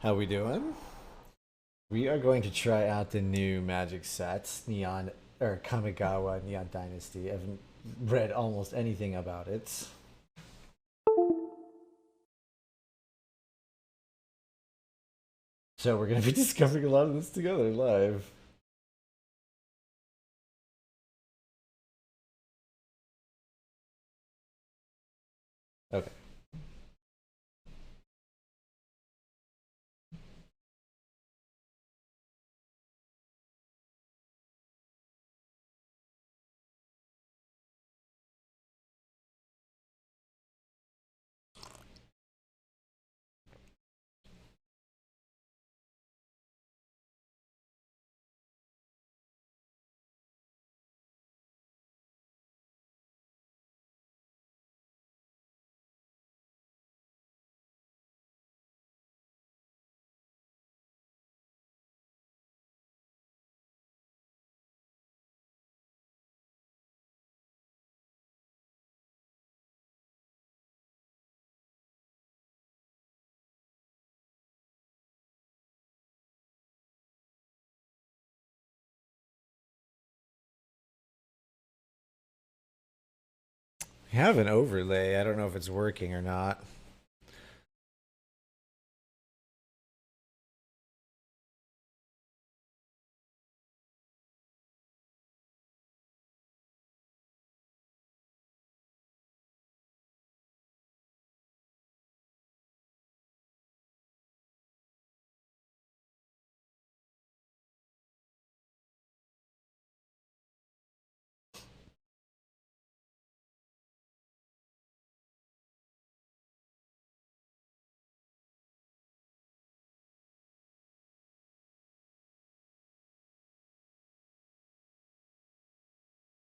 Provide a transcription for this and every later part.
How we doing? We are going to try out the new Magic set, Neon or Kamigawa Neon Dynasty. I haven't read almost anything about it. So we're gonna be discovering a lot of this together live. Okay. We have an overlay. I don't know if it's working or not.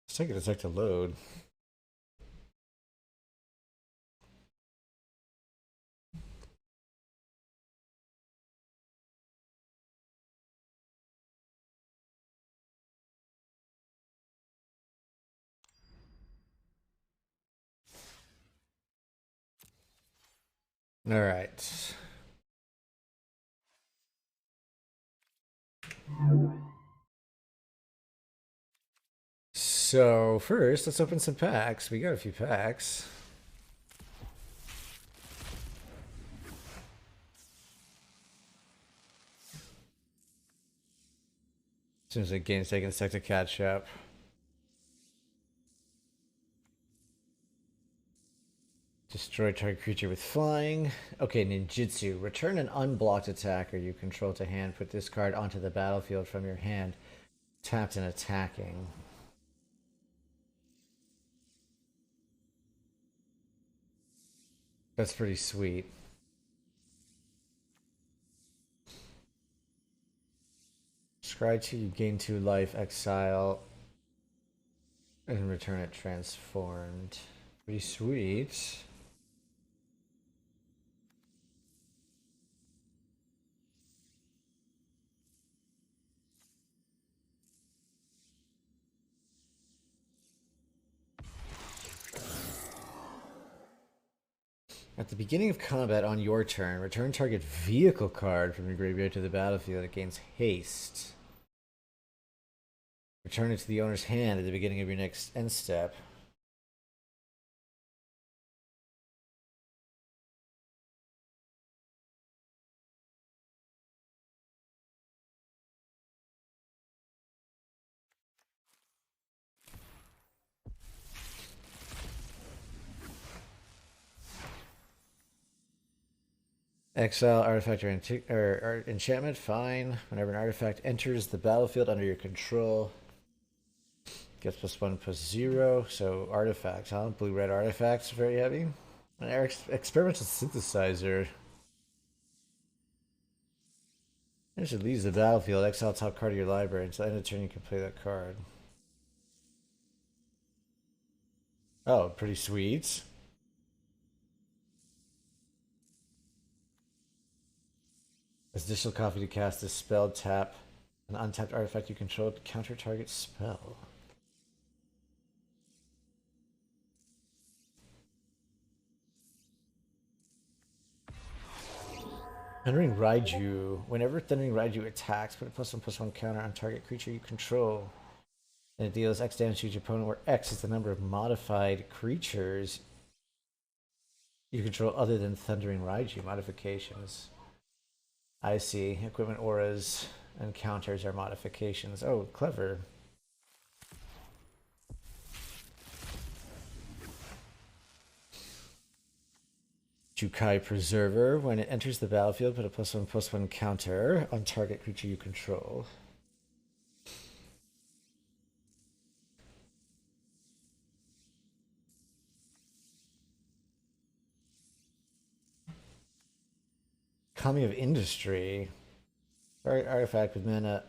It's taking a sec to load. All right. So first, let's open some packs. We got a few packs. Seems like game's taking a sec to catch up. Destroy target creature with flying. Okay, ninjutsu. Return an unblocked attacker you control to hand. Put this card onto the battlefield from your hand. Tapped and attacking. That's pretty sweet. Scry 2, you gain 2 life, exile, and return it transformed. Pretty sweet. At the beginning of combat on your turn, return target vehicle card from your graveyard to the battlefield. It gains haste. Return it to the owner's hand at the beginning of your next end step. Exile artifact or enchantment, fine. Whenever an artifact enters the battlefield under your control, gets +1 +0. So artifacts, huh? Blue-red artifacts, very heavy. An experimental synthesizer. As it leaves the battlefield, exile top card of your library. Until end of turn, you can play that card. Oh, pretty sweet. As additional copy to cast a spell, tap an untapped artifact you control to counter target spell. Thundering Raiju. Whenever Thundering Raiju attacks, put a +1/+1 counter on target creature you control. And it deals X damage to each opponent, where X is the number of modified creatures you control other than Thundering Raiju modifications. I see. Equipment auras and counters are modifications. Oh, clever. Jukai Preserver. When it enters the battlefield, put a +1/+1 counter on target creature you control. Kami of Industry. Artifact with mana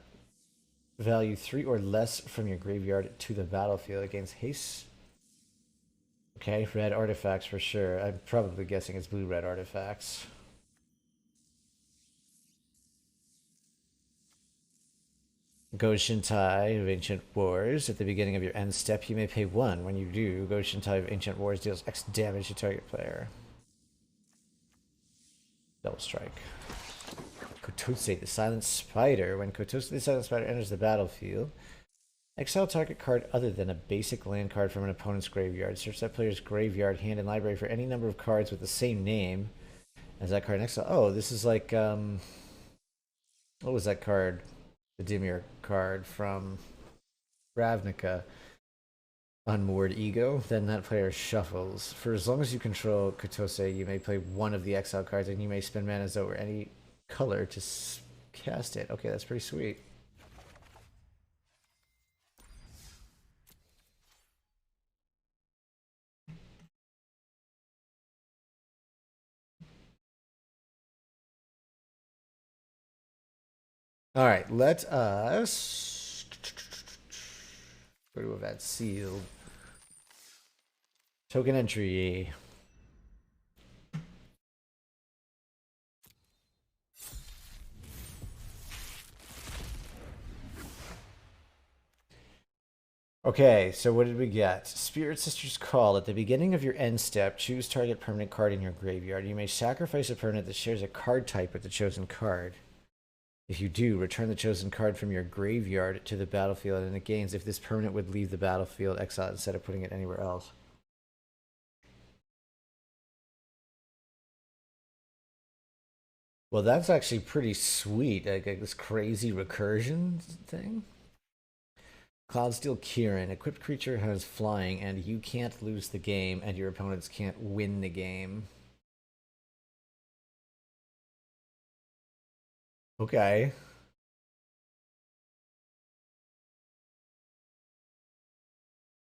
value 3 or less from your graveyard to the battlefield against haste. Okay, red artifacts for sure. I'm probably guessing it's blue-red artifacts. Go Shintai of Ancient Wars. At the beginning of your end step, you may pay 1. When you do, Go Shintai of Ancient Wars deals X damage to target player. Double strike. Kotose the Silent Spider. When Kotose the Silent Spider enters the battlefield, exile target card other than a basic land card from an opponent's graveyard. Search that player's graveyard, hand, and library for any number of cards with the same name as that card in exile. Oh, this is like, what was that card? The Dimir card from Ravnica. Unmoored Ego. Then that player shuffles. For as long as you control Kotose, you may play one of the exile cards, and you may spend mana over any color to cast it. Okay, that's pretty sweet. All right, let us go to event sealed. Token entry. Okay, so what did we get? Spirit Sister's Call. At the beginning of your end step, choose target permanent card in your graveyard. You may sacrifice a permanent that shares a card type with the chosen card. If you do, return the chosen card from your graveyard to the battlefield, and it gains if this permanent would leave the battlefield exiled instead of putting it anywhere else. Well, that's actually pretty sweet. Like this crazy recursion thing. Cloudsteel Kieran. Equipped creature has flying, and you can't lose the game, and your opponents can't win the game. Okay.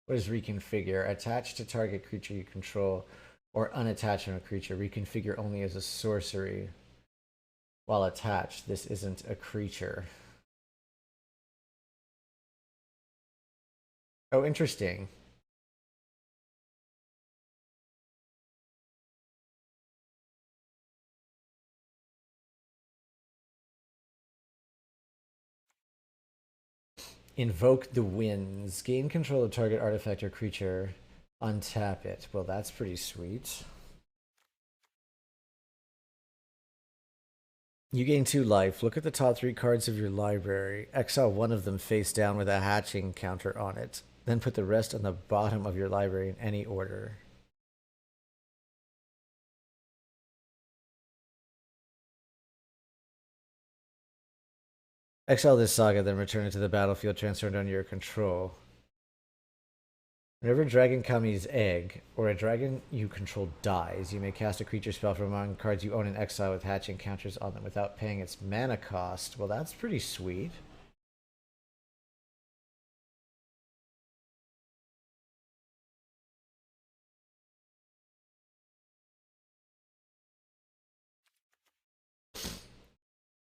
What is reconfigure? Attach to target creature you control, or unattach from a creature. Reconfigure only as a sorcery. While attached, this isn't a creature. Oh, interesting. Invoke the Winds. Gain control of target artifact or creature. Untap it. Well, that's pretty sweet. You gain 2 life. Look at the top 3 cards of your library. Exile one of them face down with a hatching counter on it. Then put the rest on the bottom of your library in any order. Exile this saga, then return it to the battlefield transferred under your control. Whenever Dragon Kami's egg, or a dragon you control dies, you may cast a creature spell from among cards you own in exile with hatching counters on them without paying its mana cost. Well, that's pretty sweet.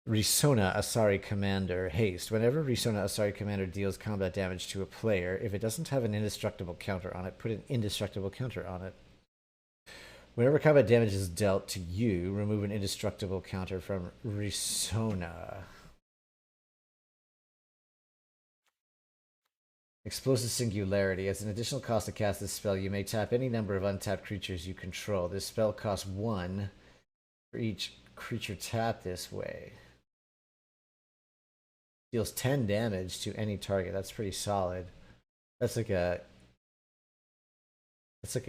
Risona Asari Commander. Haste. Whenever Risona Asari Commander deals combat damage to a player, if it doesn't have an indestructible counter on it, put an indestructible counter on it. Whenever combat damage is dealt to you, remove an indestructible counter from Risona. Explosive Singularity. As an additional cost to cast this spell, you may tap any number of untapped creatures you control. This spell costs 1 for each creature tap this way. Deals 10 damage to any target. That's pretty solid. That's like a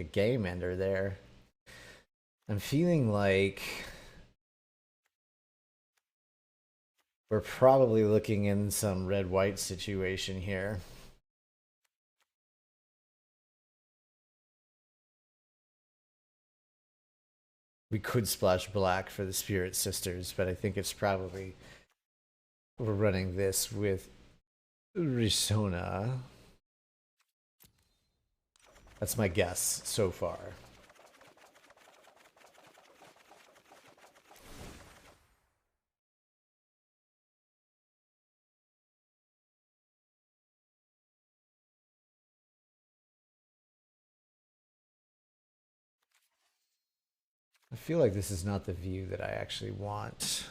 game ender there. I'm feeling like we're probably looking in some red-white situation here. We could splash black for the Spirit Sisters, but I think it's probably we're running this with Risona. That's my guess so far. I feel like this is not the view that I actually want.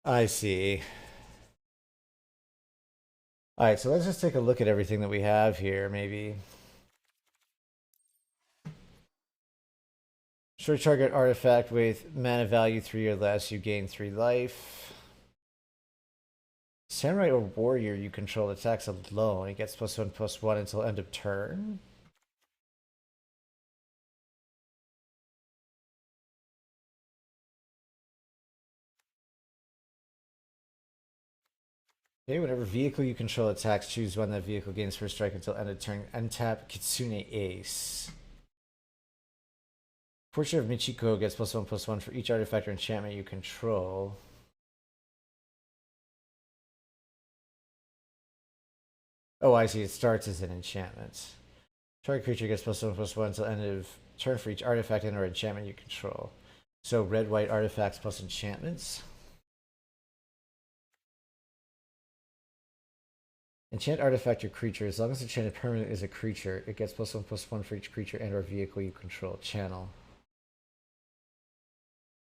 I see. All right, so let's just take a look at everything that we have here, maybe. Short target artifact with mana value 3 or less, you gain 3 life. Samurai or warrior you control attacks alone. It gets +1/+1 until end of turn. Okay, whenever vehicle you control attacks, choose one that vehicle gains first strike until end of turn. Untap Kitsune Ace. Portrait of Michiko gets +1/+1 for each artifact or enchantment you control. Oh, I see. It starts as an enchantment. Target creature gets +1/+1 until end of turn for each artifact and or enchantment you control. So red-white artifacts plus enchantments. Enchant artifact or creature. As long as enchanted permanent is a creature, it gets +1/+1 for each creature and or vehicle you control. Channel.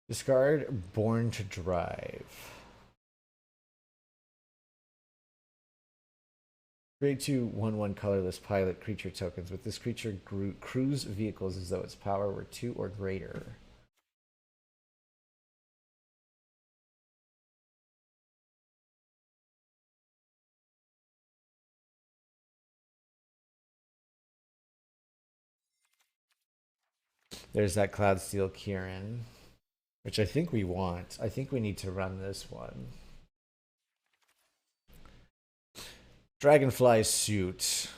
Discard Born to Drive. Create 2 1/1 colorless pilot creature tokens. With this creature, cruise vehicles as though its power were 2 or greater. There's that Cloudsteel Kieran, which I think we want. I think we need to run this one. Dragonfly Suit.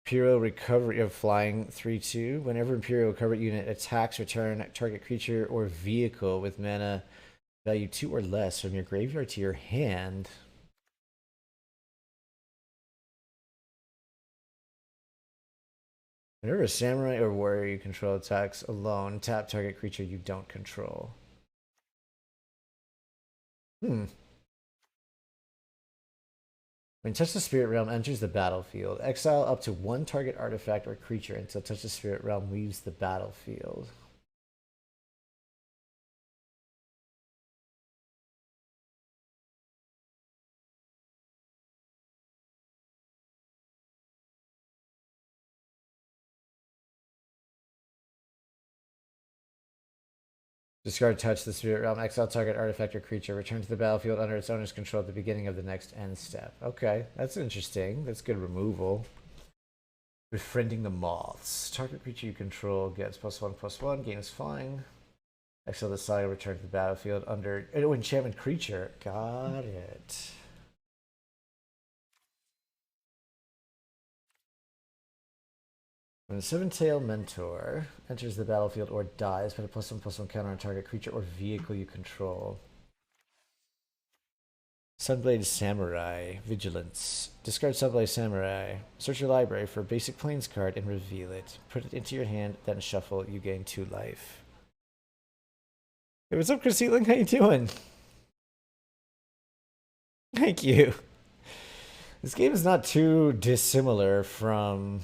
Imperial Recovery of Flying 3/2. Whenever Imperial Recovery unit attacks, return target creature or vehicle with mana value 2 or less from your graveyard to your hand. Whenever a samurai or warrior you control attacks alone, tap target creature you don't control. When Touch the Spirit Realm enters the battlefield, exile up to 1 target artifact or creature until Touch the Spirit Realm leaves the battlefield. Discard Touch the Spirit Realm, exile target artifact or creature, return to the battlefield under its owner's control at the beginning of the next end step. Okay, that's interesting. That's good removal. Befriending the Moths. Target creature you control gets +1/+1, gains flying. Exile the saga, return to the battlefield under enchantment creature. Got it. When the Seven-Tail Mentor enters the battlefield or dies, put a +1/+1 counter on target creature or vehicle you control. Sunblade Samurai. Vigilance. Discard Sunblade Samurai. Search your library for a basic plains card and reveal it. Put it into your hand, then shuffle. You gain 2 life. Hey, what's up, Chris Ealing? How you doing? Thank you. This game is not too dissimilar from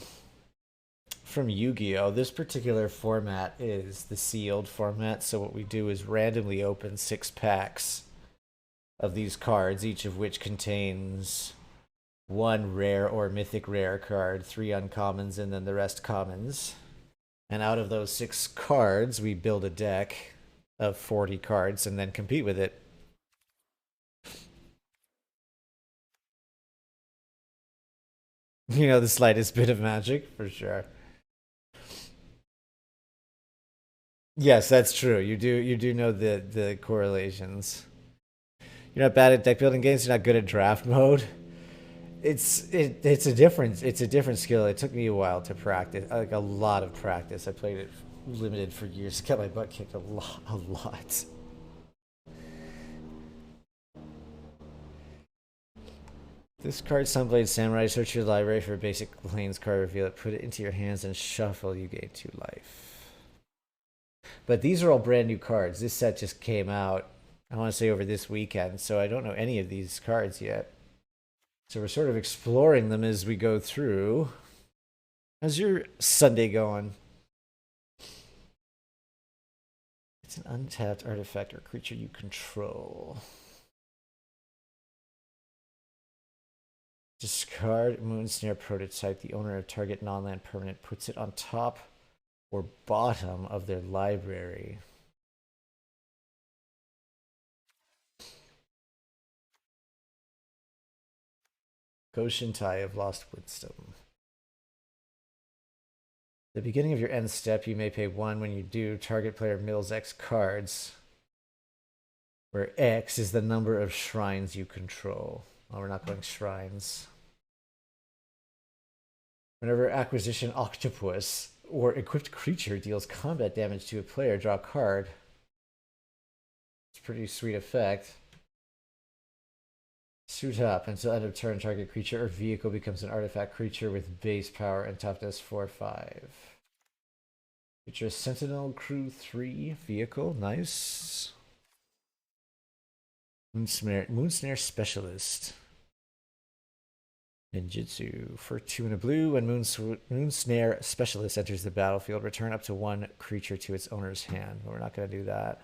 from Yu-Gi-Oh! This particular format is the sealed format, so what we do is randomly open 6 packs of these cards, each of which contains one rare or mythic rare card, 3 uncommons, and then the rest commons. And out of those 6 cards, we build a deck of 40 cards and then compete with it. You know, the slightest bit of magic, for sure. Yes, that's true. You do know the correlations. You're not bad at deck building games, you're not good at draft mode. It's a different skill. It took me a while to practice, like a lot of practice. I played it limited for years. Got my butt kicked a lot. This card, Sunblade Samurai. Search your library for a basic Lane's card, reveal it, put it into your hands, and shuffle. You gain 2 life. But these are all brand new cards. This set just came out, I want to say over this weekend, so I don't know any of these cards yet. So we're sort of exploring them as we go through. How's your Sunday going? It's an untapped artifact or creature you control. Discard Moonsnare prototype. The owner of target non-land permanent puts it on top or bottom of their library. Goshintai of Lost Wisdom. The beginning of your end step, you may pay 1. When you do, target player mills X cards, where X is the number of shrines you control. Oh, we're not going shrines. Whenever Acquisition Octopus or equipped creature deals combat damage to a player, draw a card. It's a pretty sweet effect. Suit up. Until end of turn, target creature or vehicle becomes an artifact creature with base power and toughness 4/5. Features Sentinel Crew 3 vehicle. Nice. Moonsnare Specialist. Ninjutsu. For 2 and a blue, when Moonsnare Specialist enters the battlefield, return up to 1 creature to its owner's hand. But we're not going to do that.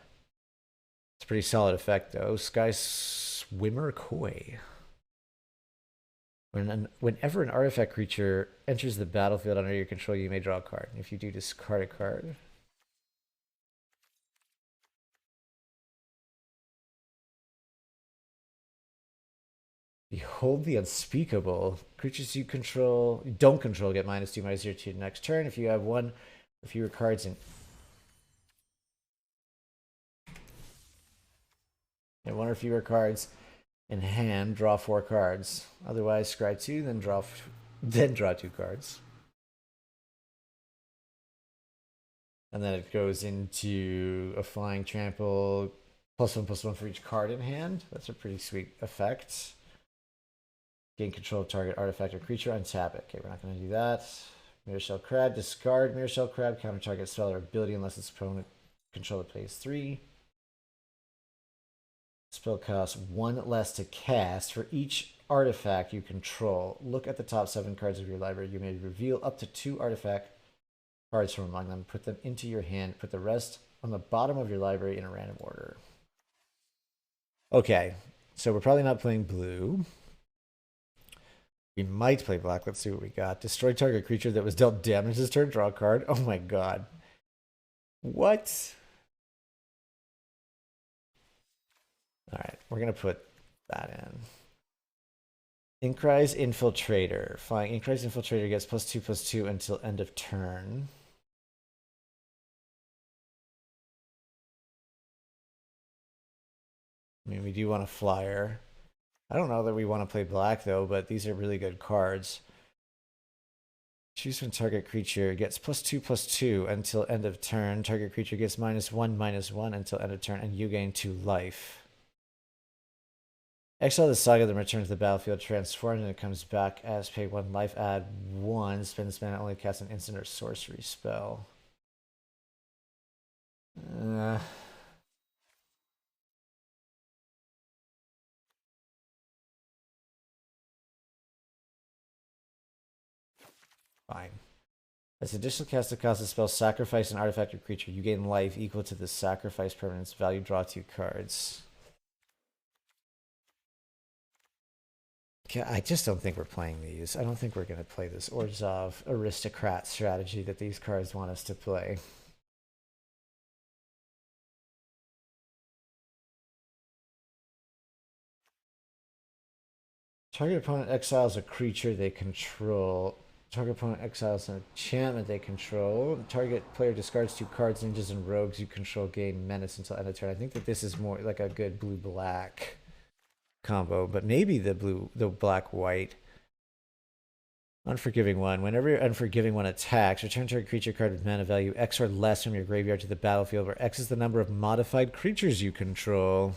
It's a pretty solid effect, though. Sky Swimmer Koi. Whenever an artifact creature enters the battlefield under your control, you may draw a card. If you do, discard a card. Behold the Unspeakable. Creatures you don't control, get -2/-0 to your next turn. If you have 1 or fewer cards in... And 1 or fewer cards in hand, draw 4 cards. Otherwise, scry 2, then draw 2 cards. And then it goes into a flying trample, +1/+1 for each card in hand. That's a pretty sweet effect. Gain control of target artifact or creature, untap it. Okay, we're not going to do that. Mirror Shell Crab, discard Mirror Shell Crab, counter target spell or ability unless its opponent controller plays 3. Spell costs 1 less to cast for each artifact you control. Look at the top 7 cards of your library. You may reveal up to 2 artifact cards from among them. Put them into your hand. Put the rest on the bottom of your library in a random order. Okay, so we're probably not playing blue. We might play black. Let's see what we got. Destroy target creature that was dealt damage this turn. Draw a card. Oh my god. What? Alright, we're going to put that in. Inkrise Infiltrator. Fine. Inkrise Infiltrator gets +2/+2 until end of turn. I mean, we do want a flyer. I don't know that we want to play black, though, but these are really good cards. Choose from target creature. Gets +2/+2 until end of turn. Target creature gets -1/-1 until end of turn, and you gain 2 life. Exile the Saga, then return to the battlefield, transformed, and it comes back as pay 1 life, add 1. Spend this mana, only cast an instant or sorcery spell. Fine. As additional cast to cost the spell, sacrifice an artifact or creature. You gain life equal to the sacrifice permanent's value. Draw 2 cards. Okay, I just don't think we're playing these. I don't think we're going to play this Orzhov aristocrat strategy that these cards want us to play. Target opponent exiles a creature they control. Target opponent exiles an enchantment they control. Target player discards 2 cards, ninjas and rogues you control gain menace until end of turn. I think that this is more like a good blue-black combo, but maybe the black-white. Unforgiving 1. Whenever your Unforgiving 1 attacks, return target creature card with mana value X or less from your graveyard to the battlefield, where X is the number of modified creatures you control.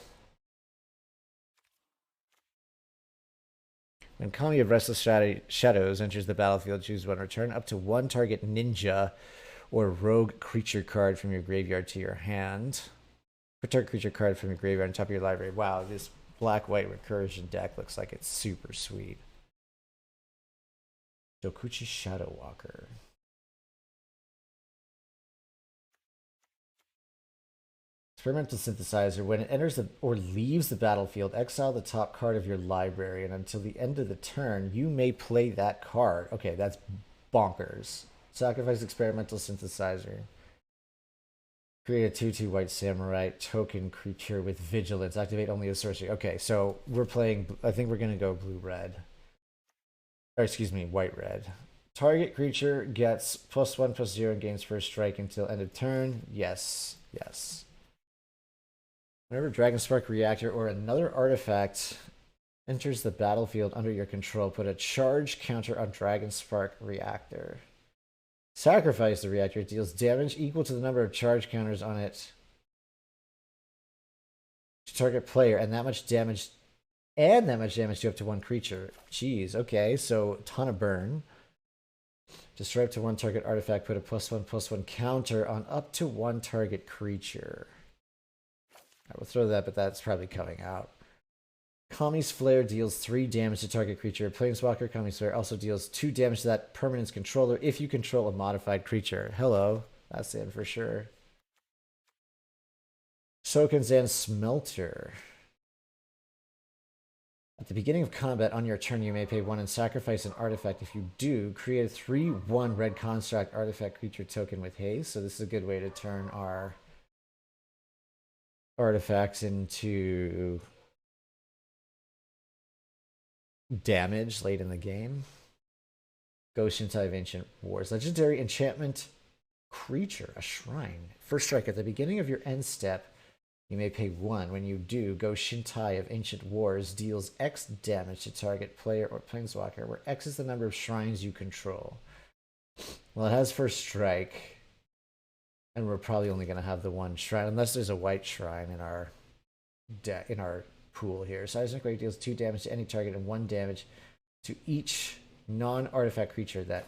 When Kami of Restless Shadows enters the battlefield, choose 1. Return up to 1 target ninja or rogue creature card from your graveyard to your hand. Put target creature card from your graveyard on top of your library. Wow, this black-white recursion deck looks like it's super sweet. Dokuchi Shadow Walker. Experimental Synthesizer. When it enters or leaves the battlefield, exile the top card of your library, and until the end of the turn, you may play that card. Okay, that's bonkers. Sacrifice Experimental Synthesizer. Create a 2/2 white samurai token creature with vigilance. Activate only a sorcery. Okay, so we're playing. I think we're going to go blue-red. Or excuse me, white-red. Target creature gets +1/+0 and gains first strike until end of turn. Yes, yes. Whenever Dragonspark Reactor or another artifact enters the battlefield under your control, put a charge counter on Dragonspark Reactor. Sacrifice the reactor. It deals damage equal to the number of charge counters on it to target player, and that much damage to up to 1 creature. Jeez, okay, so ton of burn. Destroy up to 1 target artifact, put a +1/+1 counter on up to 1 target creature. I will throw that, but that's probably coming out. Kami's Flare deals 3 damage to target creature. Planeswalker Kami's Flare also deals 2 damage to that permanent's controller if you control a modified creature. Hello, that's in for sure. Sokenzan Smelter. At the beginning of combat on your turn, you may pay 1 and sacrifice an artifact. If you do, create a 3/1 red construct artifact creature token with haste. So this is a good way to turn our artifacts into damage late in the game. Go Shintai of Ancient Wars. Legendary enchantment creature, a shrine. First strike. At the beginning of your end step, you may pay 1. When you do, Go Shintai of Ancient Wars deals X damage to target player or planeswalker, where X is the number of shrines you control. Well, it has first strike, and we're probably only going to have the 1 shrine, unless there's a white shrine in our deck, in our pool here. Seismic Wave deals 2 damage to any target and 1 damage to each non-artifact creature that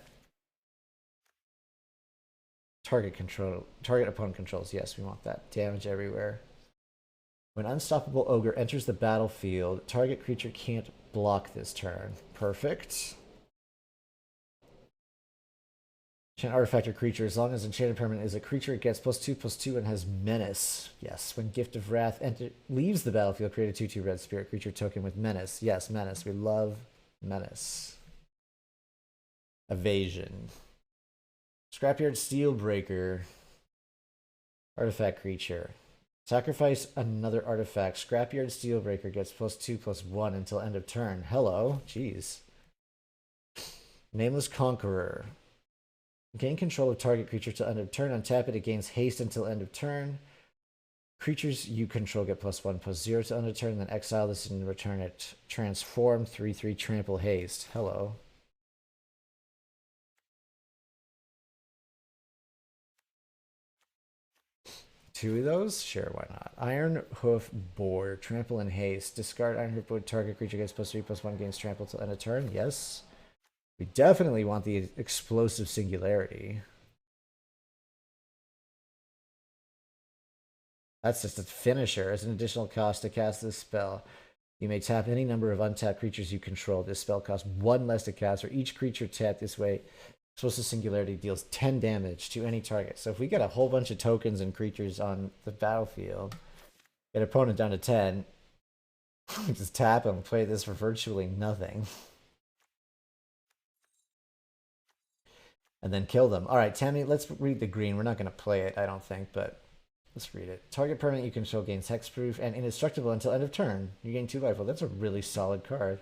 target opponent controls. Yes, we want that. Damage everywhere. When Unstoppable Ogre enters the battlefield, target creature can't block this turn. Perfect. Enchant artifact or creature. As long as enchanted permanent is a creature, it gets +2/+2 and has menace. Yes. When Gift of Wrath leaves the battlefield, create a 2/2 red spirit creature token with menace. Yes, menace. We love menace. Evasion. Scrapyard Steelbreaker. Artifact creature. Sacrifice another artifact. Scrapyard Steelbreaker gets +2/+1 until end of turn. Hello. Jeez. Nameless Conqueror. Gain control of target creature till end of turn. Untap it. It gains haste until end of turn. Creatures you control get +1/+0 to end of turn. Then exile this and return it. Transform 3/3 trample haste. Hello. Two of those? Sure, why not? Iron Hoof Boar. Trample and haste. Discard Iron Hoof Boar. Target creature gets +3/+1 gains trample till end of turn. Yes. We definitely want the explosive singularity. That's just a finisher. As an additional cost to cast this spell, you may tap any number of untapped creatures you control. This spell costs 1 less to cast, or each creature tapped this way Explosive Singularity deals 10 damage to any target. So if we get a whole bunch of tokens and creatures on the battlefield, get opponent down to 10, just tap and play this for virtually nothing. And then kill them. All right, Tammy, let's read the green. We're not going to play it, I don't think, but let's read it. Target permanent you control gains hexproof and indestructible until end of turn. You gain 2 life. Well, that's a really solid card.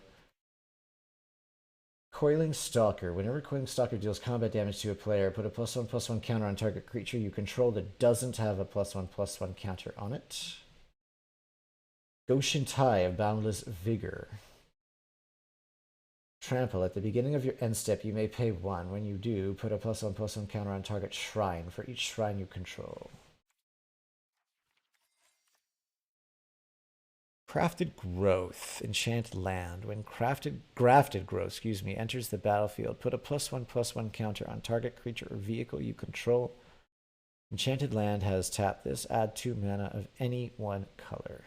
Coiling Stalker. Whenever Coiling Stalker deals combat damage to a player, put a +1/+1 counter on target creature you control that doesn't have a +1/+1 counter on it. Goshen Tai of Boundless Vigor. Trample. At the beginning of your end step, you may pay 1. When you do, put a +1/+1 counter on target shrine for each shrine you control. Crafted Growth. Enchant Land. When grafted growth, enters the battlefield, put a +1/+1 counter on target creature or vehicle you control. Enchanted Land has tapped this. Add 2 mana of any one color.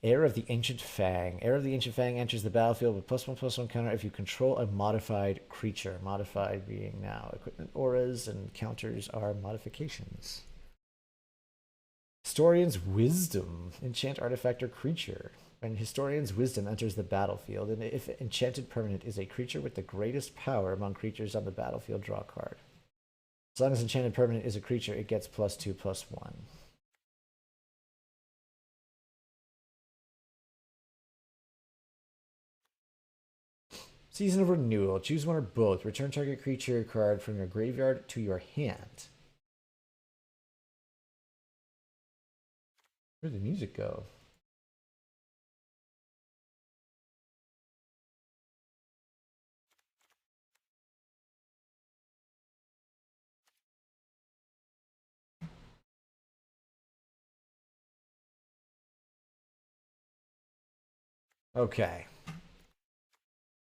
Heir of the Ancient Fang. Heir of the Ancient Fang enters the battlefield with +1/+1 counter if you control a modified creature. Modified being now equipment auras, and counters are modifications. Historian's Wisdom. Enchant artifact or creature. When Historian's Wisdom enters the battlefield, and if enchanted permanent is a creature with the greatest power among creatures on the battlefield, draw a card. As long as enchanted permanent is a creature, it gets +2/+1. Season of Renewal. Choose one or both. Return target creature card from your graveyard to your hand. Where'd the music go? Okay.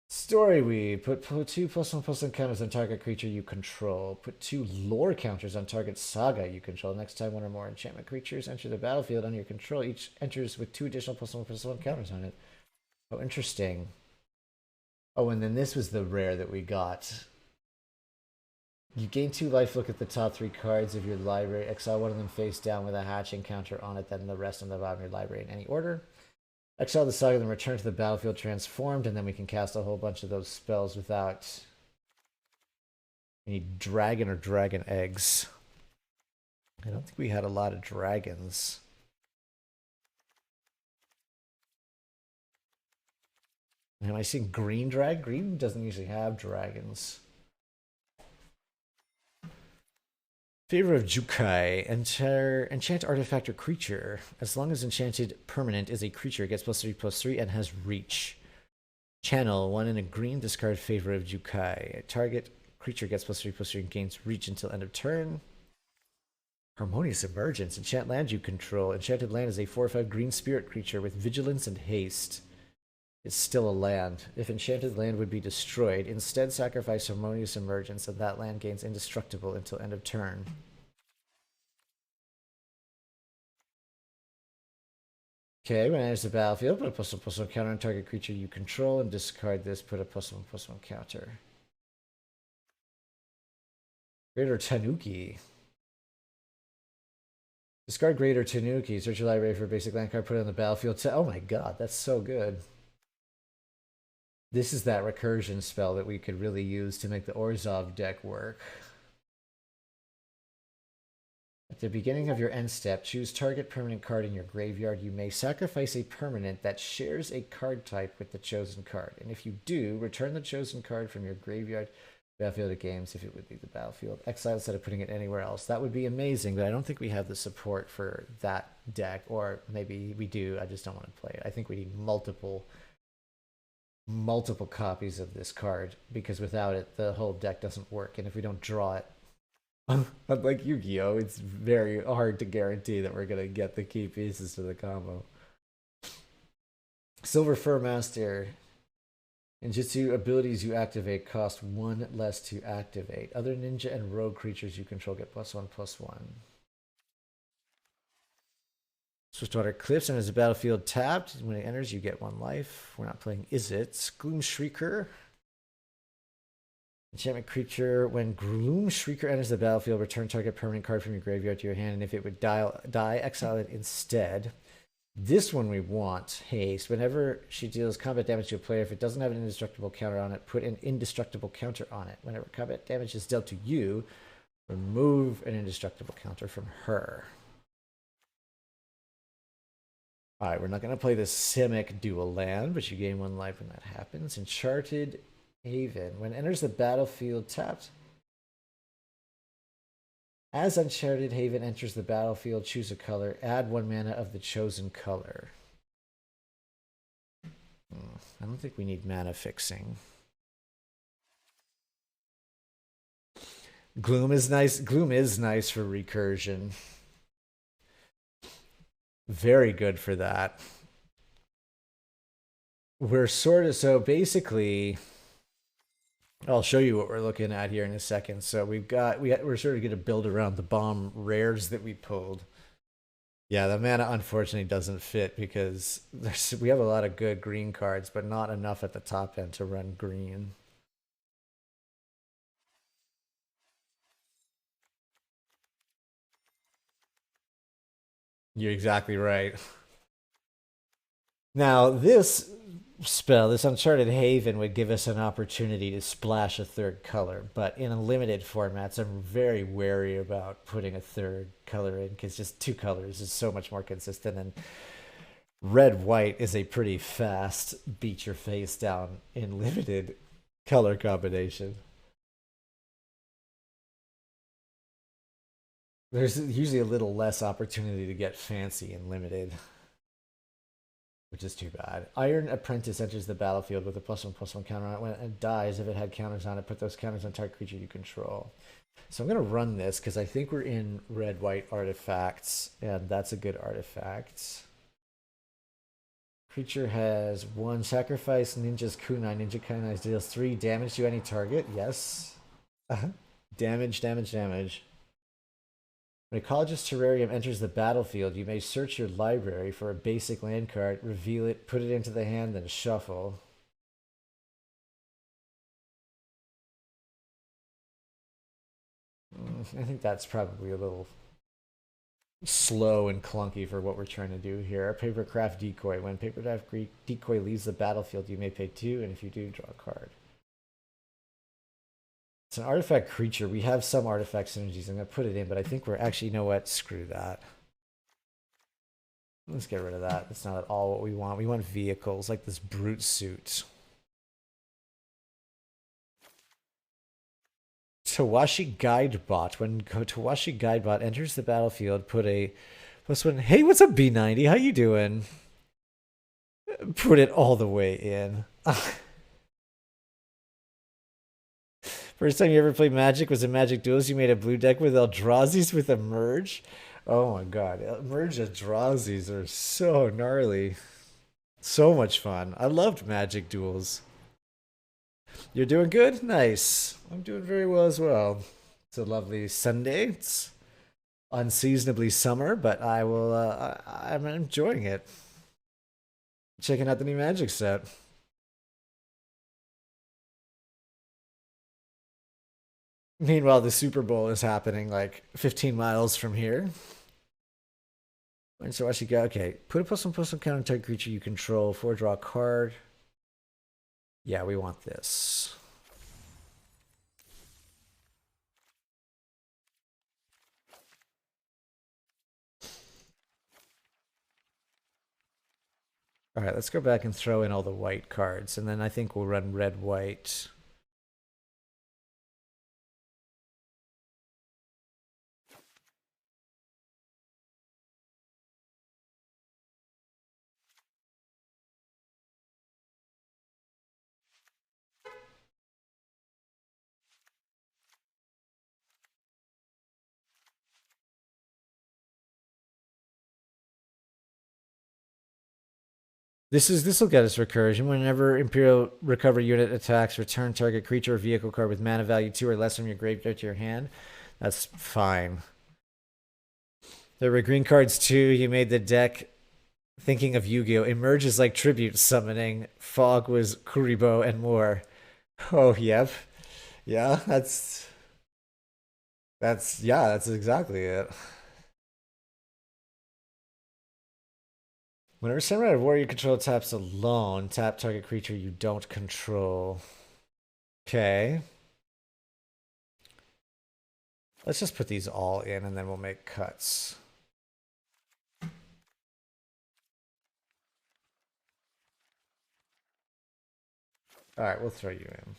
Story Weave. Put 2 +1/+1 counters on target creature you control. Put 2 lore counters on target saga you control. Next time one or more enchantment creatures enter the battlefield under your control, each enters with 2 additional +1/+1 counters on it. Oh, interesting. Oh, and then this was the rare that we got. You gain 2 life. Look at the top 3 cards of your library. Exile one of them face down with a hatching counter on it, then the rest on the bottom of your library in any order. Exile the saga, then return to the battlefield transformed, and then we can cast a whole bunch of those spells without any dragon or dragon eggs. I don't think we had a lot of dragons. Am I seeing green drag? Green doesn't usually have dragons. Favor of Jukai. Enchant artifact or creature. As long as enchanted permanent is a creature, it gets +3/+3 and has reach. Channel. 1 in a green, discard Favor of Jukai. A target creature gets +3/+3 and gains reach until end of turn. Harmonious Emergence. Enchant land you control. Enchanted land is a 4/5 green spirit creature with vigilance and haste. It's still a land. If enchanted land would be destroyed, instead sacrifice Harmonious Emergence, and that land gains indestructible until end of turn. Okay, when it enters the battlefield, put a +1/+1 counter on target creature you control, and discard this, put a +1/+1 counter. Greater Tanuki. Discard Greater Tanuki, search your library for a basic land card, put it on the battlefield. Oh my god, that's so good. This is that recursion spell that we could really use to make the Orzhov deck work. At the beginning of your end step, choose target permanent card in your graveyard. You may sacrifice a permanent that shares a card type with the chosen card. And if you do, return the chosen card from your graveyard battlefield of games if it would leave the battlefield. Exile instead of putting it anywhere else. That would be amazing, but I don't think we have the support for that deck. Or maybe we do, I just don't want to play it. I think we need multiple copies of this card, because without it the whole deck doesn't work, and if we don't draw it, unlike Yu-Gi-Oh, it's very hard to guarantee that we're gonna get the key pieces to the combo. Silver Fur Master. Ninjutsu abilities you activate cost 1 less to activate. Other ninja and rogue creatures you control get +1/+1. Swiftwater Cliffs, and as a battlefield tapped, when it enters, you get 1 life. We're not playing Is It. Gloom Shrieker. Enchantment creature. When Gloom Shrieker enters the battlefield, return target permanent card from your graveyard to your hand, and if it would die, exile it instead. This one we want haste. Whenever she deals combat damage to a player, if it doesn't have an indestructible counter on it, put an indestructible counter on it. Whenever combat damage is dealt to you, remove an indestructible counter from her. Alright, we're not going to play the Simic dual land, but you gain 1 life when that happens. Enchanted Haven. When enters the battlefield, tapped. As Uncharted Haven enters the battlefield, choose a color. Add 1 mana of the chosen color. I don't think we need mana fixing. Gloom is nice. Gloom is nice for recursion. Very good for that. We're sort of, so basically, I'll show you what we're looking at here in a second. So we're sort of going to build around the bomb rares that we pulled. Yeah, the mana unfortunately doesn't fit because we have a lot of good green cards, but not enough at the top end to run green. You're exactly right. Now, this spell, this Uncharted Haven, would give us an opportunity to splash a 3rd color, but in a limited formats, I'm very wary about putting a 3rd color in because just 2 colors is so much more consistent, and red-white is a pretty fast beat your face down in limited color combination. There's usually a little less opportunity to get fancy in limited, which is too bad. Iron Apprentice enters the battlefield with a +1/+1 counter on it. When it dies, if it had counters on it, put those counters on target creature you control. So I'm going to run this because I think we're in red-white artifacts, and that's a good artifact. Creature has 1 sacrifice, Ninja's Kunai. Ninja Kunai deals 3 damage to any target. Yes. Damage. When Ecologist Terrarium enters the battlefield, you may search your library for a basic land card, reveal it, put it into the hand, then shuffle. I think that's probably a little slow and clunky for what we're trying to do here. A Papercraft Decoy. When Papercraft Decoy leaves the battlefield, you may pay 2, and if you do, draw a card. It's an artifact creature. We have some artifact synergies. I'm going to put it in, but I think we're actually, you know what? Screw that. Let's get rid of that. That's not at all what we want. We want vehicles like this brute suit. Tawashi Guidebot. When Tawashi Guidebot enters the battlefield, put a +1. Hey, what's up, B90? How you doing? Put it all the way in. First time you ever played Magic was in Magic Duels. You made a blue deck with Eldrazi's with a merge. Oh my god, merge Eldrazi's are so gnarly. So much fun. I loved Magic Duels. You're doing good? Nice. I'm doing very well as well. It's a lovely Sunday. It's unseasonably summer, but I'm enjoying it. Checking out the new Magic set. Meanwhile, the Super Bowl is happening like 15 miles from here. And so I should go, okay, put a +1/+1 counter on target creature you control, 4 draw a card. Yeah, we want this. All right, let's go back and throw in all the white cards, and then I think we'll run red-white. This will get us recursion. Whenever Imperial Recovery unit attacks, return target creature or vehicle card with mana value 2 or less from your graveyard to your hand. That's fine. There were green cards too. You made the deck thinking of Yu-Gi-Oh! Emerges like tribute summoning. Fog was Kuribo and more. Oh, yep. Yeah, yeah, that's exactly it. Whenever Samurai Warrior control taps alone, tap target creature you don't control. Okay. Let's just put these all in and then we'll make cuts. All right, we'll throw you in.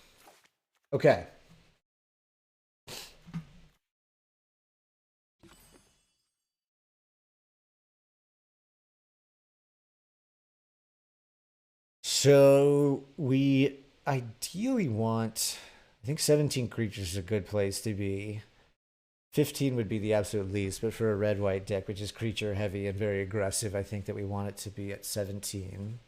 Okay. So we ideally want, I think 17 creatures is a good place to be. 15 would be the absolute least, but for a red white deck, which is creature heavy and very aggressive, I think that we want it to be at 17.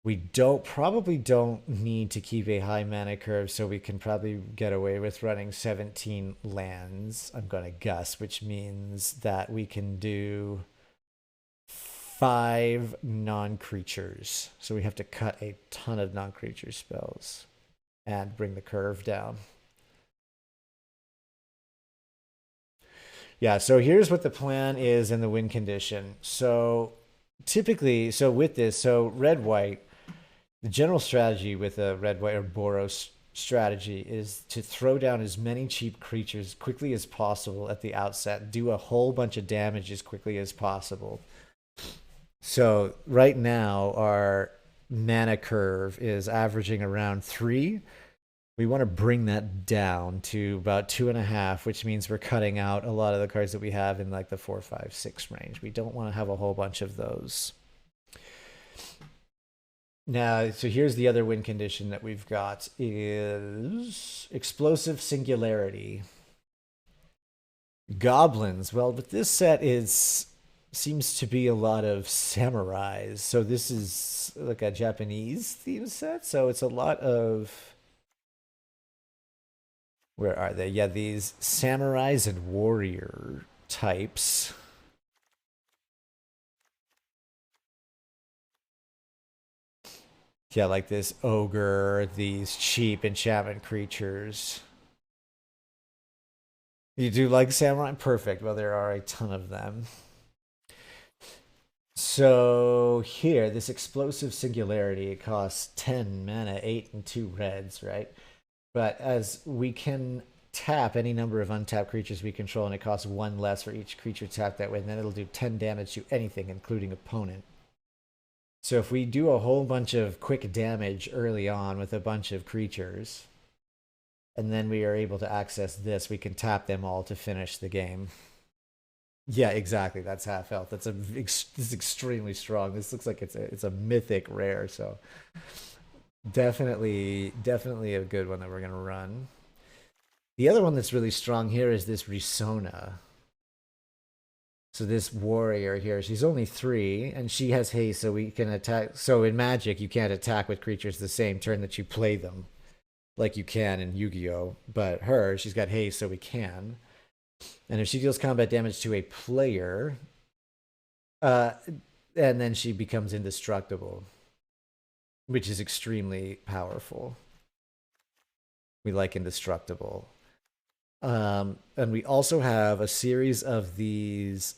We probably don't need to keep a high mana curve, so we can probably get away with running 17 lands, I'm going to guess, which means that we can do 5 non-creatures. So we have to cut a ton of non-creature spells and bring the curve down. Yeah, so here's what the plan is in the win condition. So typically, so with this, so red white, the general strategy with a red white or Boros strategy is to throw down as many cheap creatures quickly as possible at the outset, do a whole bunch of damage as quickly as possible. So right now our mana curve is averaging around 3. We want to bring that down to about 2.5, which means we're cutting out a lot of the cards that we have in like the 4, 5, 6 range. We don't want to have a whole bunch of those. Now, so here's the other win condition that we've got is explosive singularity. Goblins. Well, but this set is seems to be a lot of samurais. So this is like a Japanese theme set. So it's a lot of, where are they? Yeah, these samurais and warrior types. Yeah, like this ogre, these cheap enchantment creatures. You do like samurai? Perfect. Well, there are a ton of them. So here, this explosive singularity, it costs 10 mana, 8 and 2 reds, right? But as we can tap any number of untapped creatures we control, and it costs 1 less for each creature tapped that way, and then it'll do 10 damage to anything, including opponent. So if we do a whole bunch of quick damage early on with a bunch of creatures, and then we are able to access this, we can tap them all to finish the game. Yeah, exactly. That's half health. This is extremely strong. This looks like it's a mythic rare, so definitely a good one that we're gonna run. The other one that's really strong here is this Risona. So this warrior here, she's only 3, and she has haste, so we can attack. So in Magic, you can't attack with creatures the same turn that you play them, like you can in Yu-Gi-Oh. But her, she's got haste, so we can. And if she deals combat damage to a player, uh, and then she becomes indestructible, which is extremely powerful. We like indestructible. And we also have a series of these,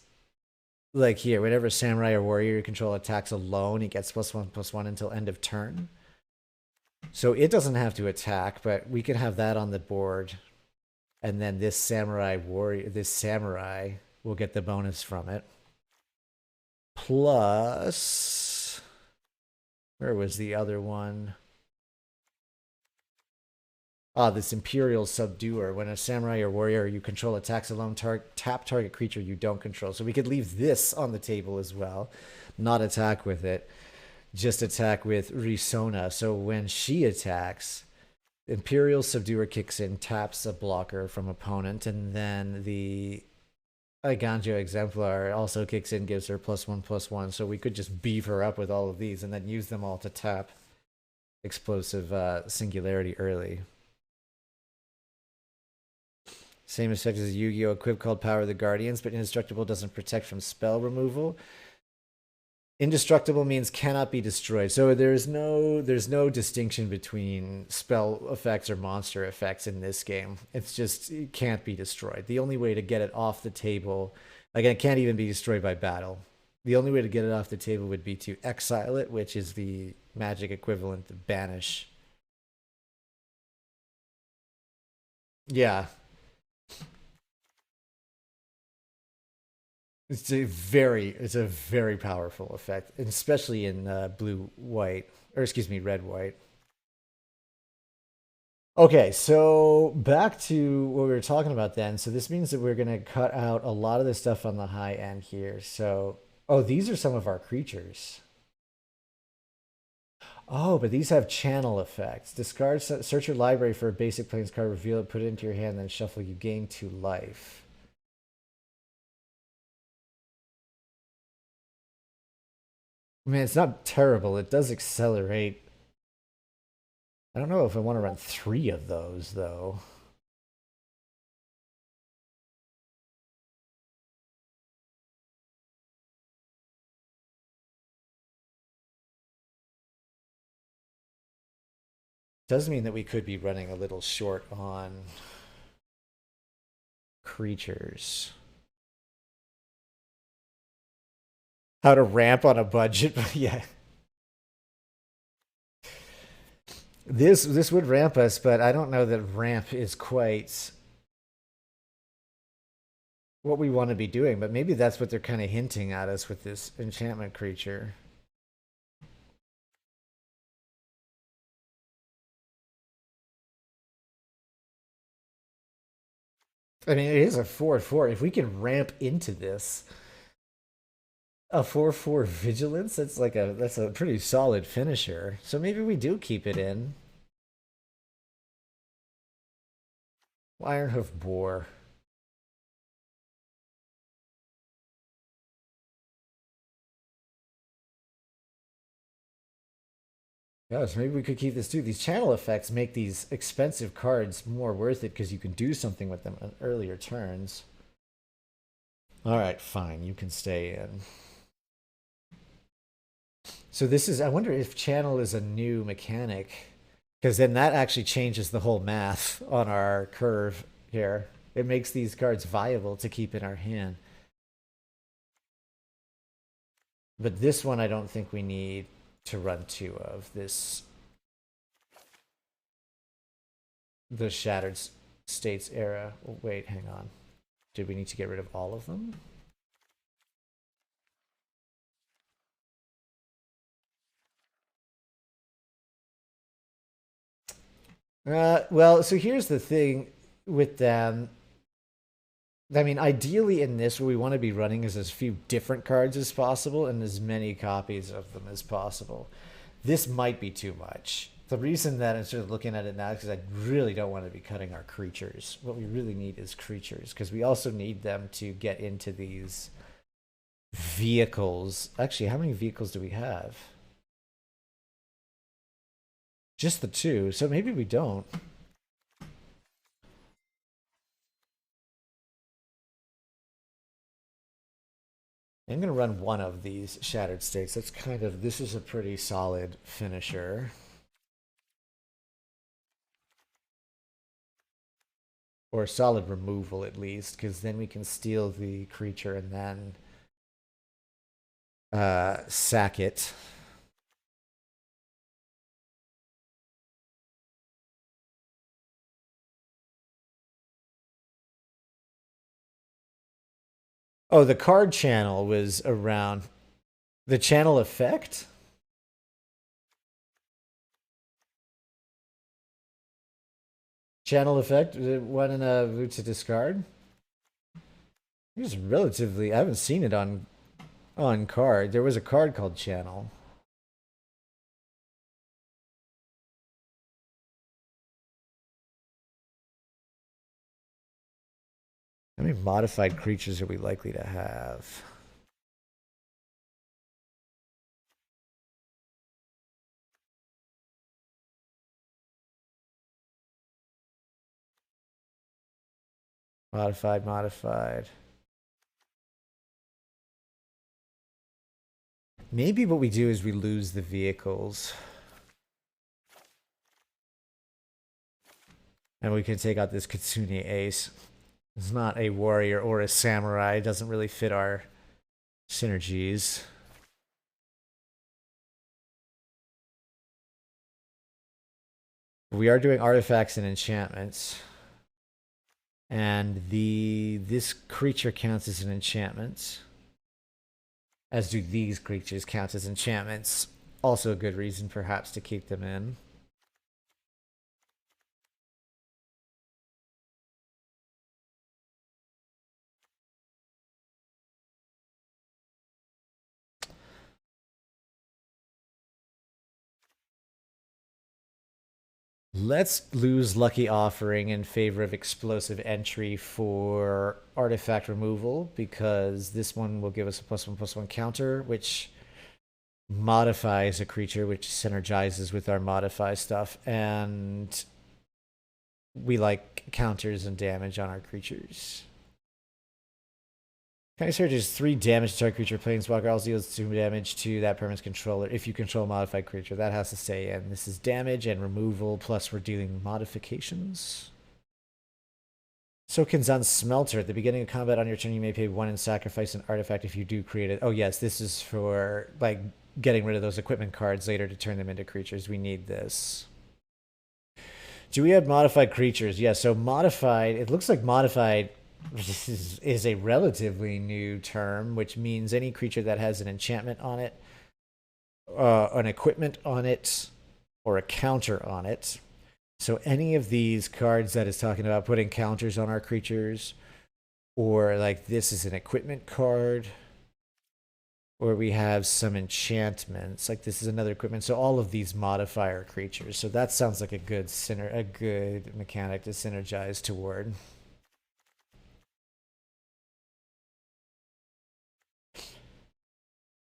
like here, whenever samurai or warrior control attacks alone, it gets +1/+1 until end of turn. So it doesn't have to attack, but we can have that on the board, and then this samurai will get the bonus from it. Plus, where was the other one? Ah, this Imperial Subduer. When a samurai or warrior you control attacks alone, tap target creature you don't control. So we could leave this on the table as well. Not attack with it. Just attack with Risona. So when she attacks, Imperial Subduer kicks in, taps a blocker from opponent, and then the Ganjo Exemplar also kicks in, gives her +1/+1. So we could just beef her up with all of these and then use them all to tap explosive singularity early. Same effect as Yu-Gi-Oh! Equip called Power of the Guardians, but indestructible doesn't protect from spell removal. Indestructible means cannot be destroyed. So there's no distinction between spell effects or monster effects in this game. It's just it can't be destroyed. The only way to get it off the table, again, it can't even be destroyed by battle. The only way to get it off the table would be to exile it, which is the magic equivalent of banish. Yeah, it's a very powerful effect, especially in blue white, or excuse me, red white. Okay, so back to what we were talking about then. So this means that we're gonna cut out a lot of the stuff on the high end here. So, oh, these are some of our creatures. Oh, but these have channel effects. Discard, search your library for a basic plains card, reveal it, put it into your hand, then shuffle. You gain 2 life. I mean, it's not terrible. It does accelerate. I don't know if I want to run 3 of those though. Does mean that we could be running a little short on creatures. How to ramp on a budget? Yeah, this would ramp us, but I don't know that ramp is quite what we want to be doing. But maybe that's what they're kind of hinting at us with this enchantment creature. I mean, it is a 4/4. If we can ramp into this, a 4/4 vigilance, that's a pretty solid finisher. So maybe we do keep it in. Ironhoof Boar. Gosh, maybe we could keep this too. These channel effects make these expensive cards more worth it because you can do something with them on earlier turns. All right, fine. You can stay in. So this is, I wonder if channel is a new mechanic because then that actually changes the whole math on our curve here. It makes these cards viable to keep in our hand. But this one, I don't think we need to run 2 of this, the Shattered States era. Oh, wait, hang on. Did we need to get rid of all of them? Well, so here's the thing with them. I mean, ideally in this, what we want to be running is as few different cards as possible and as many copies of them as possible. This might be too much. The reason that I'm sort of looking at it now is because I really don't want to be cutting our creatures. What we really need is creatures because we also need them to get into these vehicles. Actually, how many vehicles do we have? Just the 2. So maybe we don't. I'm going to run 1 of these Shattered States. This is a pretty solid finisher. Or solid removal at least, because then we can steal the creature and then sack it. Oh, the card channel was around the channel effect. Channel effect, one in a route to discard. It's relatively. I haven't seen it on card. There was a card called channel. How many modified creatures are we likely to have? Modified, modified. Maybe what we do is we lose the vehicles. And we can take out this Kitsune Ace. It's not a warrior or a samurai. It doesn't really fit our synergies. We are doing artifacts and enchantments. And this creature counts as an enchantment. As do these creatures count as enchantments. Also a good reason perhaps to keep them in. Let's lose Lucky Offering in favor of Explosive Entry for artifact removal, because this one will give us a +1/+1 counter, which modifies a creature, which synergizes with our modify stuff, and we like counters and damage on our creatures. Kind of surges 3 damage to our creature. Planeswalker also deals 2 damage to that permanent's controller if you control a modified creature. That has to stay in. This is damage and removal, plus we're dealing modifications. Sokinzan Smelter. At the beginning of combat on your turn, you may pay 1 and sacrifice an artifact if you do create it. Oh, yes, this is for like getting rid of those equipment cards later to turn them into creatures. We need this. Do we have modified creatures? Yeah, so modified, it looks like modified is a relatively new term, which means any creature that has an enchantment on it, an equipment on it, or a counter on it. So any of these cards that is talking about putting counters on our creatures, or like this is an equipment card, or we have some enchantments, like this is another equipment. So all of these modify our creatures. So that sounds like a good mechanic to synergize toward.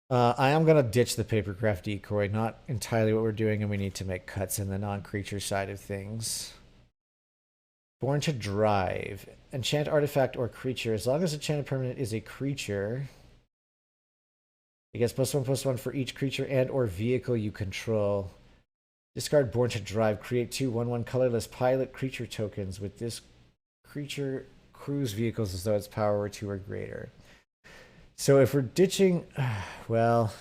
I am going to ditch the papercraft decoy. Not entirely what we're doing, and we need to make cuts in the non-creature side of things. Born to Drive. Enchant artifact or creature. As long as enchanted permanent is a creature, it gets +1/+1 for each creature and or vehicle you control. Discard Born to Drive. Create 2 1/1 colorless pilot creature tokens. With this creature, cruise vehicles as though its power were 2 or greater. So if we're ditching, well,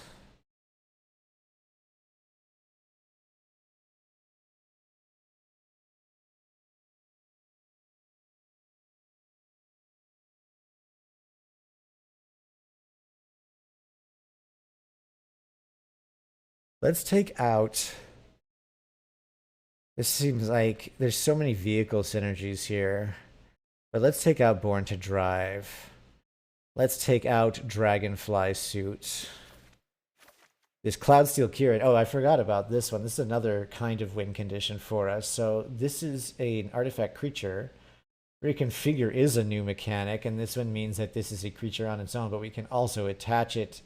let's take out. This seems like there's so many vehicle synergies here. But let's take out Born to Drive. Let's take out Dragonfly Suit. This Cloudsteel Curate. Oh, I forgot about this one. This is another kind of win condition for us. So this is an artifact creature. Reconfigure is a new mechanic, and this one means that this is a creature on its own, but we can also attach it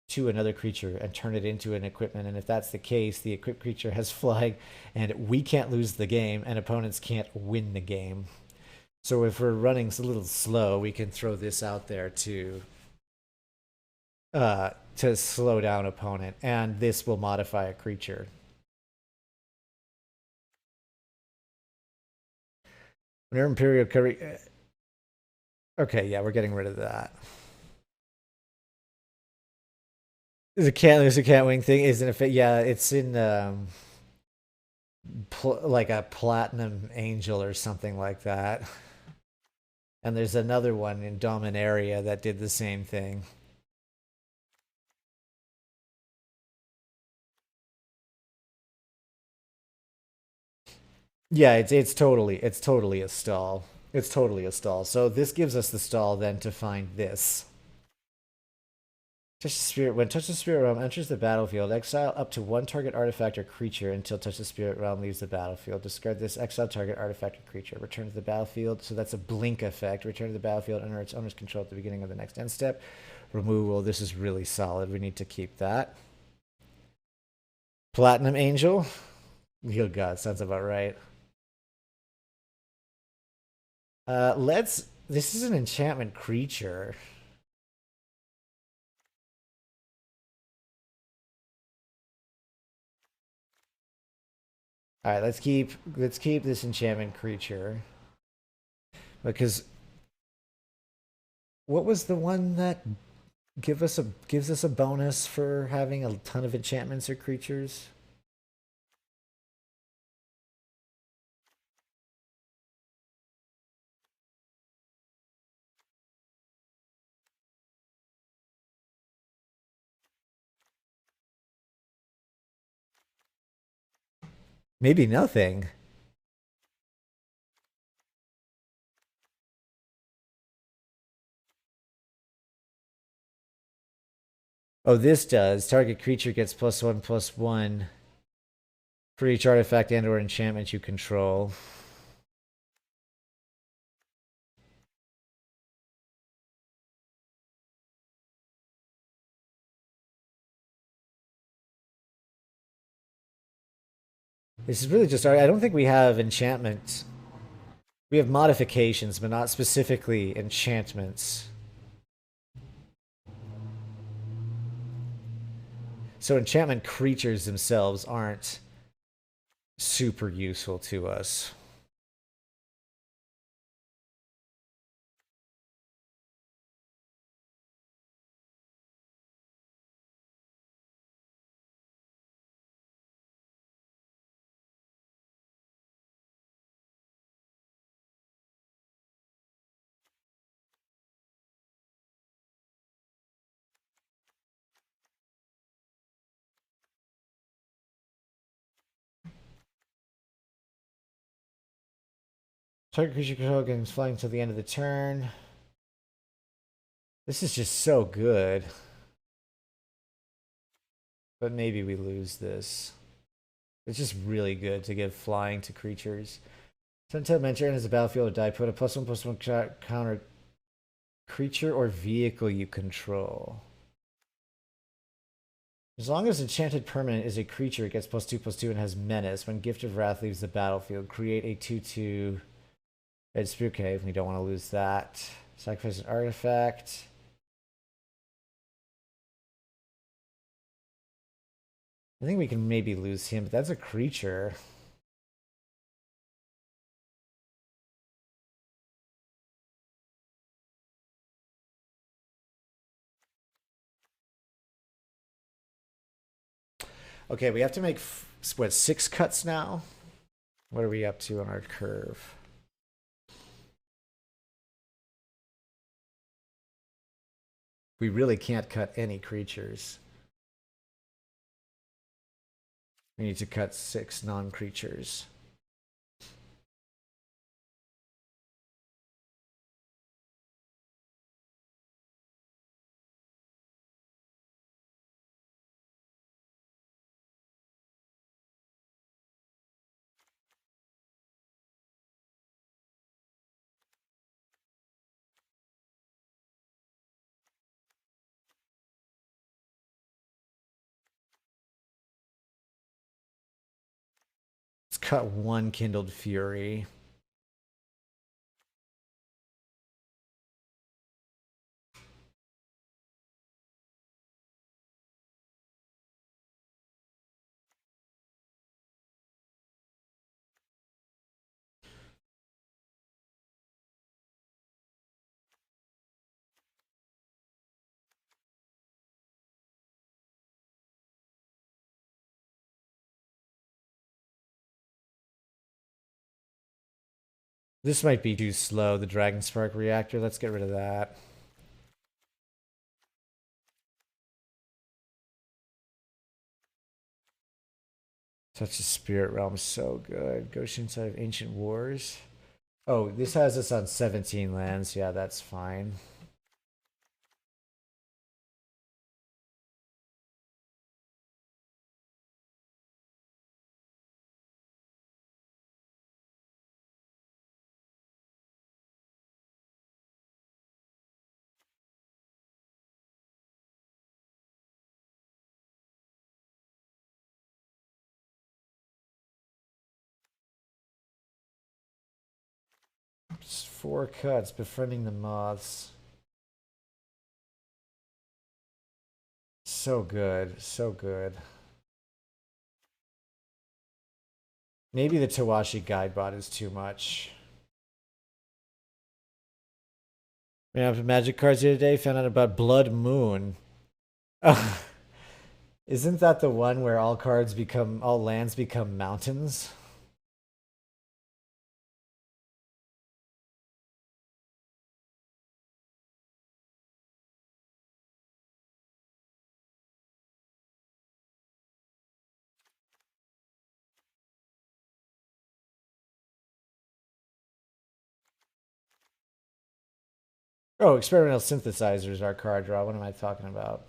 to another creature and turn it into an equipment. And if that's the case, the equipped creature has flag, and we can't lose the game, and opponents can't win the game. So if we're running a little slow, we can throw this out there to slow down opponent, and this will modify a creature. Whenever Imperial Curry. Okay, yeah, we're getting rid of that. There's a cat wing thing, isn't it? Yeah, it's in like a Platinum Angel or something like that. And there's another one in Dominaria that did the same thing. Yeah, it's totally a stall. It's totally a stall. So this gives us the stall then to find this. Touch the Spirit. When Touch the Spirit Realm enters the battlefield, exile up to 1 target artifact or creature until Touch the Spirit Realm leaves the battlefield. Discard this exile target artifact or creature. Return to the battlefield. So that's a blink effect. Return to the battlefield under its owner's control at the beginning of the next end step. Removal. This is really solid. We need to keep that. Platinum Angel. Oh God, sounds about right. This is an enchantment creature. All right, let's keep this enchantment creature because what was the one that gives us a bonus for having a ton of enchantments or creatures? Maybe nothing. Oh, this does. Target creature gets +1/+1 for each artifact and/or enchantment you control. This is really just. I don't think we have enchantments. We have modifications, but not specifically enchantments. So enchantment creatures themselves aren't super useful to us. Target creature control gains flying until the end of the turn. This is just so good. But maybe we lose this. It's just really good to give flying to creatures. Until mention enters the battlefield or die, put a +1/+1 counter creature or vehicle you control. As long as enchanted permanent is a creature, it gets +2/+2 and has menace. When Gift of Wrath leaves the battlefield, create a 2/2 red spear cave. We don't want to lose that. Sacrifice an artifact. I think we can maybe lose him, but that's a creature. Okay, we have to make, what, 6 cuts now? What are we up to on our curve? We really can't cut any creatures. We need to cut 6 non-creatures. Let's cut 1 Kindled Fury. This might be too slow, the Dragon Spark reactor. Let's get rid of that. Touch the Spirit Realm, so good. Ghost inside of Ancient Wars. Oh, this has us on 17 lands. Yeah, that's fine. Just 4 cuts, befriending the moths. So good, so good. Maybe the Tawashi guide bot is too much. Ran out of magic cards the other day, found out about Blood Moon. Oh, isn't that the one where all lands become mountains? Oh, experimental synthesizers are card draw. What am I talking about?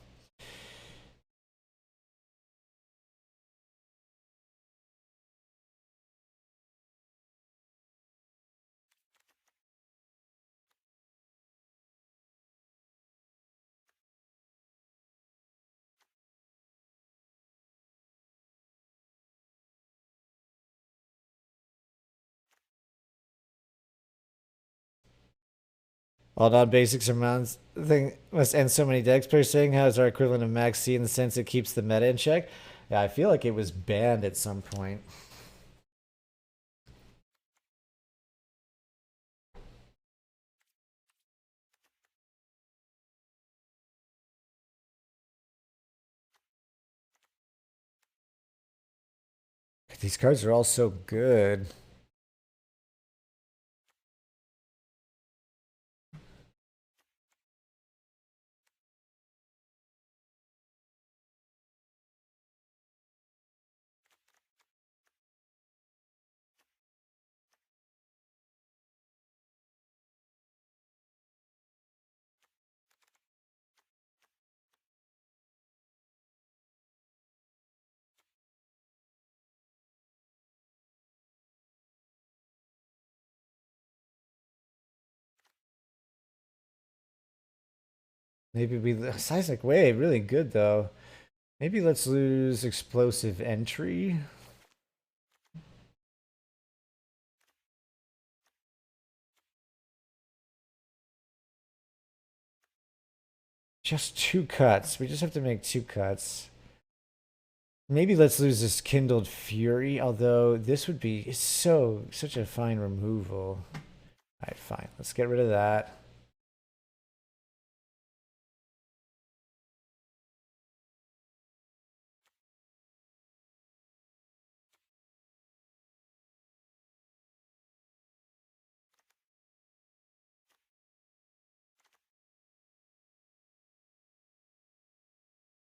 All non-basics are mounts thing must end so many decks. Players saying how is our equivalent of Max C in the sense it keeps the meta in check. Yeah, I feel like it was banned at some point. These cards are all so good. Maybe we Seismic Wave, really good though. Maybe let's lose Explosive Entry. Just 2 cuts. We just have to make 2 cuts. Maybe let's lose this Kindled Fury, although this would be such a fine removal. Alright, fine. Let's get rid of that.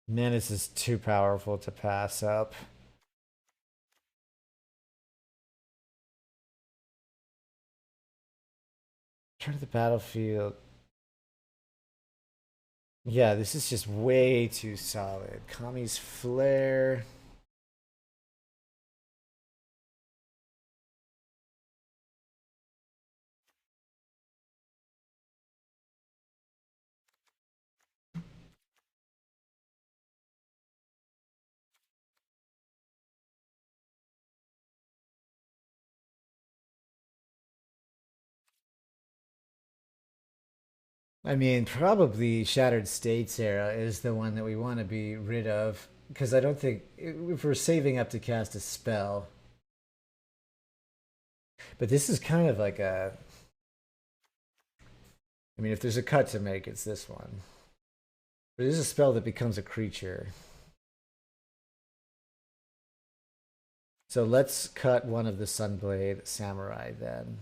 Menace is too powerful to pass up. Turn to the battlefield. Yeah, this is just way too solid. Kami's Flare. I mean, probably Shattered States era is the one that we want to be rid of. Because I don't think, if we're saving up to cast a spell. But this is kind of like a. I mean, if there's a cut to make, it's this one. But it is a spell that becomes a creature. So let's cut one of the Sunblade Samurai then.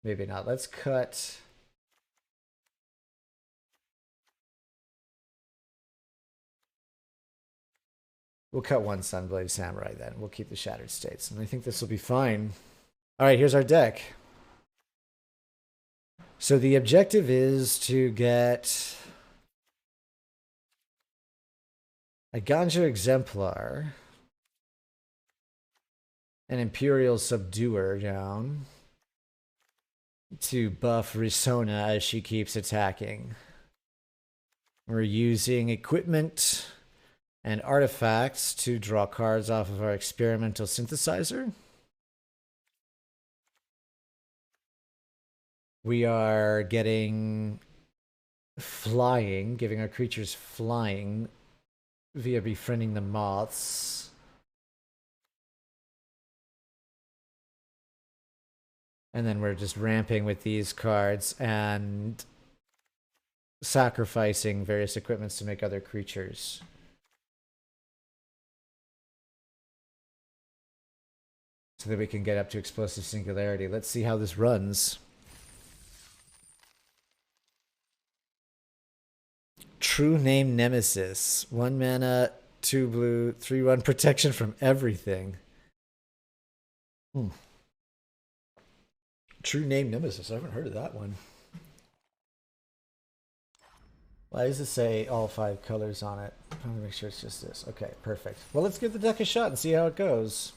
Maybe not. Let's cut. We'll cut one Sunblade Samurai then. We'll keep the Shattered States. And I think this will be fine. All right, here's our deck. So the objective is to get a Ganja Exemplar, an Imperial Subduer down to buff Risona as she keeps attacking. We're using equipment and artifacts to draw cards off of our experimental synthesizer. We are getting flying, giving our creatures flying via befriending the moths. And then we're just ramping with these cards and sacrificing various equipments to make other creatures. So that we can get up to Explosive Singularity. Let's see how this runs. True Name Nemesis. 1 mana, 2 blue, 3/1 protection from everything. True Name Nemesis. I haven't heard of that one. Why does it say all 5 colors on it? I want to make sure it's just this. Okay, perfect. Well, let's give the deck a shot and see how it goes.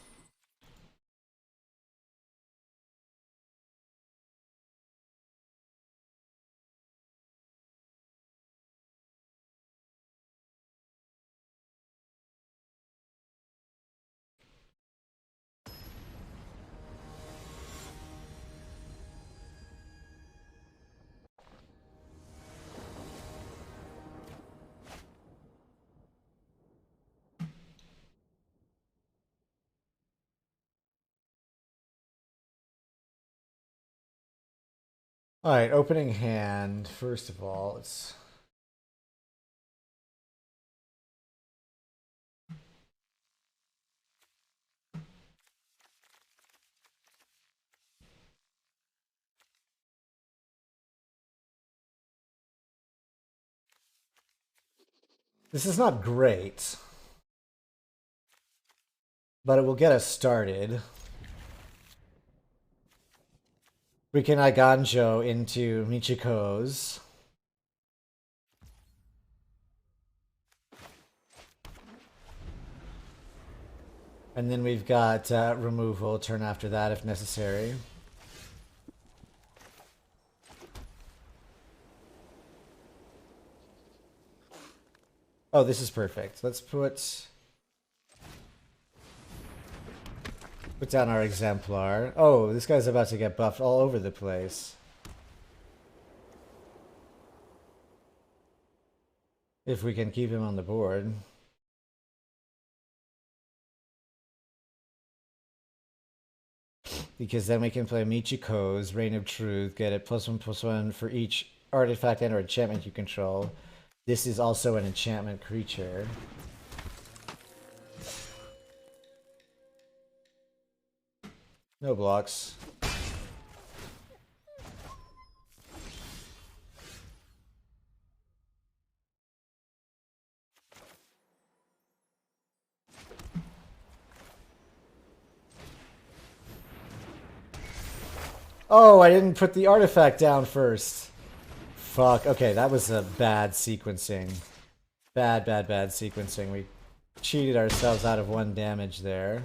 All right, opening hand. First of all, it's this is not great, but it will get us started. We can Iganjo into Michiko's. And then we've got removal, turn after that if necessary. Oh, this is perfect. Let's put down our Exemplar. Oh, this guy's about to get buffed all over the place. If we can keep him on the board. Because then we can play Michiko's Reign of Truth, get it +1/+1 for each artifact and or enchantment you control. This is also an enchantment creature. No blocks. Oh, I didn't put the artifact down first. Fuck. Okay, that was a bad sequencing. Bad sequencing. We cheated ourselves out of 1 damage there.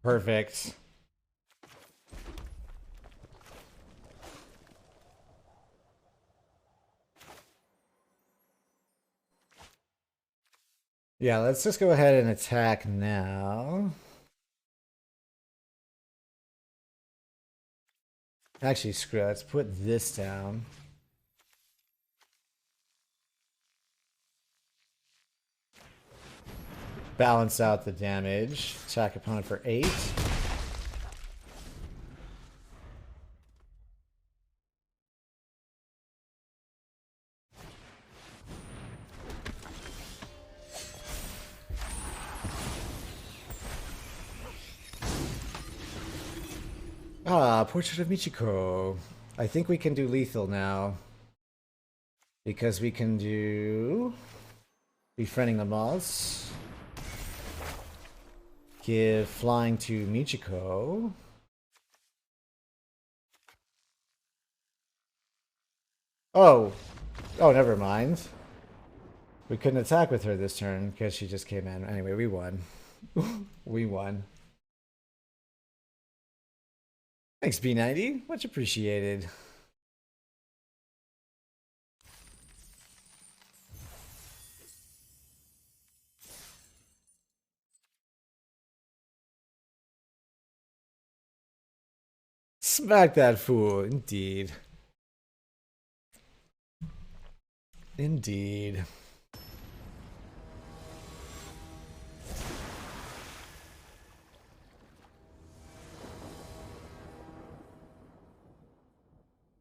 Perfect. Yeah, let's just go ahead and attack now. Actually, screw it. Let's put this down. Balance out the damage. Attack opponent for 8. Ah, Portrait of Michiko. I think we can do lethal now. Because we can do Befriending the Moths. Give flying to Michiko. Oh. Oh, never mind. We couldn't attack with her this turn because she just came in. Anyway, we won. We won. Thanks, B90. Much appreciated. Smack that fool. Indeed. Indeed.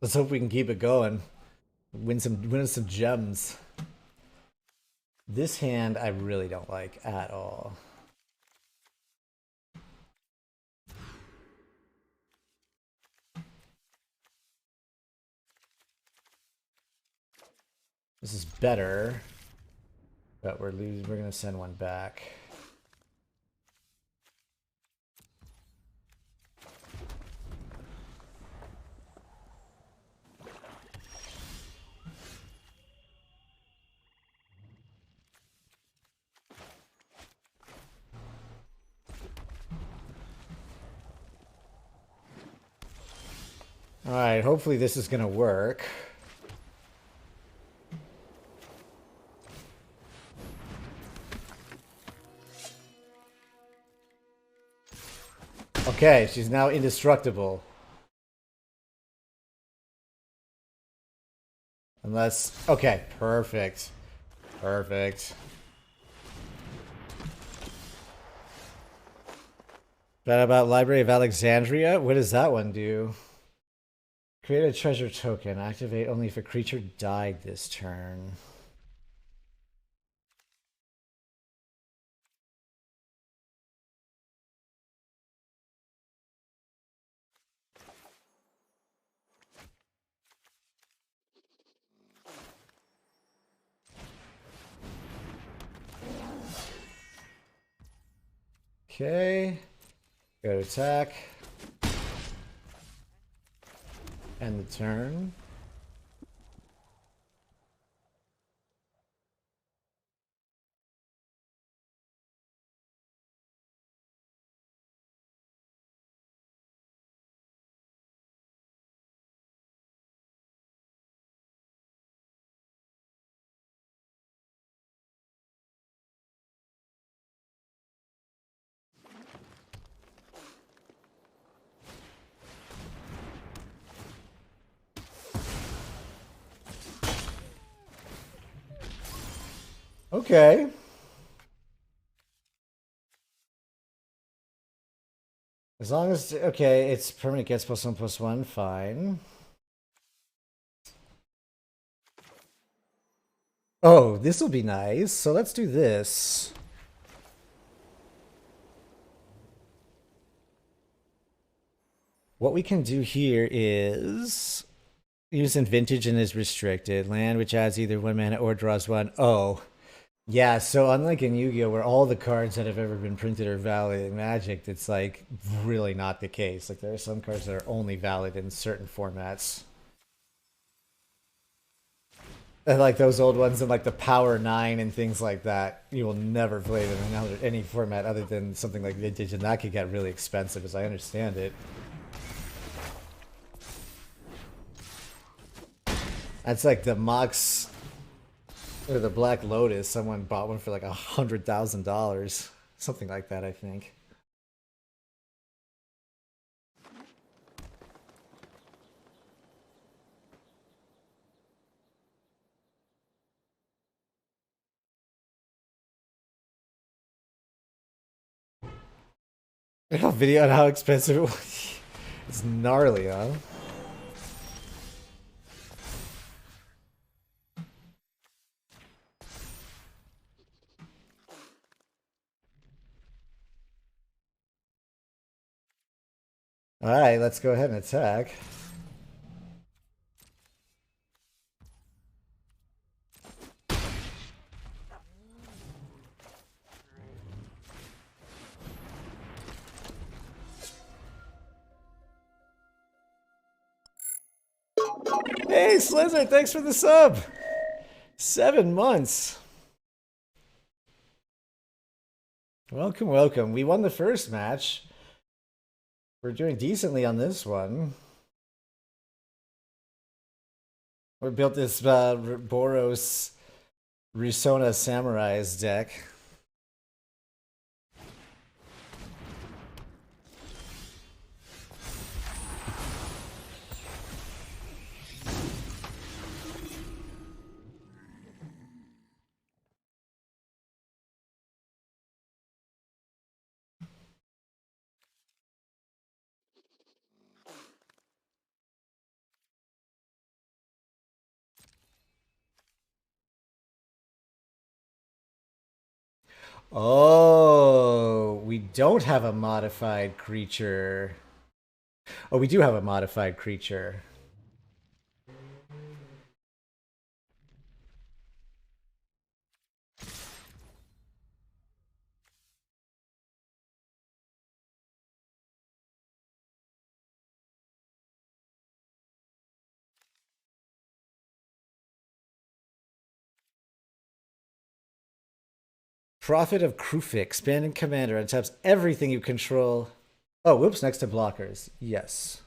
Let's hope we can keep it going. Win some gems. This hand I really don't like at all. This is better, but we're gonna send one back. All right, hopefully this is gonna work. Okay, she's now indestructible. Unless... Okay, perfect. Perfect. That about Library of Alexandria? What does that one do? Create a treasure token. Activate only if a creature died this turn. Okay. Go to attack. End the turn. Okay. As long as, okay, it's permanent gets +1/+1, fine. Oh, this will be nice. So let's do this. What we can do here is use in vintage and is restricted. Land which adds either 1 mana or draws 1. Oh. Yeah, so unlike in Yu-Gi-Oh, where all the cards that have ever been printed are valid in Magic, it's like really not the case. Like there are some cards that are only valid in certain formats. And like those old ones in like the Power 9 and things like that, you will never play them in any format other than something like Vintage, and that could get really expensive as I understand it. That's like the Mox or the Black Lotus. Someone bought one for like $100,000. Something like that, I think. A video on how expensive it was. It's gnarly, huh? Alright, let's go ahead and attack. Hey, Slizzard, thanks for the sub. 7 months. Welcome, welcome. We won the first match. We're doing decently on this one. We built this Boros Risona Samurai's deck. Oh, we don't have a modified creature. Oh, we do have a modified creature. Prophet of Krufik, expanding commander, untaps everything you control. Oh, whoops, next to blockers. Yes.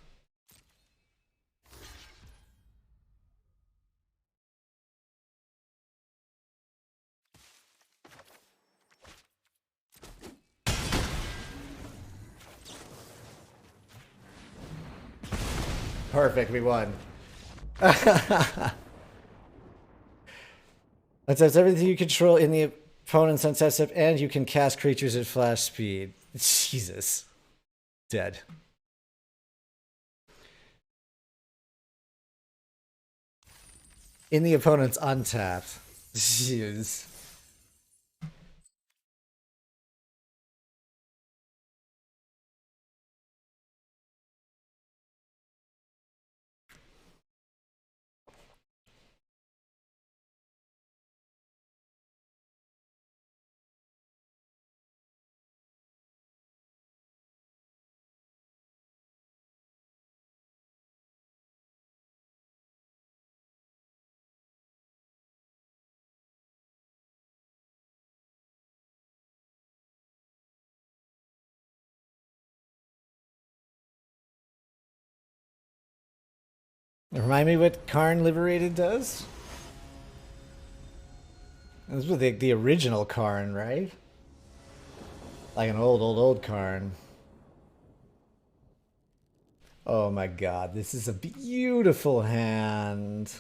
Perfect, we won. Untaps everything you control in the opponent's untap step, and you can cast creatures at flash speed. Jesus. Dead. In the opponent's untapped. Jeez. Remind me what Karn Liberated does? This was the original Karn, right? Like an old Karn. Oh my god, this is a beautiful hand.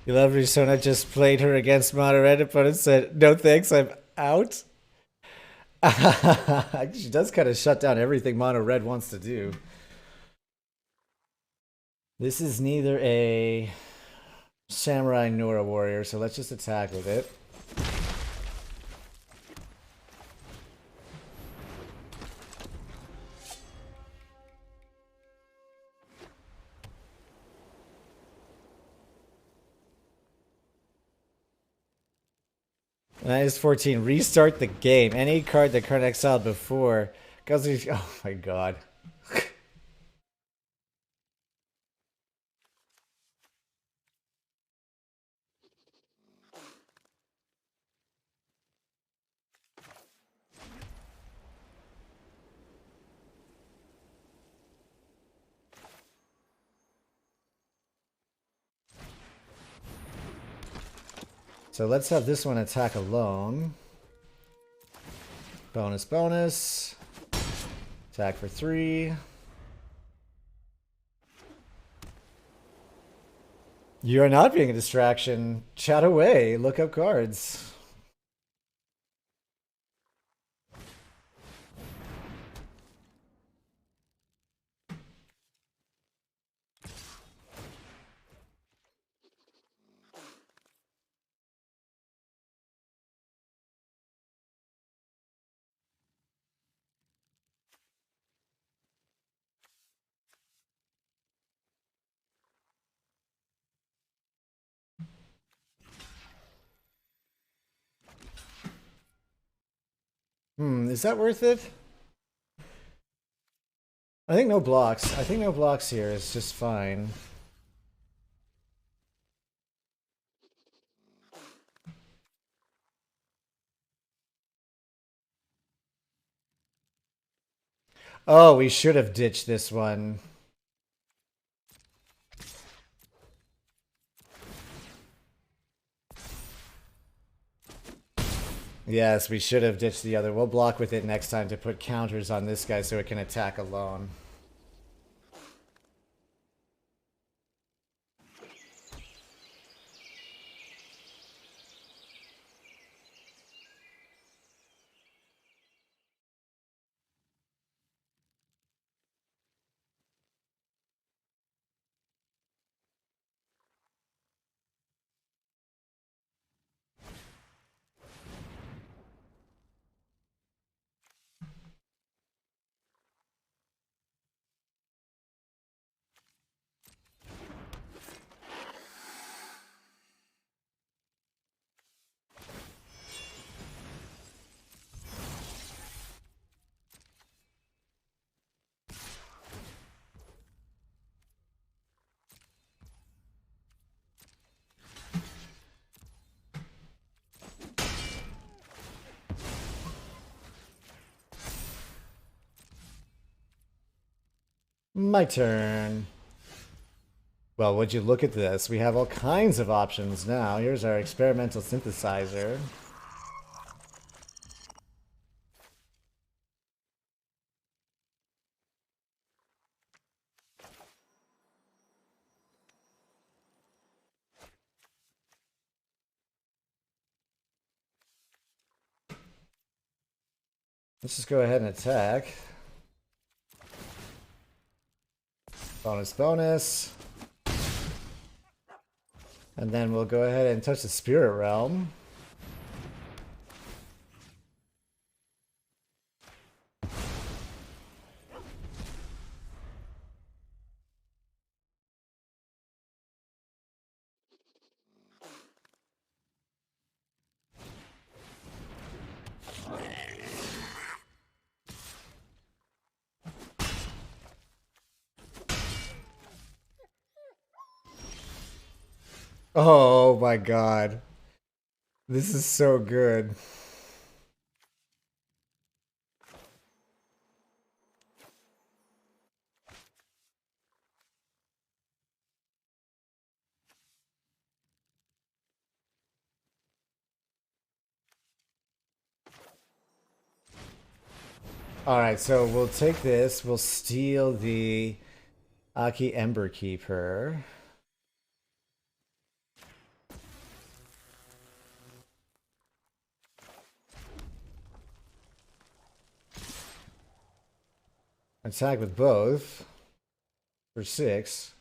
You love Risona just played her against Mono Red opponent, said, no thanks, I'm out. She does kind of shut down everything Mono Red wants to do. This is neither a samurai nor a warrior, so let's just attack with it. Minus 14. Restart the game. Any card that card exiled before goes. Oh my god. So let's have this one attack alone. Bonus, bonus. Attack for 3. You are not being a distraction. Chat away. Look up cards. Is that worth it? I think no blocks. I think no blocks here is just fine. Oh, we should have ditched this one. Yes, we should have ditched the other. We'll block with it next time to put counters on this guy so it can attack alone. My turn. Well, would you look at this? We have all kinds of options now. Here's our experimental synthesizer. Let's just go ahead and attack. Bonus, bonus. And then we'll go ahead and touch the Spirit Realm. Oh my god. This is so good. Alright, so we'll take this. We'll steal the Aki Ember Keeper. Attack with both for 6.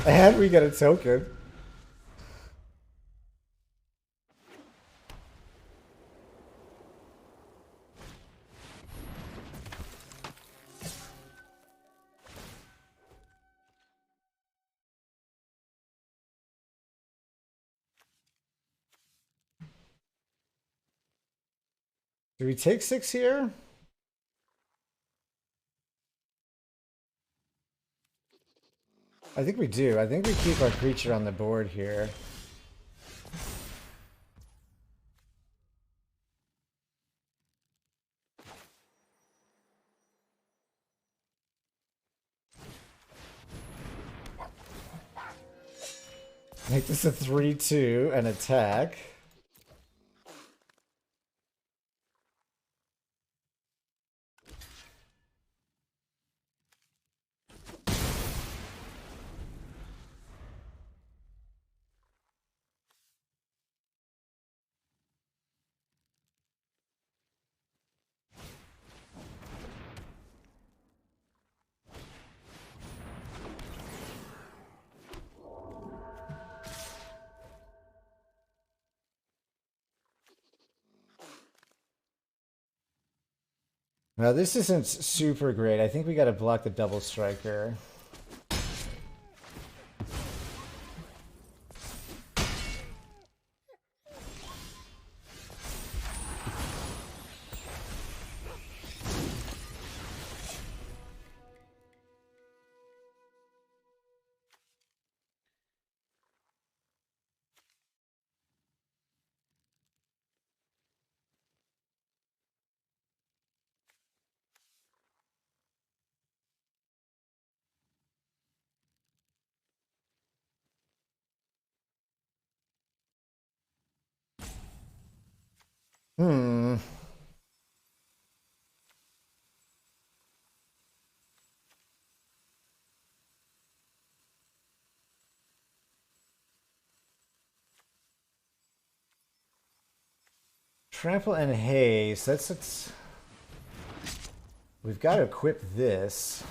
And we get a token. Do we take 6 here? I think we do. I think we keep our creature on the board here. Make this a 3/2 and attack. Now this isn't super great. I think we got to block the double striker. Hmm. Trample and haste. That's we've got to equip this.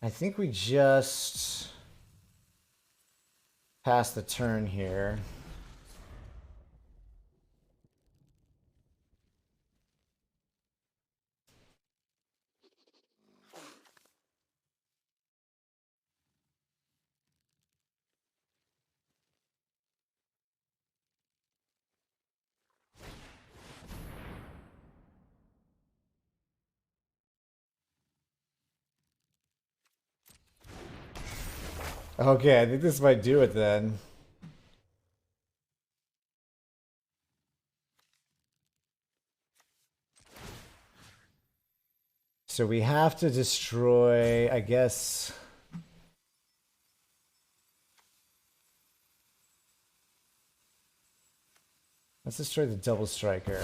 I think we just pass the turn here. Okay, I think this might do it then. So we have to destroy, I guess. Let's destroy the double striker.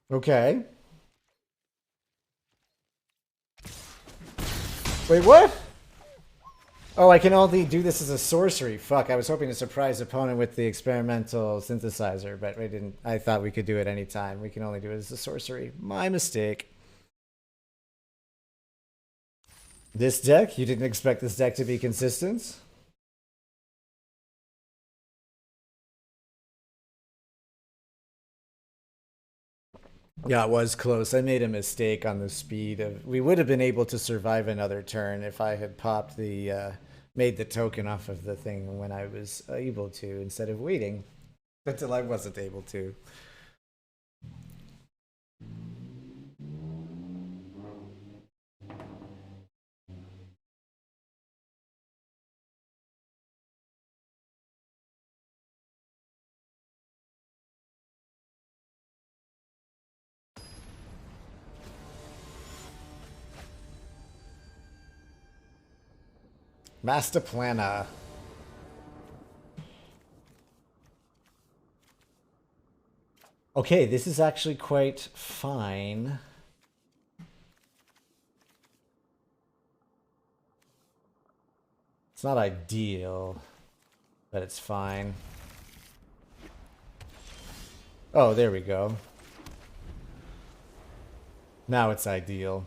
Okay. Wait, what? Oh, I can only do this as a sorcery. Fuck, I was hoping to surprise opponent with the experimental synthesizer, but I didn't. I thought we could do it anytime. We can only do it as a sorcery. My mistake. This deck? You didn't expect this deck to be consistent? Yeah, it was close. I made a mistake on the speed of. We would have been able to survive another turn if I had popped made the token off of the thing when I was able to instead of waiting until I wasn't able to. Master Planner. Okay, this is actually quite fine. It's not ideal, but it's fine. Oh, there we go. Now it's ideal.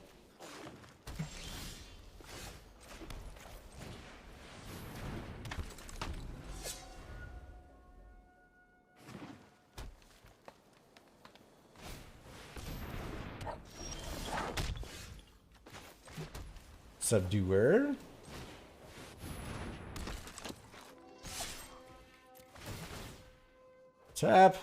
Subduer. Tap.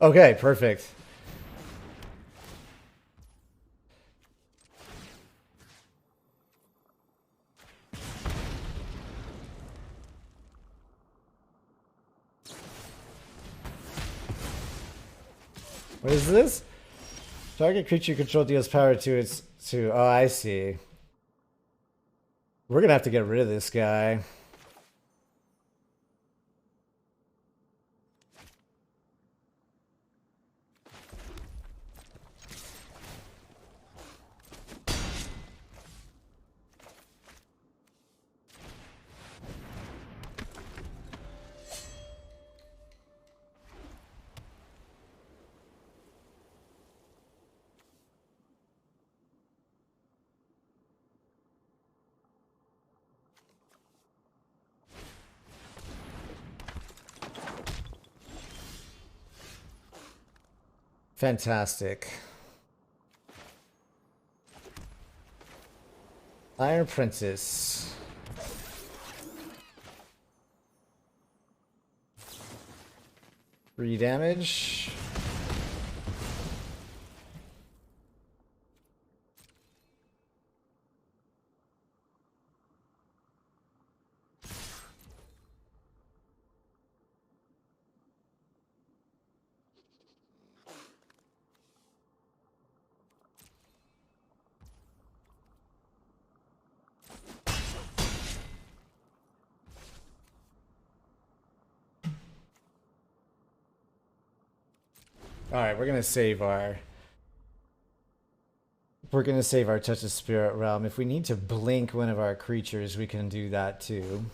Okay, perfect. What is this? Target creature you control deals power to its to. Oh, I see. We're gonna have to get rid of this guy. Fantastic. Iron Princess. Three damage. Alright, we're gonna save our Touch of Spirit Realm. If we need to blink one of our creatures, we can do that too.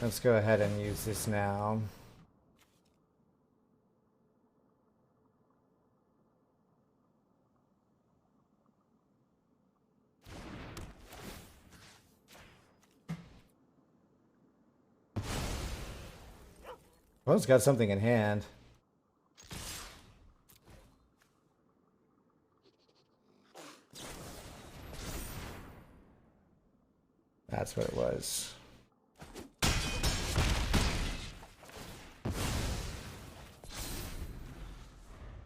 Let's go ahead and use this now. Well, it's got something in hand. That's what it was.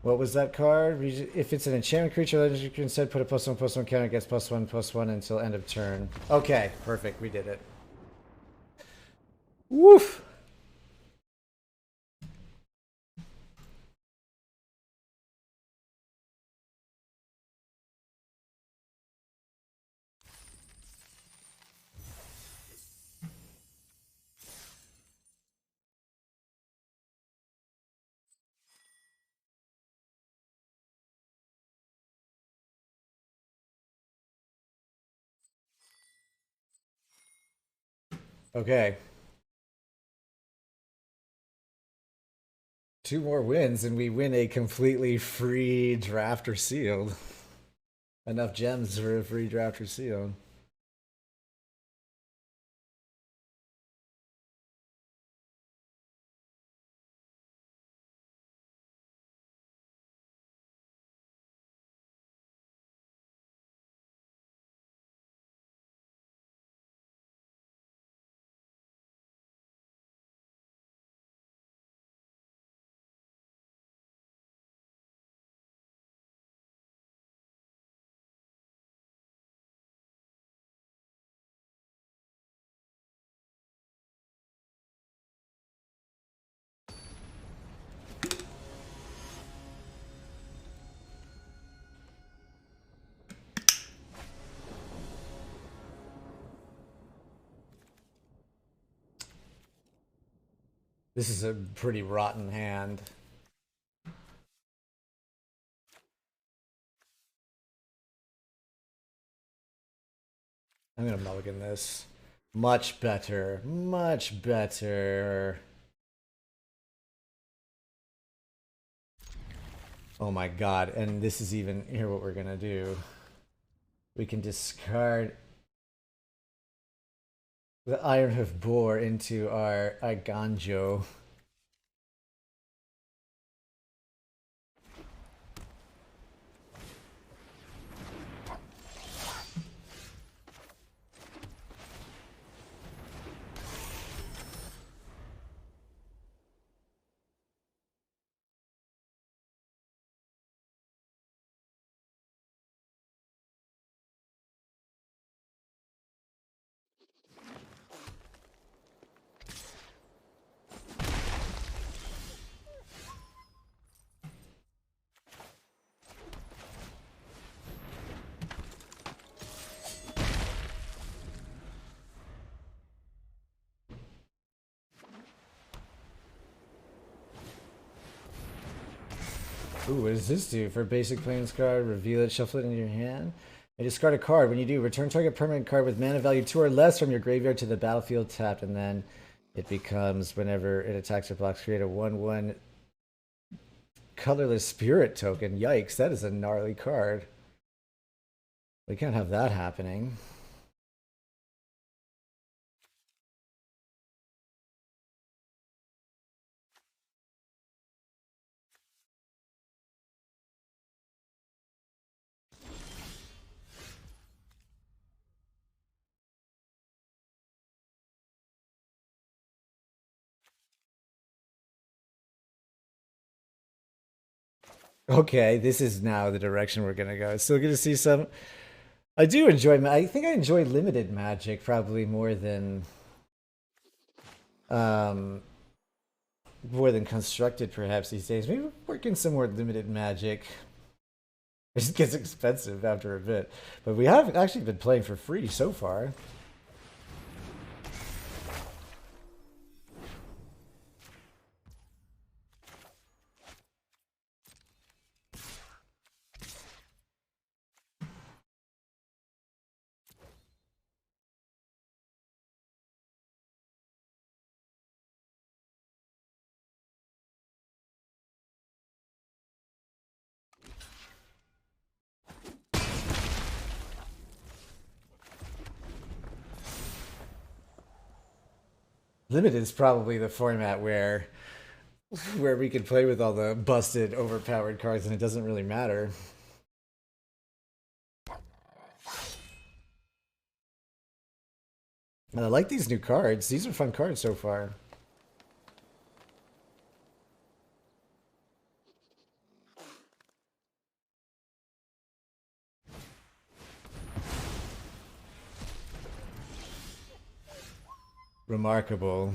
What was that card? If it's an enchantment creature, you can instead put a +1/+1 counter against +1/+1 until end of turn. Okay, perfect. We did it. Woof! Okay. 2 more wins and we win a completely free draft or sealed. Enough gems for a free draft or sealed. This is a pretty rotten hand. I'm gonna mulligan this. Much better. Much better. Oh my god, and this is even here what we're gonna do. We can discard the Ironhoof Boar into our Ganjo. Ooh, what does this do? For a basic plains card, reveal it, shuffle it into your hand. And discard a card. When you do, return target permanent card with mana value 2 or less from your graveyard to the battlefield tapped, and then it becomes, whenever it attacks or blocks, create a 1/1 colorless spirit token. Yikes, that is a gnarly card. We can't have that happening. Okay, this is now the direction we're gonna go. Still gonna see some. I do enjoy. I think I enjoy limited Magic probably um, more than constructed perhaps these days. Maybe working some more limited Magic. It just gets expensive after a bit, but we have actually been playing for free so far. Limited is probably the format where we can play with all the busted, overpowered cards, and it doesn't really matter. And I like these new cards. These are fun cards so far. Remarkable.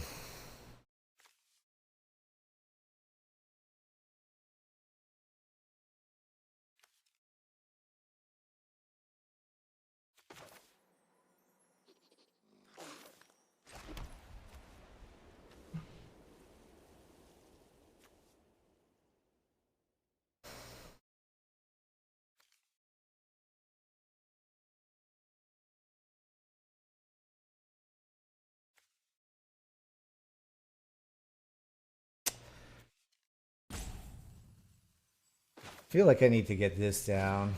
Feel like I need to get this down.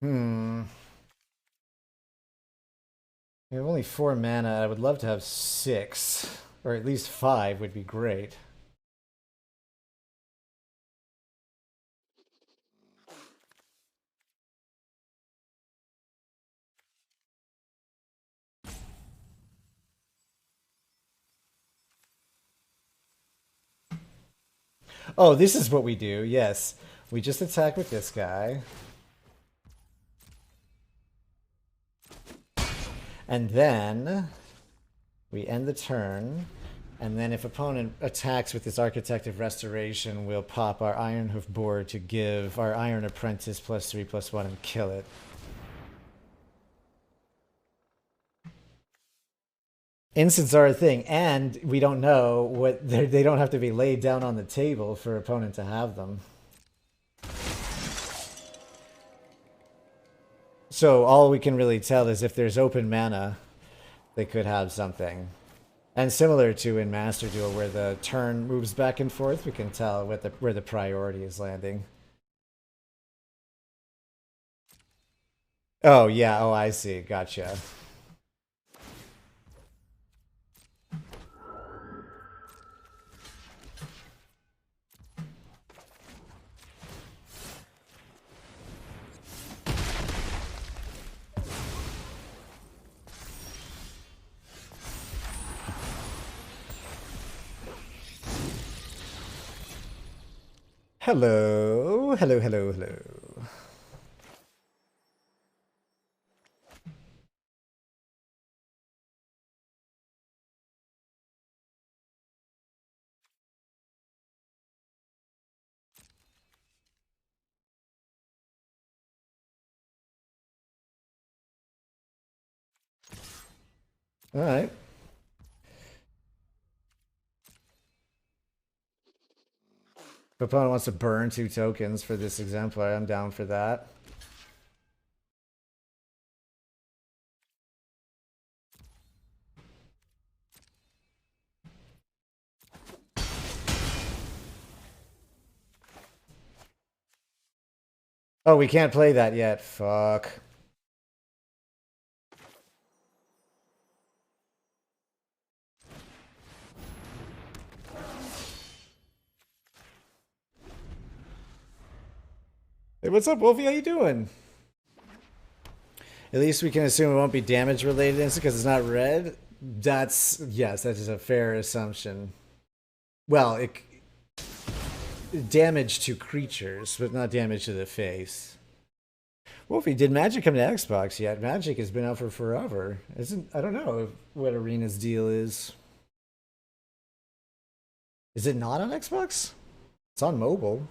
Hmm. We have only 4 mana. I would love to have 6, or at least 5 would be great. Oh, this is what we do. Yes. We just attack with this guy. And then we end the turn. And then if opponent attacks with this Architect of Restoration, we'll pop our Iron Hoof board to give our Iron Apprentice +3/+1 and kill it. Instants are a thing, and we don't know what they don't have to be laid down on the table for opponent to have them. So all we can really tell is if there's open mana, they could have something. And similar to in Master Duel, where the turn moves back and forth, we can tell where the priority is landing. Oh yeah, oh I see, gotcha. Hello, hello, hello, hello. All right. If opponent wants to burn 2 tokens for this exemplar, I'm down for that. Oh, we can't play that yet. Fuck. Hey, what's up, Wolfie? How you doing? At least we can assume it won't be damage related because it's not red. That's yes, that is a fair assumption. Well, damage to creatures, but not damage to the face. Wolfie, did Magic come to Xbox yet? Magic has been out for forever. Isn't I don't know what Arena's deal is. Is it not on Xbox? It's on mobile.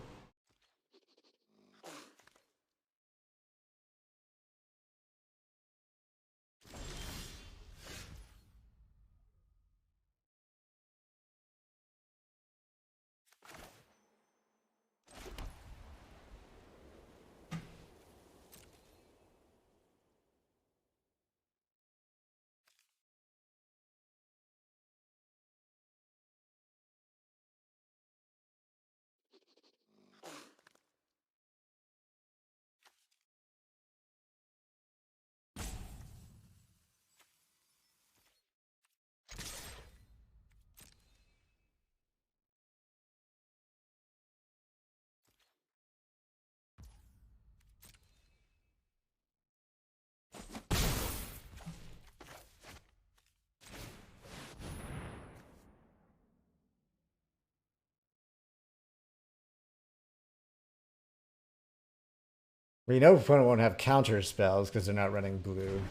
We know opponent won't have counter spells because they're not running blue.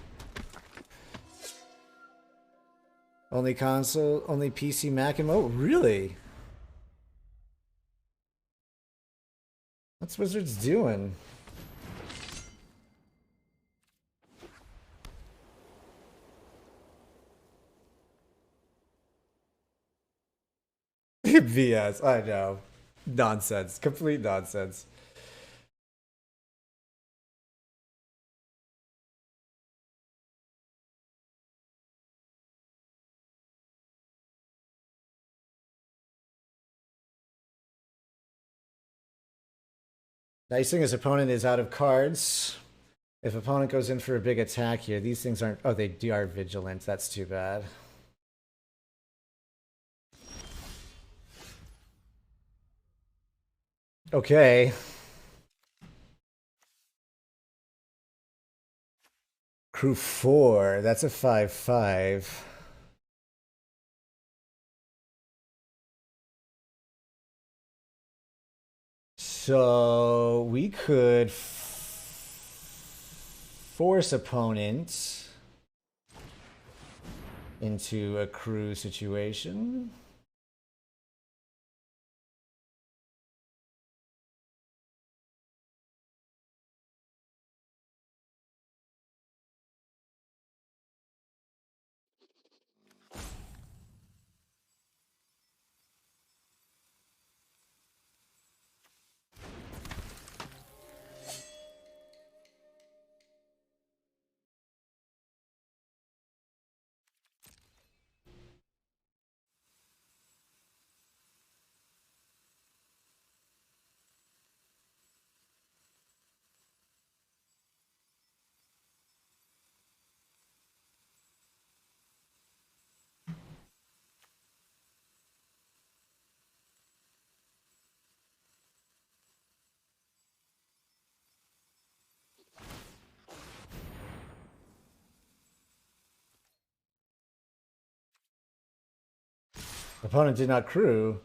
Only console, only PC, Mac, and mobile. Really? What's Wizards doing? VS, I know. Nonsense. Complete nonsense. Nice thing is opponent is out of cards. If opponent goes in for a big attack here, these things aren't... Oh, they are vigilant. That's too bad. Okay. Crew 4. That's a 5/5. So we could force opponent into a crew situation. Opponent did not crew.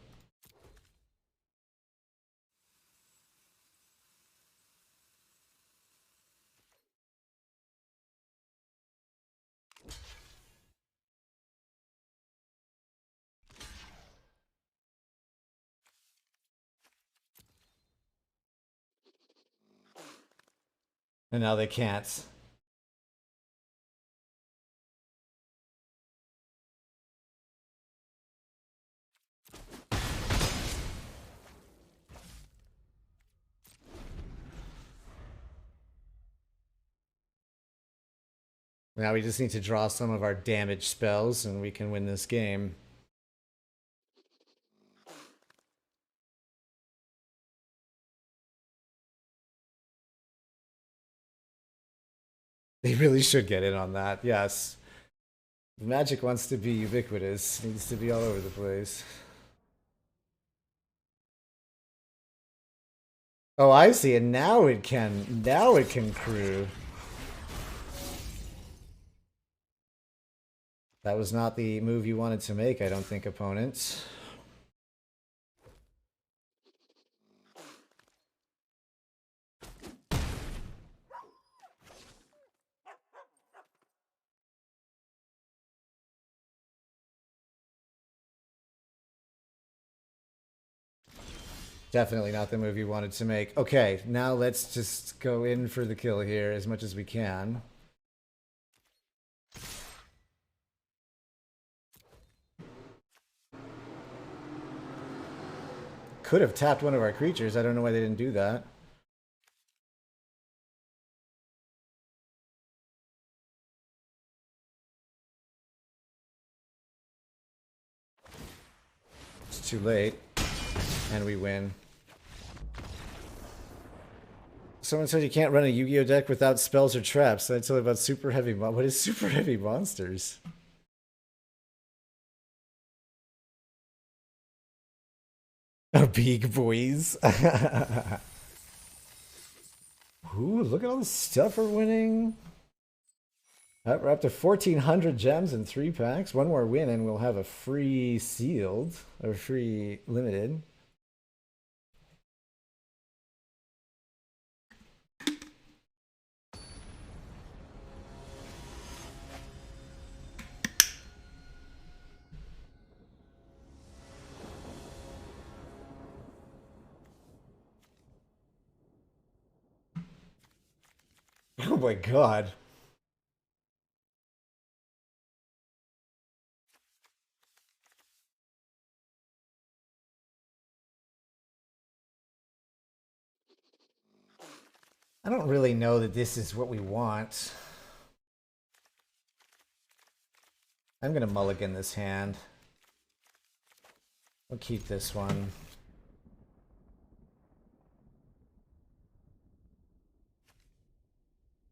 And now they can't. Now we just need to draw some of our damage spells and we can win this game. They really should get in on that, yes. Magic wants to be ubiquitous, needs to be all over the place. Oh, I see, and now it can crew. That was not the move you wanted to make, I don't think, opponents. Definitely not the move you wanted to make. Okay, now let's just go in for the kill here as much as we can. Could have tapped one of our creatures. I don't know why they didn't do that. It's too late. And we win. Someone said you can't run a Yu-Gi-Oh deck without spells or traps. I tell you about super heavy. What is super heavy monsters? Oh, big boys. Ooh, look at all the stuff we're winning. We're up to 1,400 gems in 3 packs. One more win and we'll have a free sealed or free limited. Oh my god. I don't really know that this is what we want. I'm gonna mulligan this hand. We'll keep this one.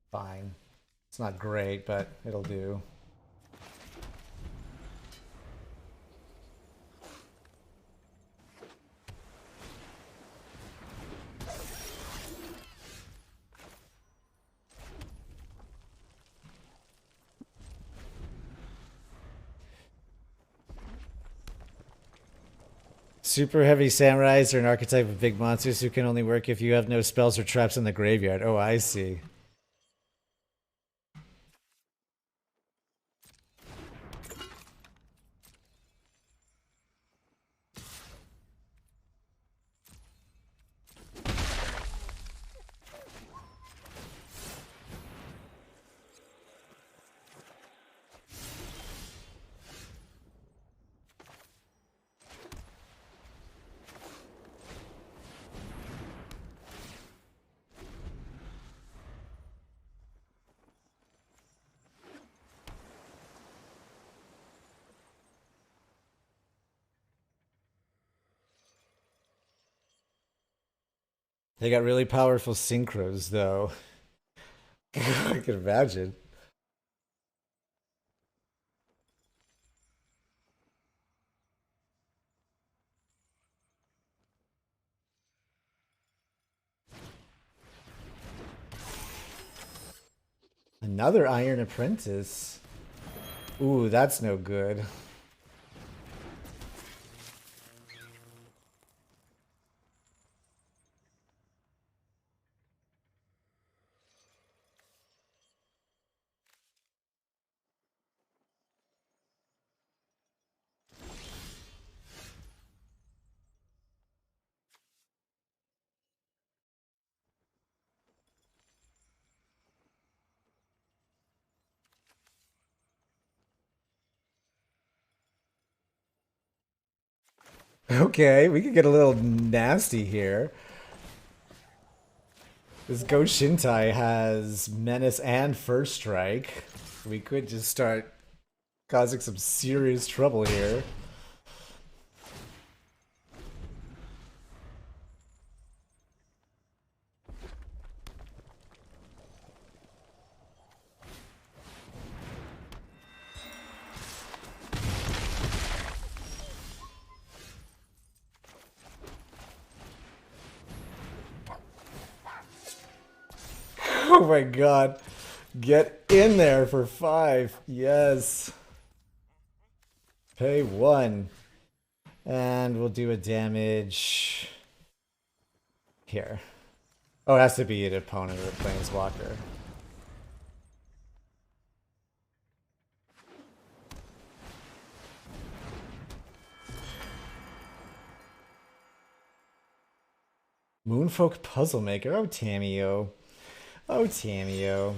Fine. It's not great, but it'll do. Super heavy samurais are an archetype of big monsters who can only work if you have no spells or traps in the graveyard. Oh, I see. They got really powerful synchros, though. I can imagine. Another Iron Apprentice. Ooh, that's no good. Okay, we could get a little nasty here. This Go Shintai has Menace and First Strike. We could just start causing some serious trouble here. Oh my god. Get in there for 5. Yes. Pay 1. And we'll do a damage here. Oh, it has to be an opponent or a planeswalker. Moonfolk Puzzle Maker. Oh, Tamio. Oh, Tamio.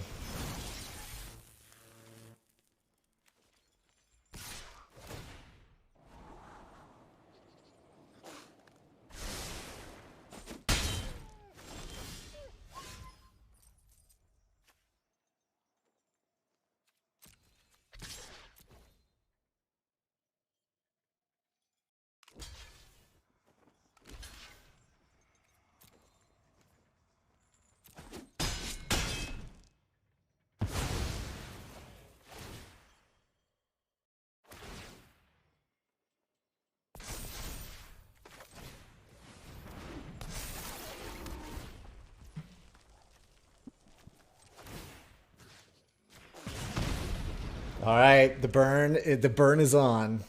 All right, the burn is on.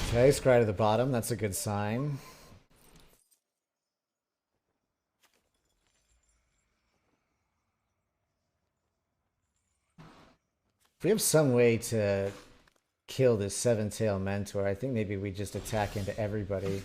Okay, scry to the bottom. That's a good sign. If we have some way to kill this seven-tail mentor, I think maybe we just attack into everybody.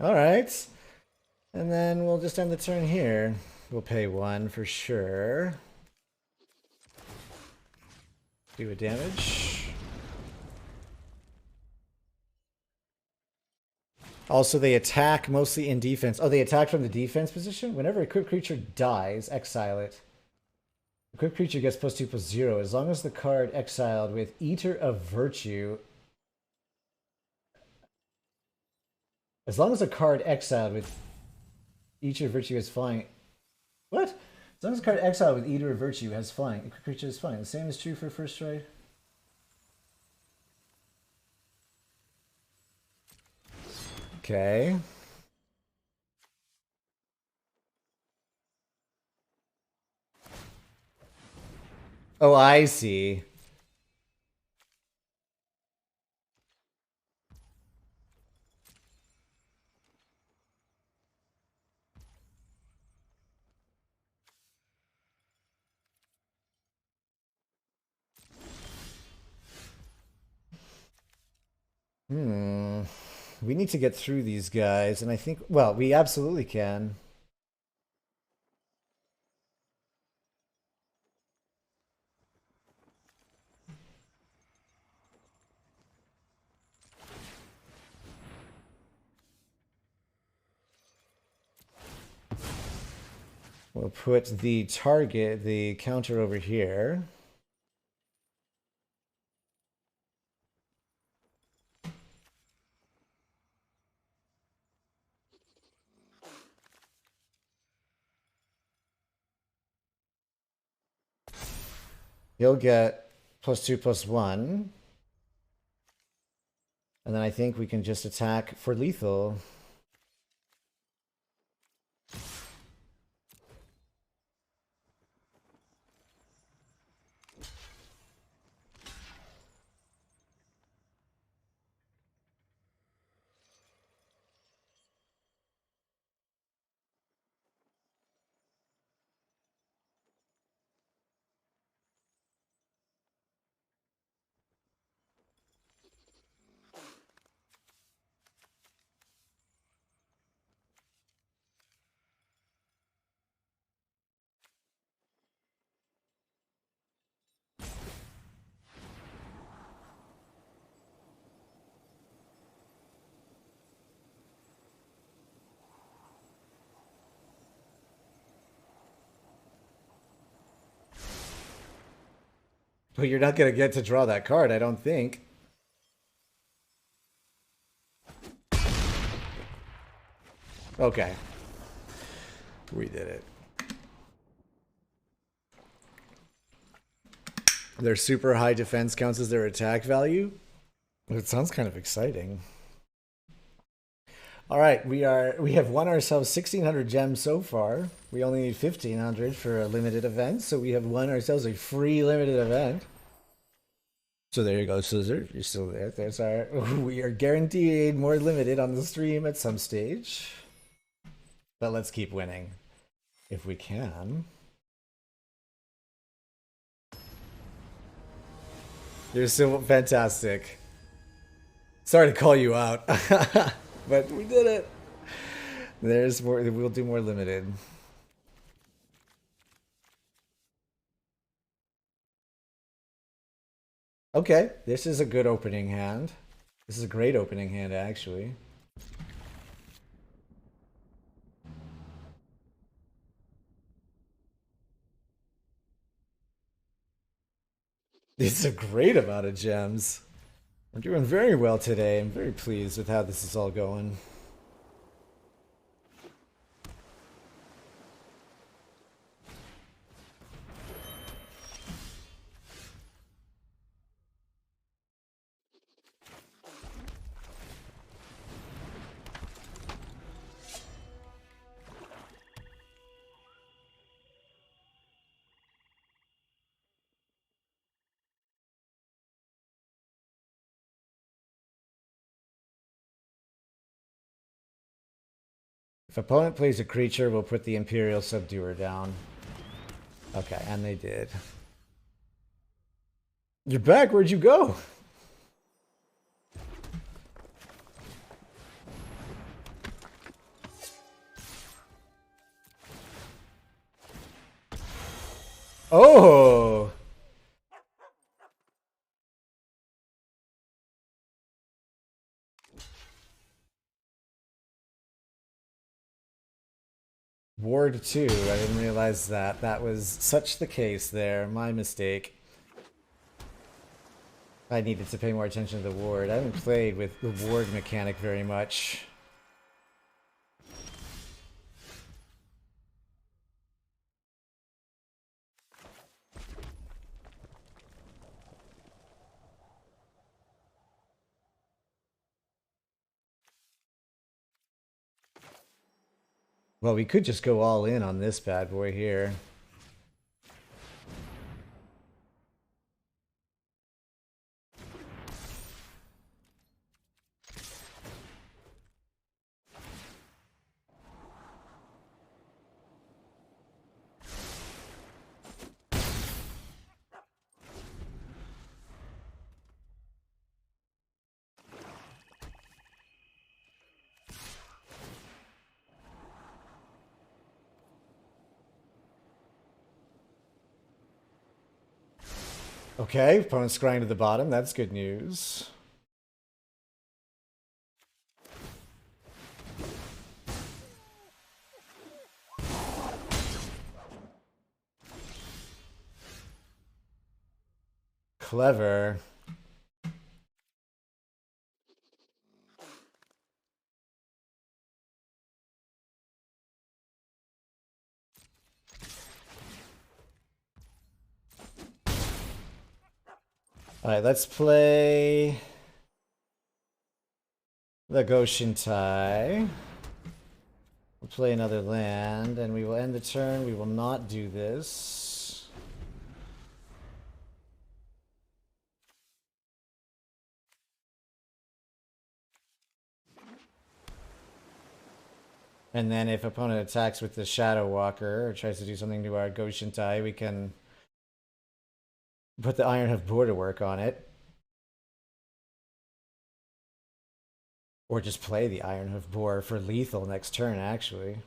All right. And then we'll just end the turn here. We'll pay 1 for sure. Do a damage. Also, they attack mostly in defense. Oh, they attack from the defense position? Whenever a equipped creature dies, exile it. Equipped creature gets +2/+0 as long as the card exiled with Eater of Virtue. As long as a card exiled with Eater of Virtue is flying. What? As long as a card exiled with Eater of Virtue has flying, equipped creature is flying. The same is true for first strike. Okay. Oh, I see. Hmm. We need to get through these guys, and I think, well, we absolutely can. We'll put the target, the counter over here. He'll get +2/+1. And then I think we can just attack for lethal. But you're not going to get to draw that card, I don't think. Okay. We did it. Their super high defense counts as their attack value? It sounds kind of exciting. All right, we have won ourselves 1,600 gems so far. We only need 1,500 for a limited event, so we have won ourselves a free limited event. So there you go, Scissor. You're still there. There's our. We are guaranteed more limited on the stream at some stage. But let's keep winning if we can. You're still fantastic. Sorry to call you out, but we did it. There's more. We'll do more limited. Okay, this is a good opening hand. This is a great opening hand, actually. It's a great amount of gems. I'm doing very well today. I'm very pleased with how this is all going. If opponent plays a creature, we'll put the Imperial Subduer down. Okay, and they did. You're back, where'd you go? Oh! Ward 2, I didn't realize that. That was such the case there. My mistake. I needed to pay more attention to the ward. I haven't played with the ward mechanic very much. Well, we could just go all in on this bad boy here. Okay, opponent's scrying to the bottom. That's good news. clever. Alright, let's play the Goshintai. We'll play another land, and we will end the turn. We will not do this. And then if opponent attacks with the Shadow Walker or tries to do something to our Goshintai, we can put the Iron Hoof Boar to work on it. Or just play the Iron Hoof Boar for lethal next turn, actually.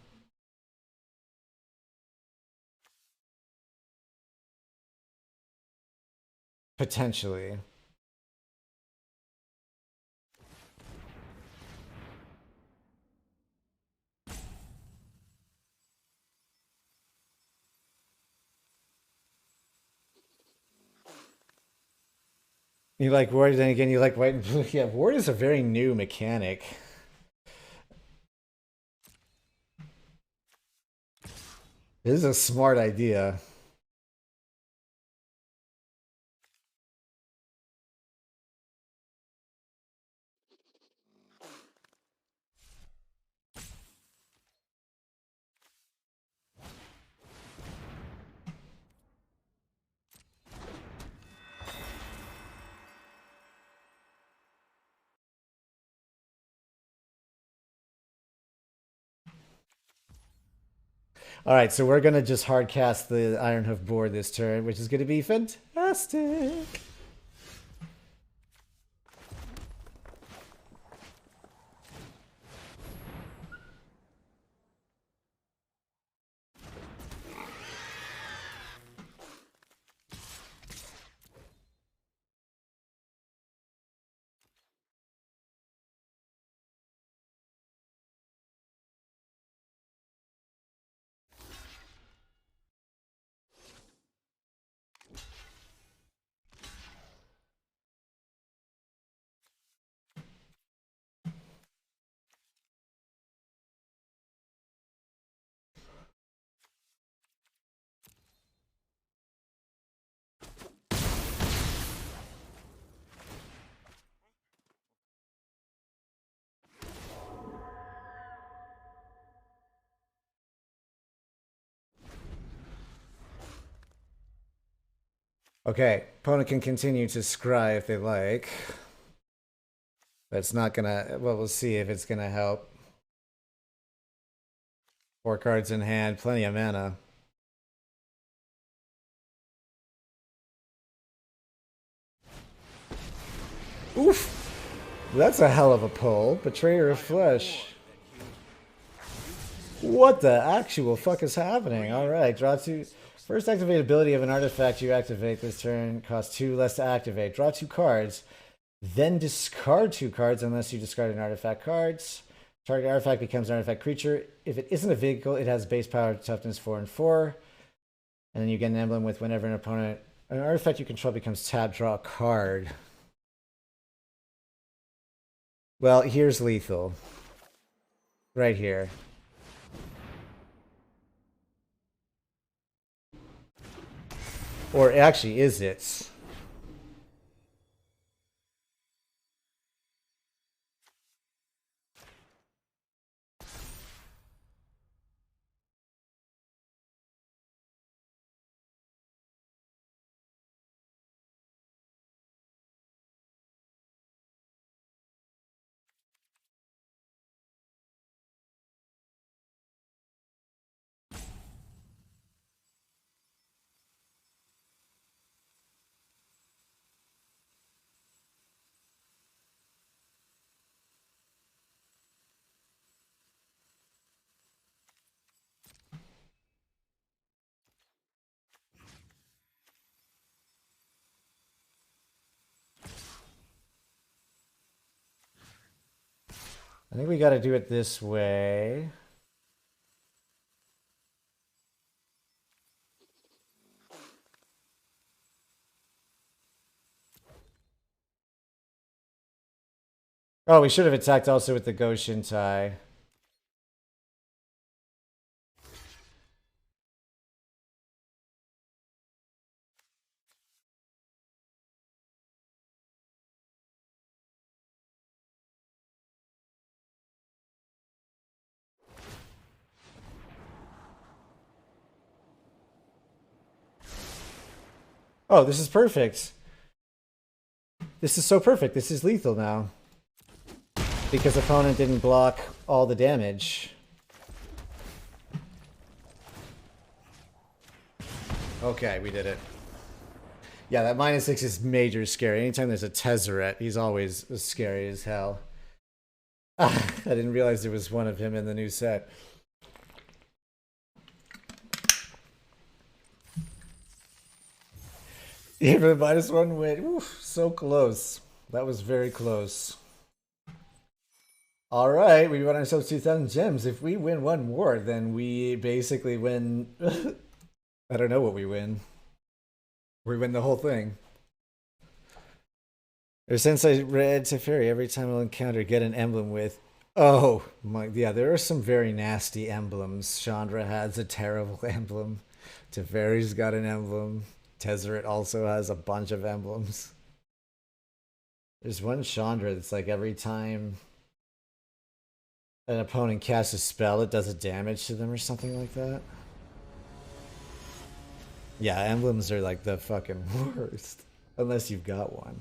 Potentially. You like Ward, then again, you like white and blue. Yeah, Ward is a very new mechanic. This is a smart idea. All right, so we're gonna just hard cast the Iron Hoof Boar this turn, which is gonna be fantastic. Okay, opponent can continue to scry if they like. But it's not gonna, well, we'll see if it's gonna help. 4 cards in hand, plenty of mana. Oof! That's a hell of a pull. Betrayer of Flesh. What the actual fuck is happening? Alright, draw 2. First activate ability of an artifact you activate this turn costs 2 less to activate. Draw 2 cards, then discard 2 cards unless you discard an artifact cards. Target artifact becomes an artifact creature. If it isn't a vehicle, it has base power, toughness 4 and 4. And then you get an emblem with whenever an artifact you control becomes tapped, draw a card. Well, here's lethal. Right here. Or actually, is it? I think we got to do it this way. Oh, we should have attacked also with the Goshin Tai. Oh, this is perfect. This is so perfect. This is lethal now. Because opponent didn't block all the damage. Okay, we did it. Yeah, that -6 is major scary. Anytime there's a Tezzeret, he's always scary as hell. I didn't realize there was one of him in the new set. Even the -1 win. Oof, so close. That was very close. All right, we won ourselves 2,000 gems. If we win one more, then we basically win. I don't know what we win. We win the whole thing. Ever since I read Teferi, every time I'll encounter get an emblem with. Oh my, yeah, there are some very nasty emblems. Chandra has a terrible emblem. Teferi's got an emblem. Tezzeret also has a bunch of emblems. There's one Chandra that's like every time an opponent casts a spell, it does a damage to them or something like that. Yeah, emblems are like the fucking worst. Unless you've got one.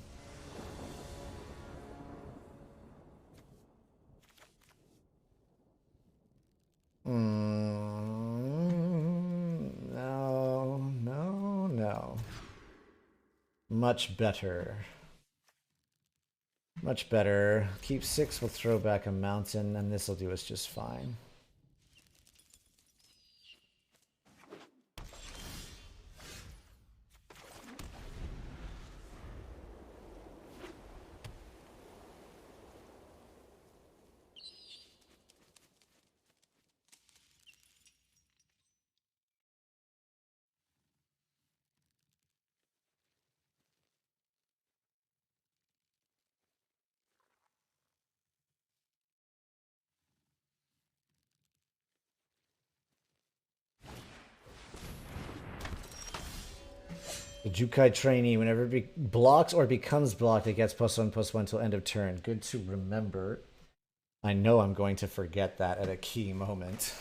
No, no, no. Much better. Much better. Keep 6, we'll throw back a mountain, and this'll do us just fine. The Jukai trainee, whenever it blocks or becomes blocked, it gets +1/+1 till end of turn. Good to remember. I know I'm going to forget that at a key moment.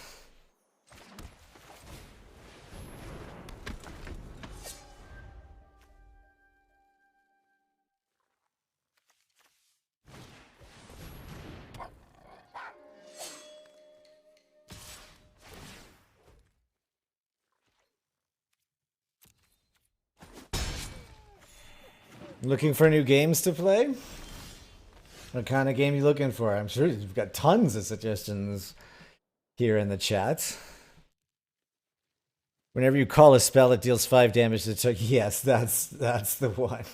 Looking for new games to play? What kind of game are you looking for? I'm sure you've got tons of suggestions here in the chat. Whenever you call a spell, it deals 5 damage to the yes, that's the one.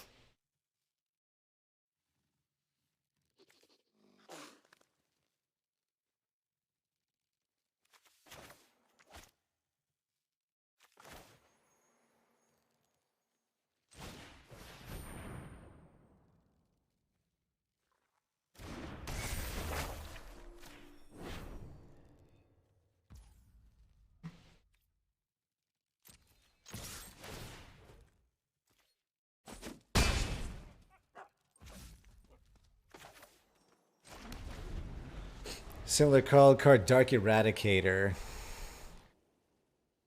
Similar card, Dark Eradicator.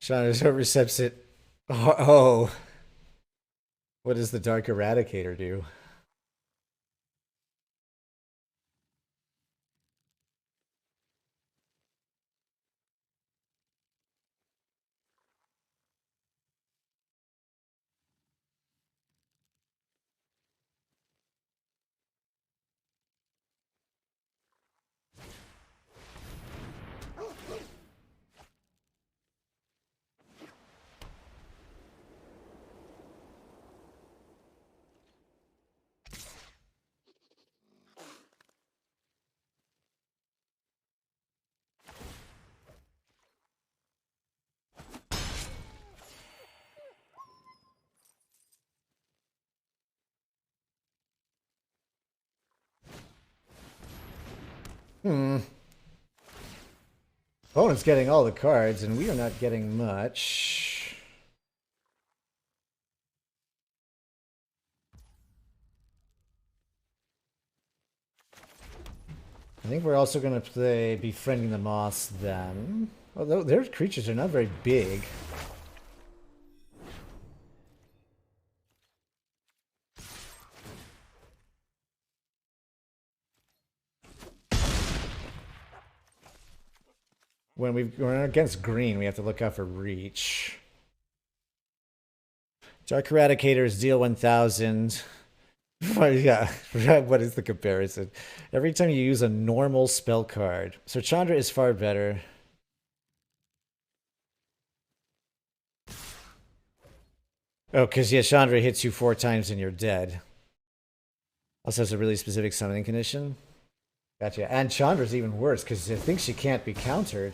Sean oversteps it. Oh. What does the Dark Eradicator do? Hmm. Opponent's getting all the cards, and we are not getting much. I think we're also going to play Befriending the Moss then. Although their creatures are not very big. When we're against green, we have to look out for reach. Dark Eradicators deal 1,000. Yeah, what is the comparison? Every time you use a normal spell card. So Chandra is far better. Oh, because yeah, Chandra hits you 4 times and you're dead. Also has a really specific summoning condition. Gotcha. And Chandra's even worse because I think she can't be countered.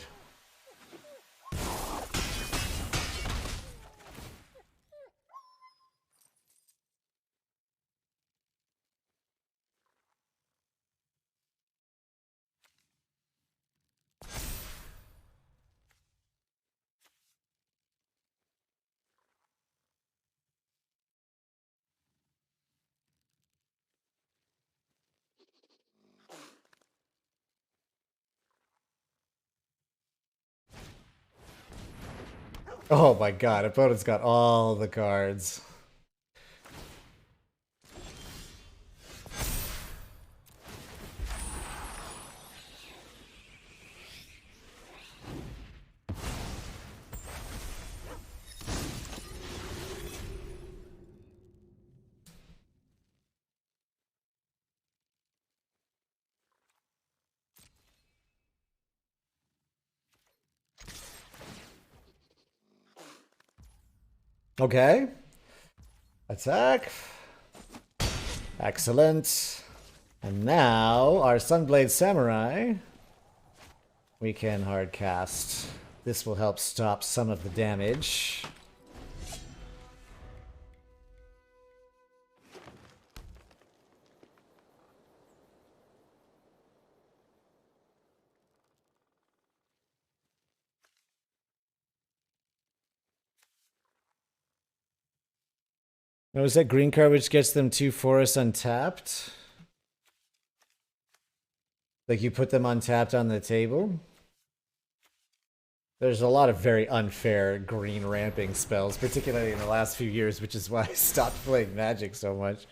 Oh my god, opponent's got all the cards. Okay. Attack. Excellent. And now, our Sunblade Samurai, we can hard cast. This will help stop some of the damage. Now, is that green card which gets them 2 forests untapped? Like you put them untapped on the table? There's a lot of very unfair green ramping spells, particularly in the last few years, which is why I stopped playing Magic so much.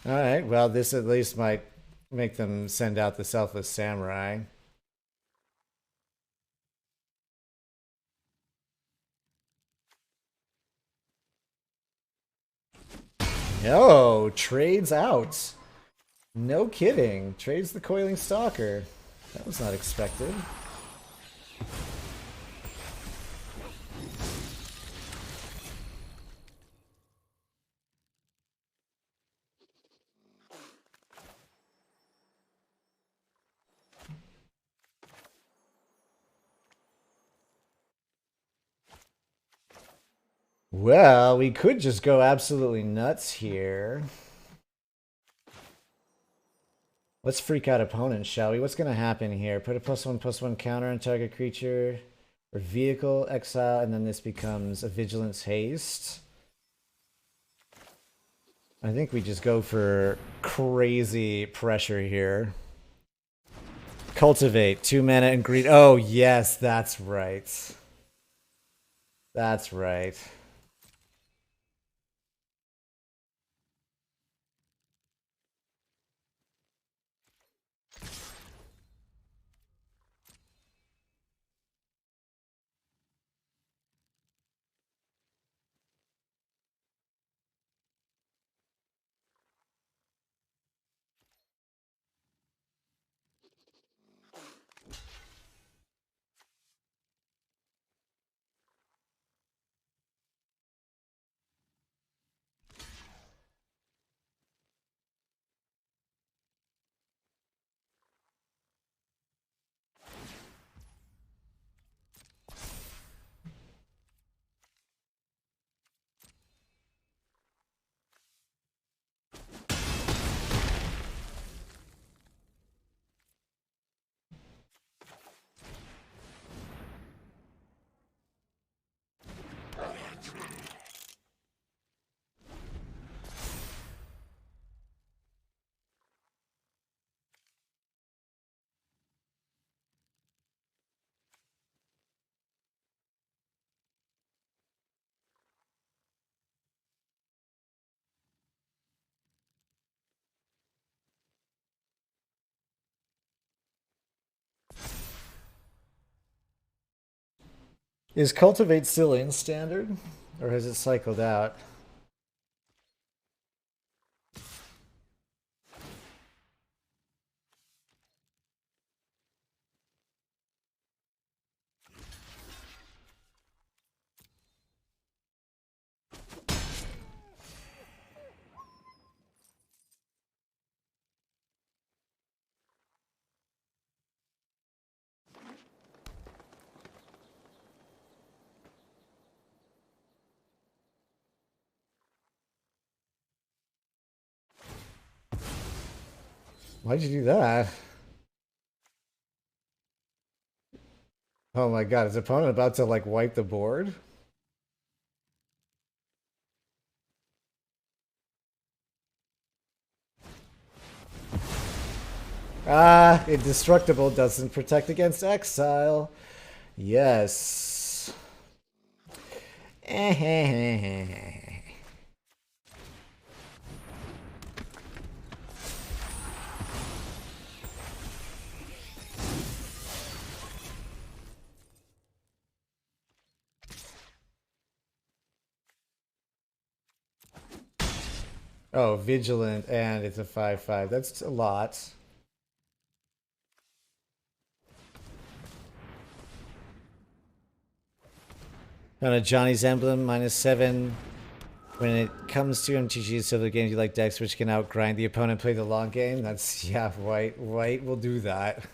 Alright, well, this at least might make them send out the Selfless Samurai. No, trades out. No kidding. Trades the Coiling Stalker. That was not expected. Well, we could just go absolutely nuts here. Let's freak out opponents, shall we? What's going to happen here? Put a +1/+1 counter on target creature or vehicle, exile, and then this becomes a Vigilance Haste. I think we just go for crazy pressure here. Cultivate, 2 mana and greed. Oh, yes, that's right. That's right. Is cultivate still in standard, or has it cycled out? Why'd you do that? Oh my god, is opponent about to like wipe the board? Ah, indestructible doesn't protect against exile. Yes. Oh, vigilant, and it's a 5/5. That's a lot. On a Johnny's Emblem, -7. When it comes to MTGs, so the games you like decks which can outgrind the opponent, play the long game. That's, yeah, white will do that.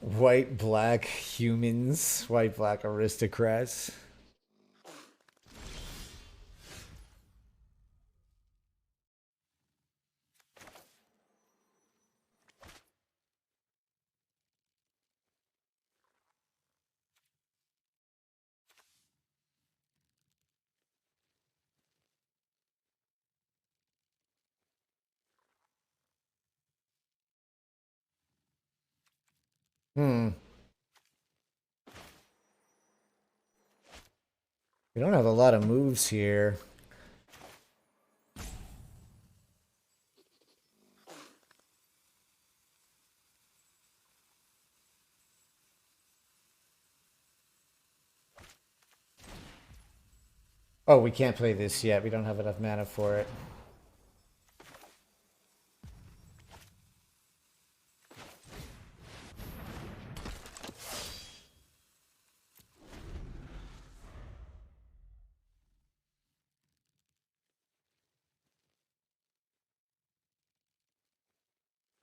White black humans, white black aristocrats. Hmm. We don't have a lot of moves here. Oh, we can't play this yet. We don't have enough mana for it.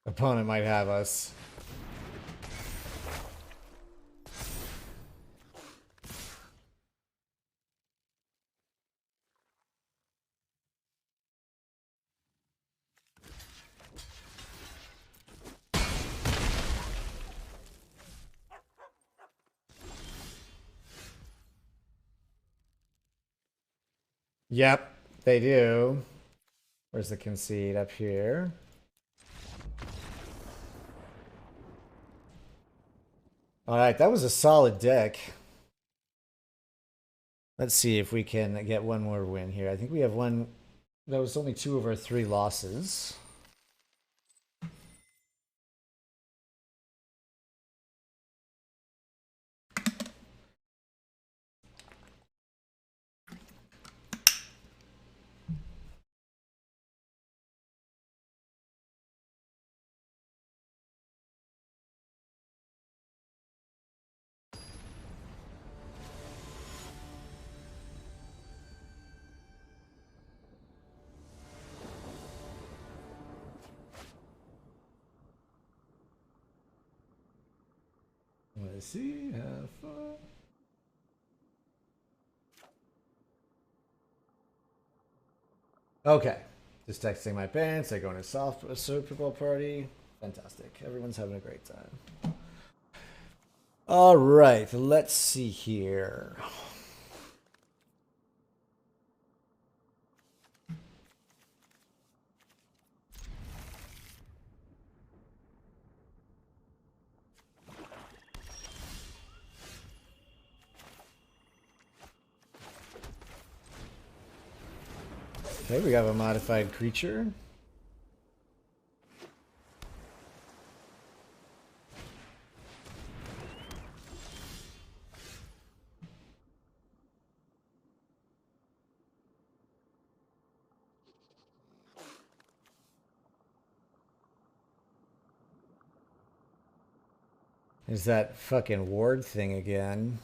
Opponent might have us. Yep, they do. Where's the concede? Up here. All right, that was a solid deck. Let's see if we can get one more win here. I think we have one. That was only 2 of our 3 losses. Let's see. Have fun. Okay. Just texting my parents. They're going to a Super Bowl party. Fantastic. Everyone's having a great time. All right. Let's see here. Okay, we have a modified creature. Is that fucking ward thing again?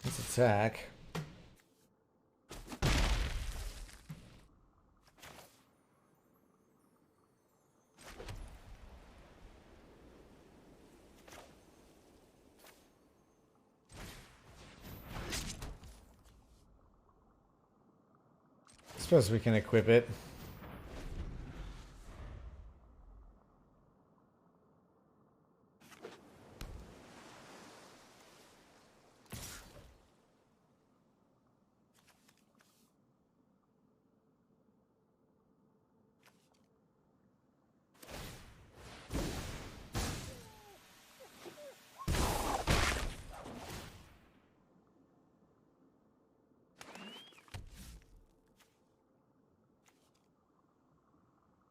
Let's attack. I suppose we can equip it.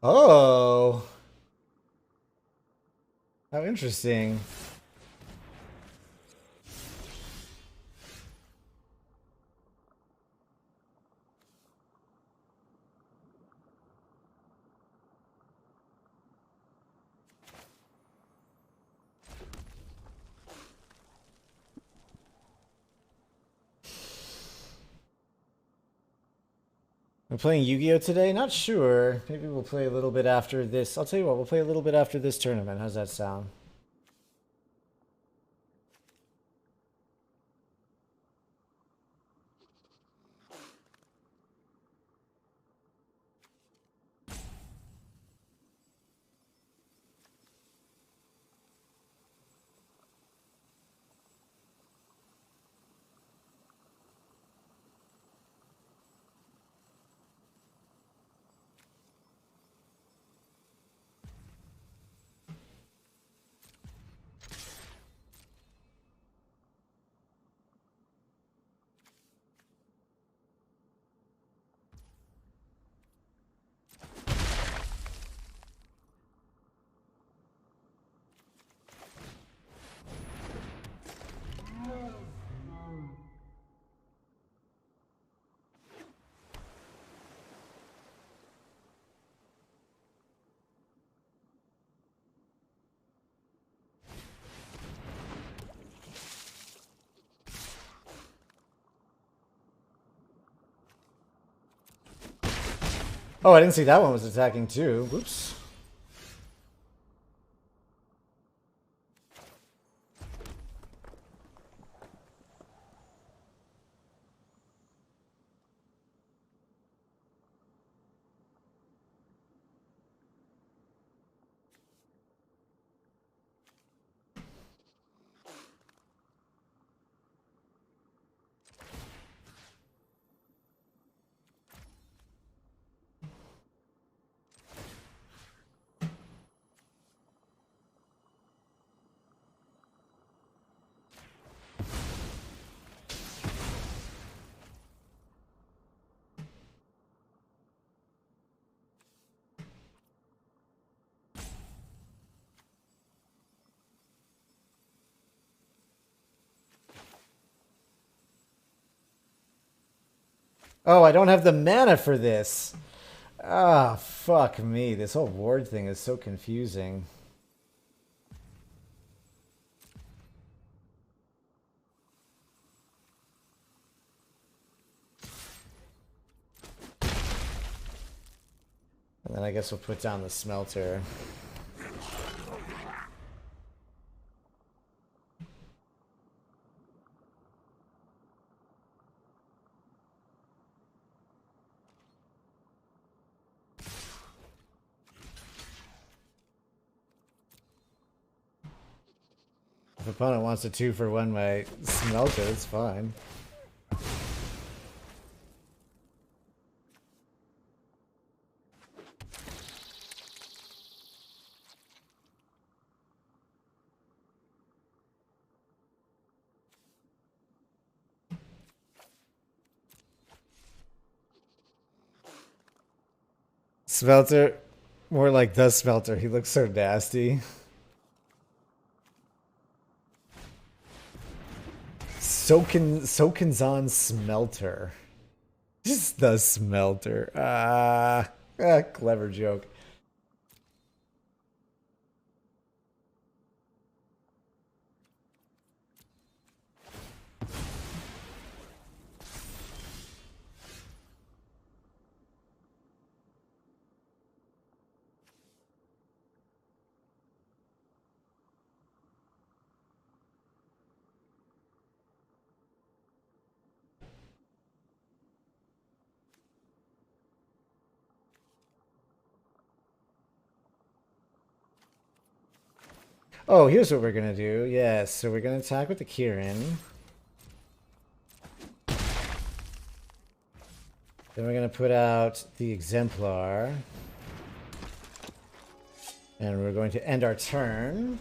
Oh, how interesting. We're playing Yu-Gi-Oh today? Not sure. Maybe we'll play a little bit after this. I'll tell you what, we'll play a little bit after this tournament. How's that sound? Oh, I didn't see that one was attacking too. Whoops. Oh, I don't have the mana for this. Ah, fuck me. This whole ward thing is so confusing. And then I guess we'll put down the smelter. If opponent wants to 2-for-1 my smelter, it's fine. Smelter? More like the smelter. He looks so nasty. Sokinzan Smelter. Just the smelter. Clever joke. Oh, here's what we're gonna do. Yes, so we're gonna attack with the Kirin. Then we're gonna put out the Exemplar. And we're going to end our turn.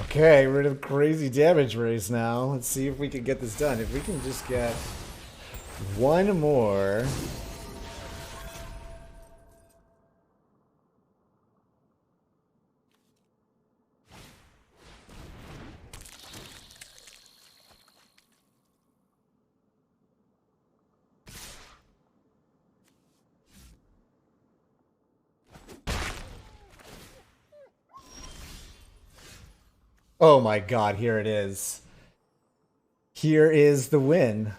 Okay, we're in a crazy damage race now. Let's see if we can get this done. If we can just get one more. Oh my god, here it is. Here is the win.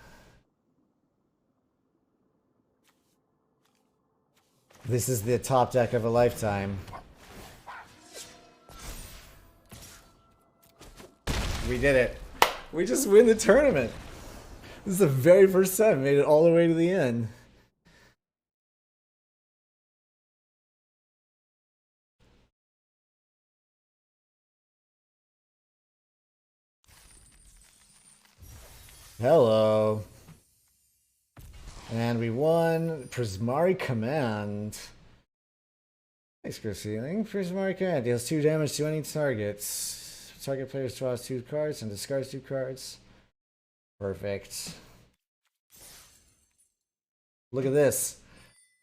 This is the top deck of a lifetime. We did it. We just win the tournament. This is the very first time we made it all the way to the end. Hello. And we won Prismari Command. Thanks, Ceiling. Prismari Command deals 2 damage to any targets. Target player draws 2 cards and discards 2 cards. Perfect. Look at this.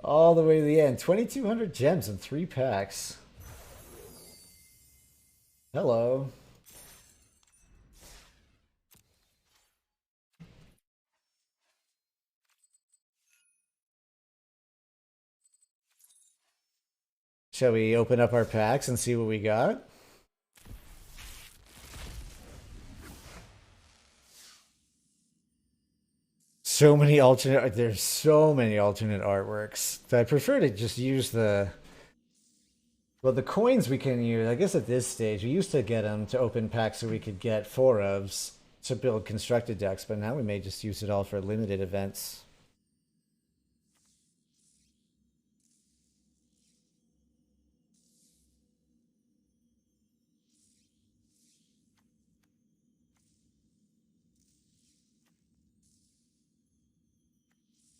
All the way to the end. 2,200 gems in 3 packs. Hello. Shall we open up our packs and see what we got? So many alternate. There's so many alternate artworks. I prefer to just use the. Well, the coins we can use. I guess at this stage we used to get them to open packs so we could get 4 ofs to build constructed decks, but now we may just use it all for limited events.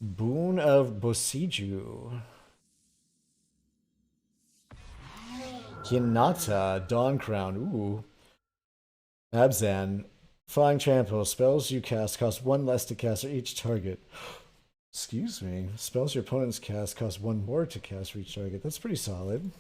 Boon of Bosiju. Hinata, Dawn Crown. Ooh. Abzan. Flying Trample. Spells you cast cost 1 less to cast for each target. Excuse me. Spells your opponents cast cost 1 more to cast for each target. That's pretty solid.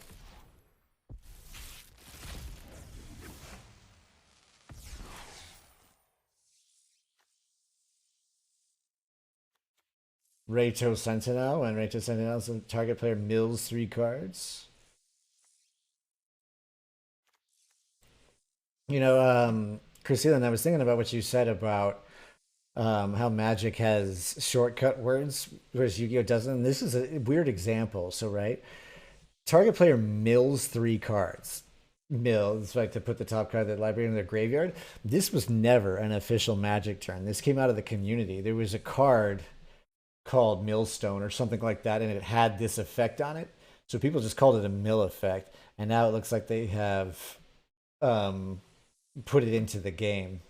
Reito Sentinel. When Reito Sentinel, so target player mills 3 cards. Christina, I was thinking about what you said about how Magic has shortcut words, whereas Yu-Gi-Oh doesn't. And this is a weird example. So, right, target player mills 3 cards. Mills, like to put the top card of the library in their graveyard. This was never an official Magic turn. This came out of the community. There was a card called Millstone or something like that, and it had this effect on it. So people just called it a mill effect, and now it looks like they have um, put it into the game.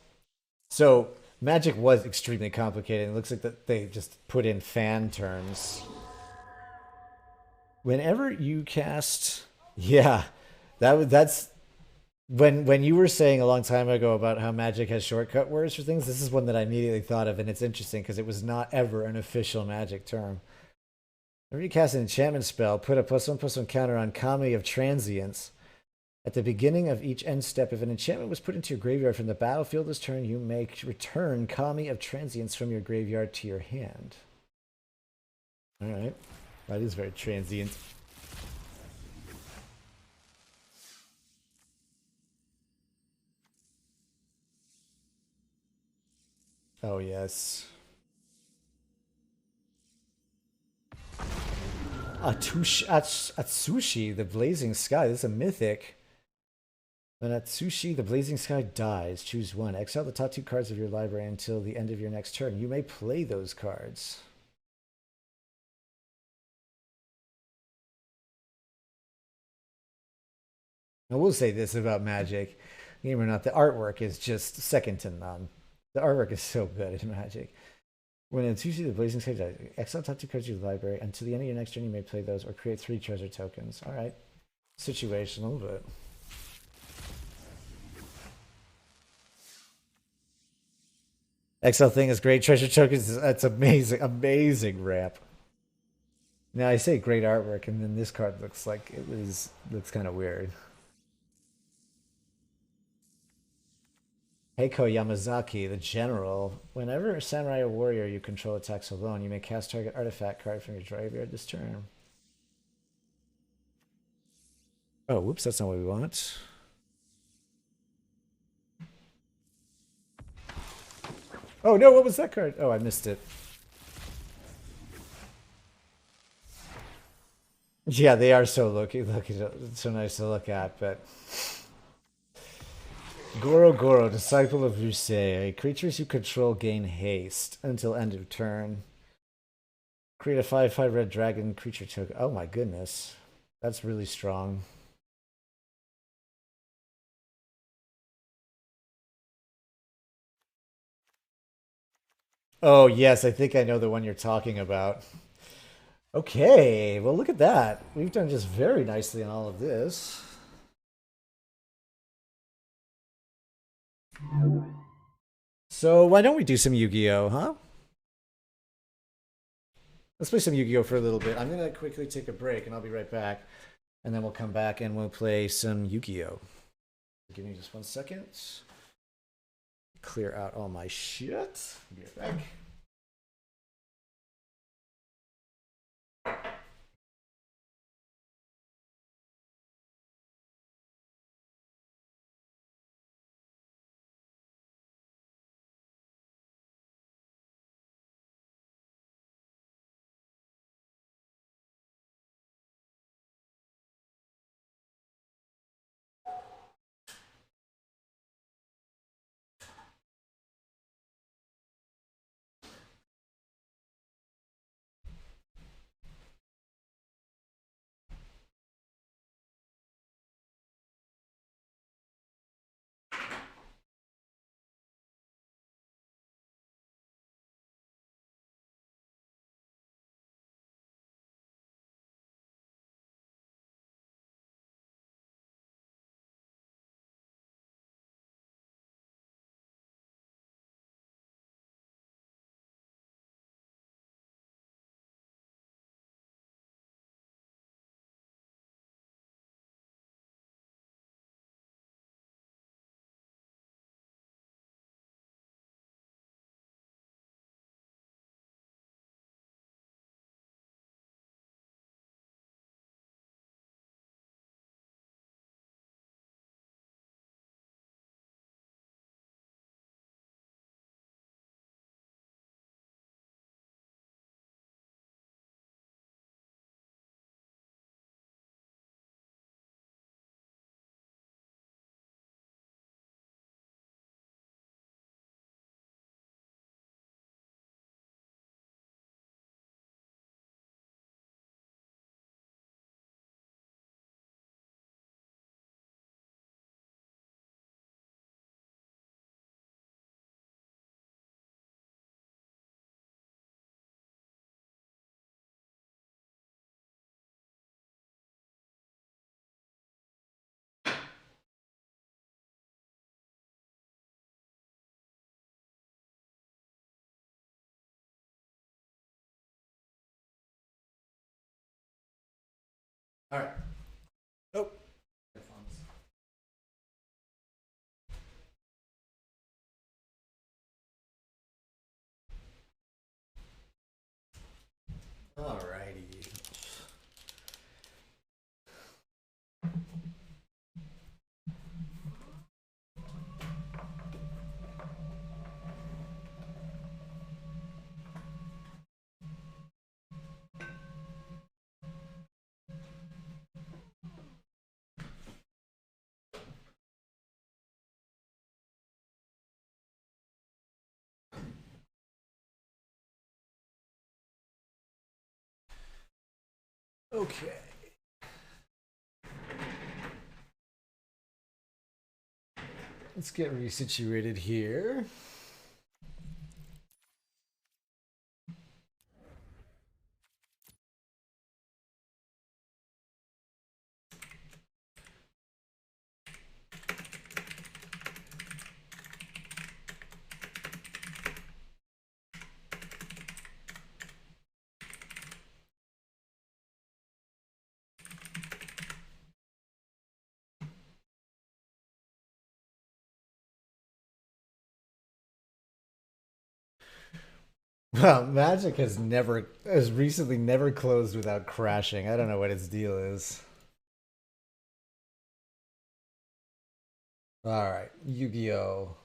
So Magic was extremely complicated. It looks like that they just put in fan terms. Whenever you cast, yeah, that's when you were saying a long time ago about how Magic has shortcut words for things. This is one that I immediately thought of, and it's interesting because it was not ever an official Magic term. Whenever you cast an enchantment spell, put a +1/+1 counter on Kami of Transience. At the beginning of each end step, if an enchantment was put into your graveyard from the battlefield this turn, you may return Kami of Transience from your graveyard to your hand. All right. That is very transient. Oh, yes. Atsushi, the Blazing Sky. This is a mythic. When Atsushi, the Blazing Sky dies, choose one. Exile the top 2 cards of your library until the end of your next turn. You may play those cards. I will say this about Magic. Game or not, the artwork is just second to none. The artwork is so good in Magic. When Atsushi, the Blazing Sky dies, exile top 2 cards of your library. Until the end of your next turn, you may play those or create 3 treasure tokens. All right. Situational, but Exile thing is great. Treasure tokens, that's amazing, amazing rap. Now I say great artwork, and then this card looks like looks kind of weird. Heiko Yamazaki, the general. Whenever a samurai or warrior you control attacks alone, you may cast target artifact card from your graveyard this turn. Oh, whoops, that's not what we want. Oh no, what was that card? Oh, I missed it. Yeah, they are so so nice to look at, but Goro Goro, Disciple of Rusei. Creatures you control gain haste until end of turn. Create a 5/5 red dragon creature token. Oh my goodness. That's really strong. Oh, yes, I think I know the one you're talking about. Okay, well, look at that. We've done just very nicely on all of this. So, why don't we do some Yu Gi Oh, huh? Let's play some Yu Gi Oh for a little bit. I'm going to quickly take a break and I'll be right back. And then we'll come back and we'll play some Yu Gi Oh. Give me just 1 second. Clear out all my shit. Be right back. All right. Oh. All righty. Okay. Let's get resituated here. Well, Magic has recently never closed without crashing. I don't know what its deal is. All right, Yu-Gi-Oh.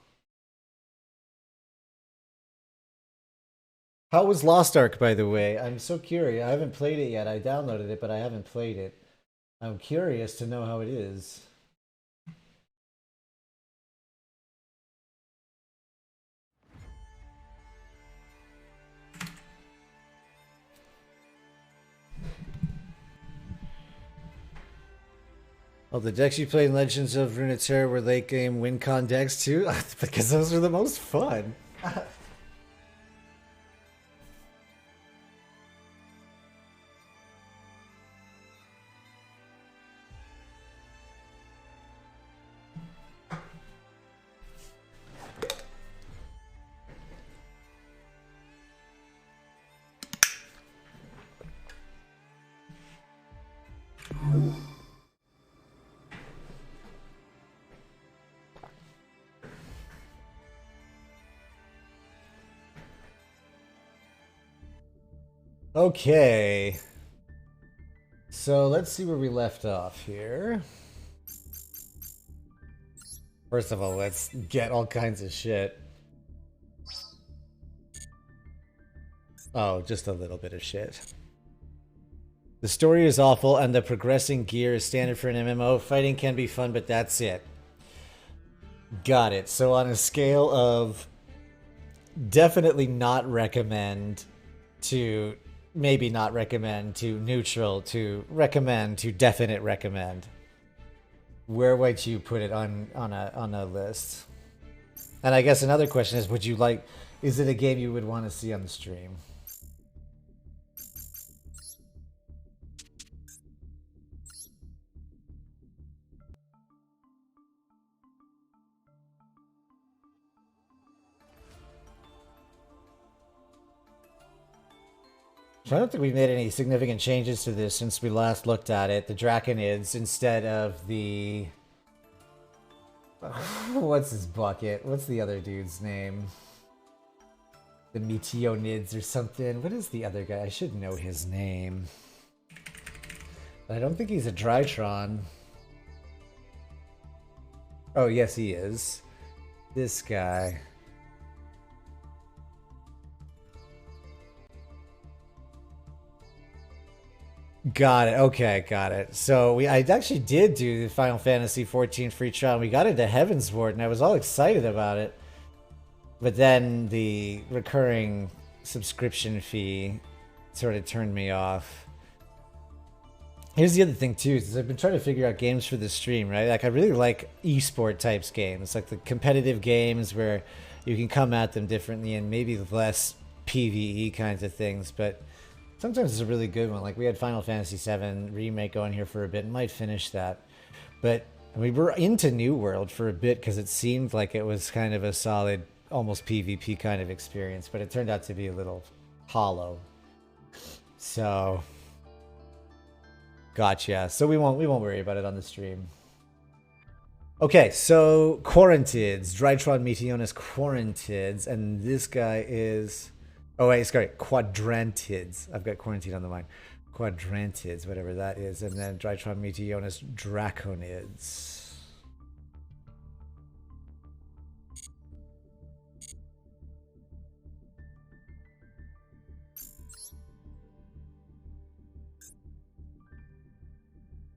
How was Lost Ark, by the way? I'm so curious. I haven't played it yet. I downloaded it, but I haven't played it. I'm curious to know how it is. Oh, the decks you played in Legends of Runeterra were late game win con decks too? Because those are the most fun. Okay. So let's see where we left off here. First of all, let's get all kinds of shit. Oh, just a little bit of shit. The story is awful, and the progressing gear is standard for an MMO. Fighting can be fun, but that's it. Got it. So on a scale of definitely not recommend to maybe not recommend to neutral to recommend to definite recommend, where would you put it on a list? And I guess another question is, would you like, is it a game you would want to see on the stream? So I don't think we've made any significant changes to this since we last looked at it. The Draconids instead of the... What's his bucket? What's the other dude's name? The Meteonids or something. What is the other guy? I should know his name. But I don't think he's a Drytron. Oh, yes, he is. This guy. Got it. Okay, got it. So I actually did do the Final Fantasy 14 free trial. And we got into Heavensward, and I was all excited about it. But then the recurring subscription fee sort of turned me off. Here's the other thing too, is I've been trying to figure out games for the stream, right? Like I really like esport types games, like the competitive games where you can come at them differently and maybe less PvE kinds of things, but sometimes it's a really good one. Like we had Final Fantasy VII Remake going here for a bit and might finish that. But we were into New World for a bit because it seemed like it was kind of a solid, almost PvP kind of experience, but it turned out to be a little hollow. So Gotcha. So we won't worry about it on the stream. Okay, so Quarantids, Drytron Meteonus Quarantids, and this guy is, oh wait, sorry, Quadrantids. I've got Quarantine on the mind. Quadrantids, whatever that is, and then Drytron Meteonus Draconids.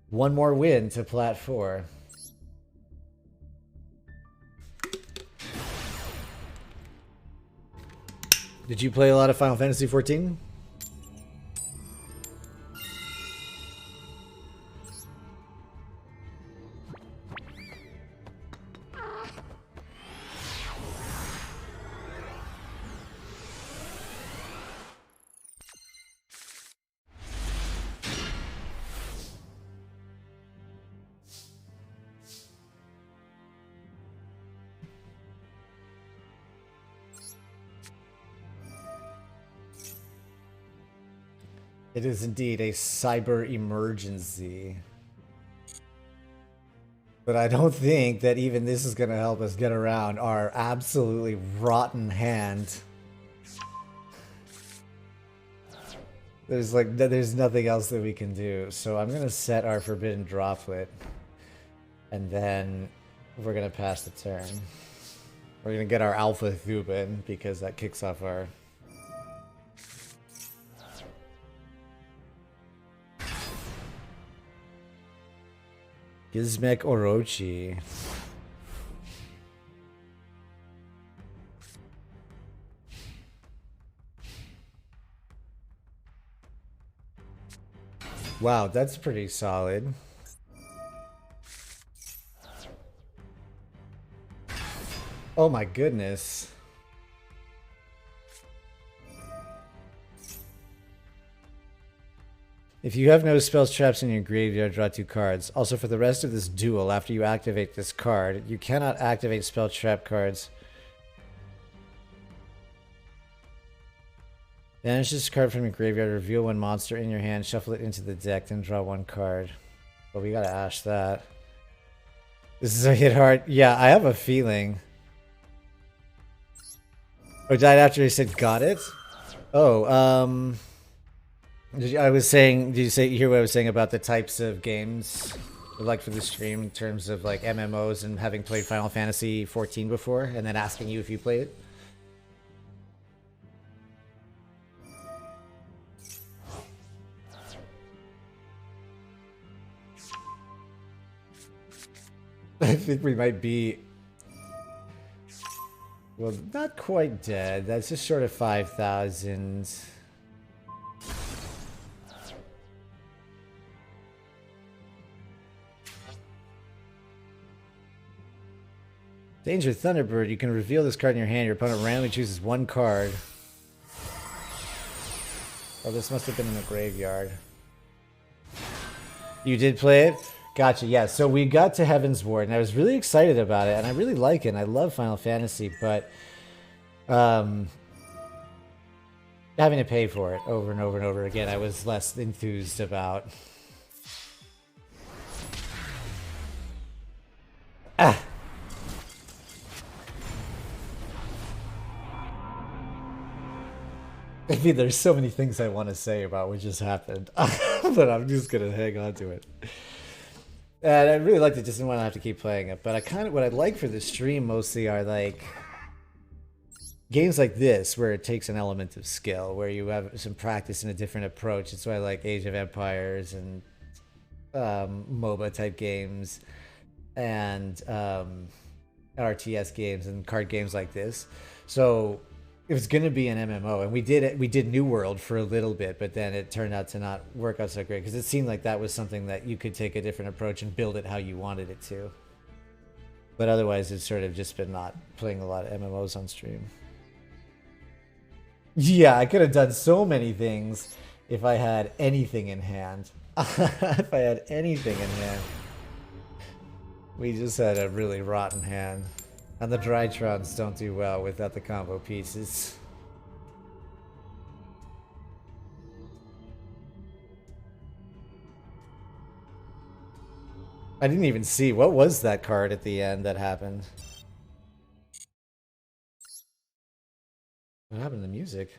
One more win to Plat 4. Did you play a lot of Final Fantasy XIV? It is indeed a cyber emergency. But I don't think that even this is going to help us get around our absolutely rotten hand. There's nothing else that we can do. So I'm going to set our Forbidden Droplet. And then we're going to pass the turn. We're going to get our Alpha Thuban because that kicks off our... Gizmek Orochi. Wow, that's pretty solid. Oh my goodness. If you have no spells, traps in your graveyard, draw 2 cards. Also, for the rest of this duel, after you activate this card, you cannot activate spell trap cards. Banish this card from your graveyard, reveal one monster in your hand, shuffle it into the deck, then draw 1 card. Well, we gotta ash that. This is a hit hard. Yeah, I have a feeling. Oh, died after he said got it? Oh, did you hear what I was saying about the types of games like for the stream in terms of like MMOs and having played Final Fantasy 14 before and then asking you if you played it? I think we might be, well, not quite dead. That's just short of 5,000. Danger Thunderbird. You can reveal this card in your hand. Your opponent randomly chooses 1 card. Oh, this must have been in the graveyard. You did play it? Gotcha, yeah. So we got to Heaven's Ward, and I was really excited about it, and I really like it, and I love Final Fantasy, but having to pay for it over and over and over again, I was less enthused about. Ah! I mean, there's so many things I want to say about what just happened, but I'm just gonna hang on to it. And I really liked it, just didn't want to have to keep playing it. But what I'd like for the stream mostly are like games like this, where it takes an element of skill, where you have some practice and a different approach. It's why I like Age of Empires and MOBA type games and RTS games and card games like this. So it was going to be an MMO, and we did New World for a little bit, but then it turned out to not work out so great because it seemed like that was something that you could take a different approach and build it how you wanted it to. But otherwise, it's sort of just been not playing a lot of MMOs on stream. Yeah, I could have done so many things if I had anything in hand. If I had anything in hand. We just had a really rotten hand. And the Drytrons don't do well without the combo pieces. I didn't even see. What was that card at the end that happened? What happened to the music?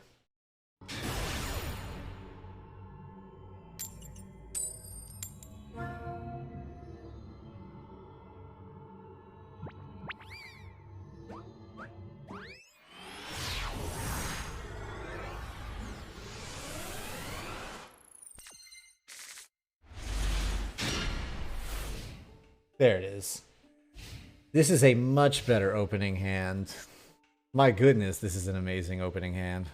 There it is. This is a much better opening hand. My goodness, this is an amazing opening hand.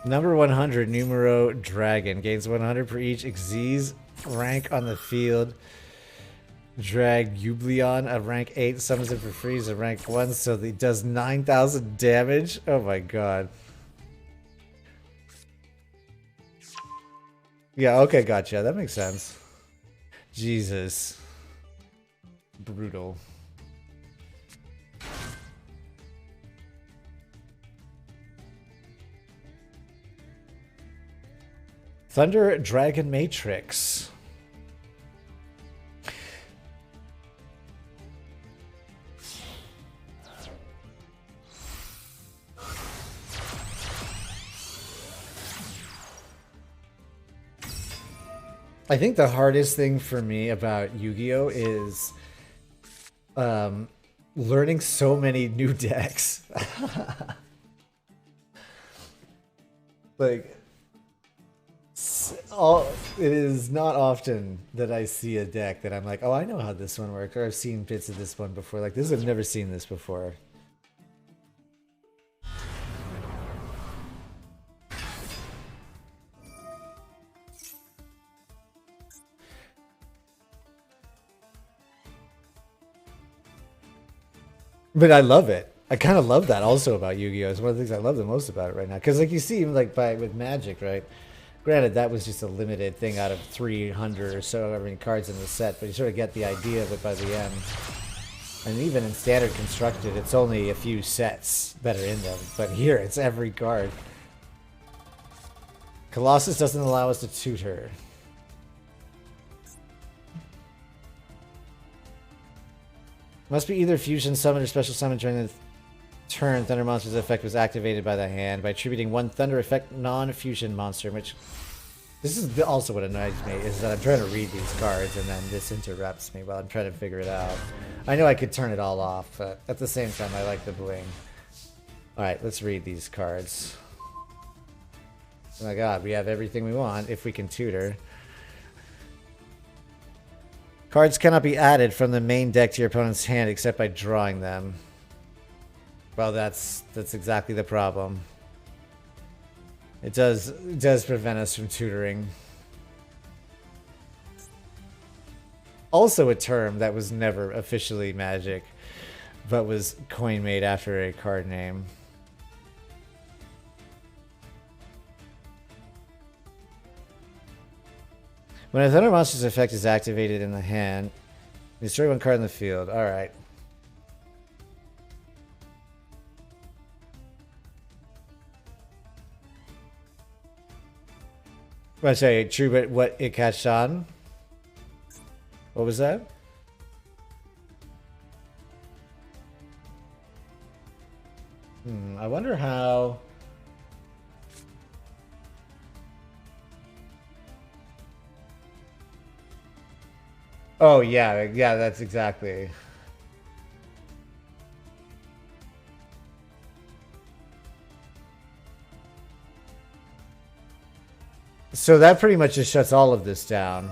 Number 100, Numero Dragon. Gains 100 per each Xyz rank on the field. Drag Jublion, a rank 8, summons it for free as a rank 1, so it does 9,000 damage. Oh my god. Yeah, okay, gotcha. That makes sense. Jesus. Brutal. Thunder Dragon Matrix. I think the hardest thing for me about Yu-Gi-Oh! Is learning so many new decks. Like, it is not often that I see a deck that I'm like, oh, I know how this one works, or I've seen bits of this one before. Like, this, I've never seen this before. But I love it. I kind of love that also about Yu-Gi-Oh! It's one of the things I love the most about it right now. Because, like, you see, even like with Magic, right? Granted, that was just a limited thing out of 300 or so, however many cards in the set, but you sort of get the idea of it by the end. And even in Standard Constructed, it's only a few sets that are in them. But here, it's every card. Colossus doesn't allow us to tutor. Must be either fusion summon or special summon during the turn Thunder Monster's effect was activated by the hand by attributing one Thunder effect non-fusion monster, which... This is also what annoys me, is that I'm trying to read these cards and then this interrupts me while I'm trying to figure it out. I know I could turn it all off, but at the same time I like the bling. Alright, let's read these cards. Oh my god, we have everything we want if we can tutor. Cards cannot be added from the main deck to your opponent's hand except by drawing them. Well, that's exactly the problem. It does prevent us from tutoring. Also a term that was never officially Magic, but was coin made after a card name. When a Thunder Monster's effect is activated in the hand, destroy one card in the field. Alright. I say true, but what it catched on? What was that? I wonder how. Oh yeah, that's exactly. So that pretty much just shuts all of this down.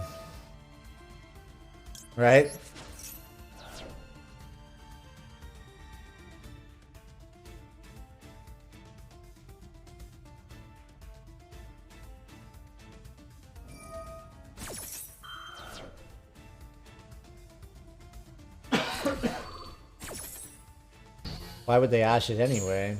Right? Why would they ash it anyway?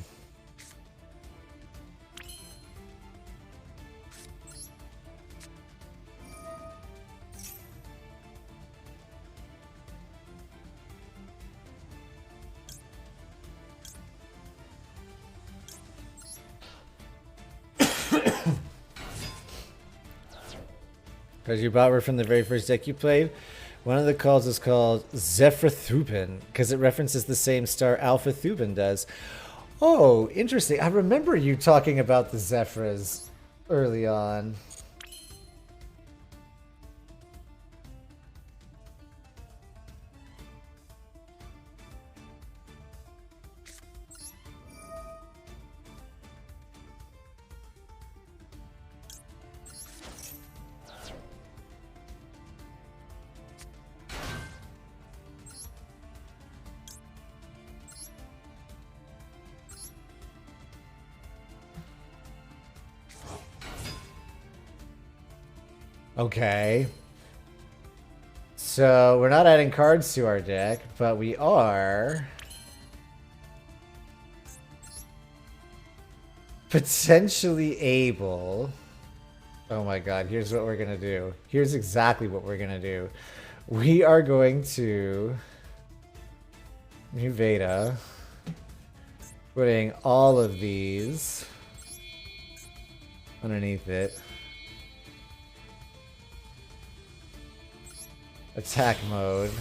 Because you bought her from the very first deck you played. One of the calls is called Zephyr because it references the same star Alpha Thuban does. Oh, interesting. I remember you talking about the Zephyrs early on. Okay. So we're not adding cards to our deck, but we are potentially able. Oh my god, here's what we're gonna do. Here's exactly what we're gonna do. We are going to New Veda, putting all of these underneath it. Attack mode.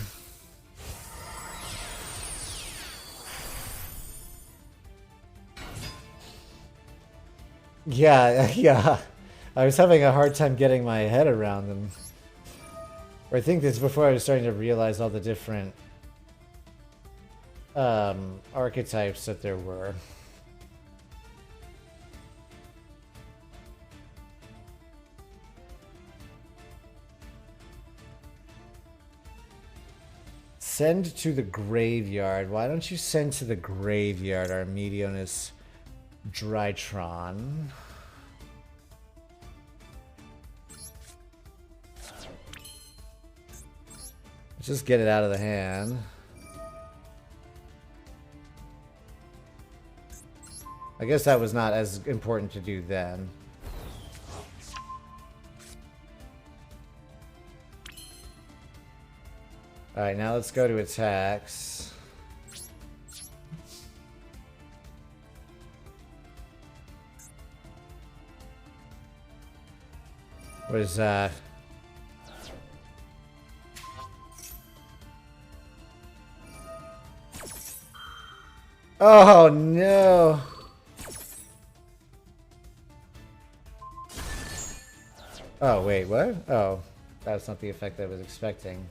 Yeah, yeah. I was having a hard time getting my head around them. Or I think this before I was starting to realize all the different archetypes that there were. Send to the graveyard. Why don't you send to the graveyard our Medionus Drytron? Let's just get it out of the hand. I guess that was not as important to do then. Alright, now let's go to attacks. What is that? Oh no! Oh wait, what? Oh, that's not the effect I was expecting.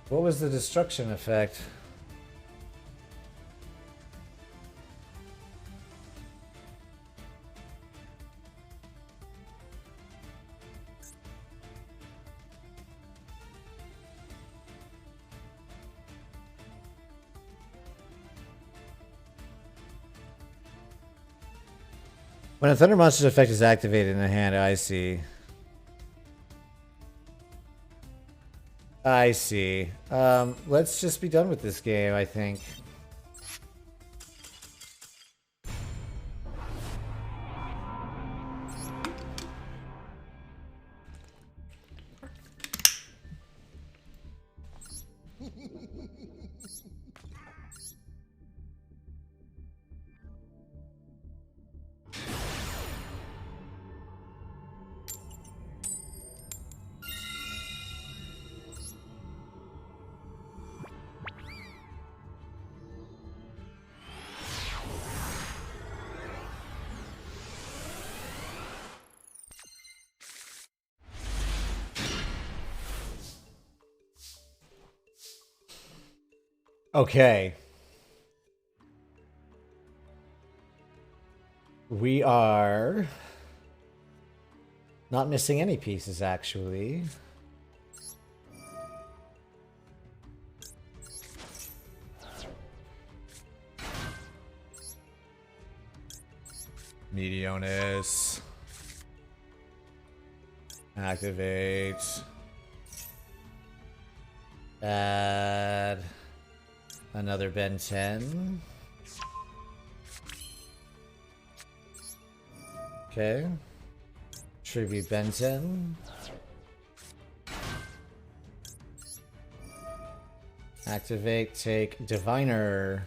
What was the destruction effect? When a Thunder Monster's effect is activated in a hand, I see. I see. Let's just be done with this game, I think. Okay. We are not missing any pieces, actually. Meteonus. Activate. Add another Ben 10. Okay. Tribute Ben 10. Activate, take Diviner.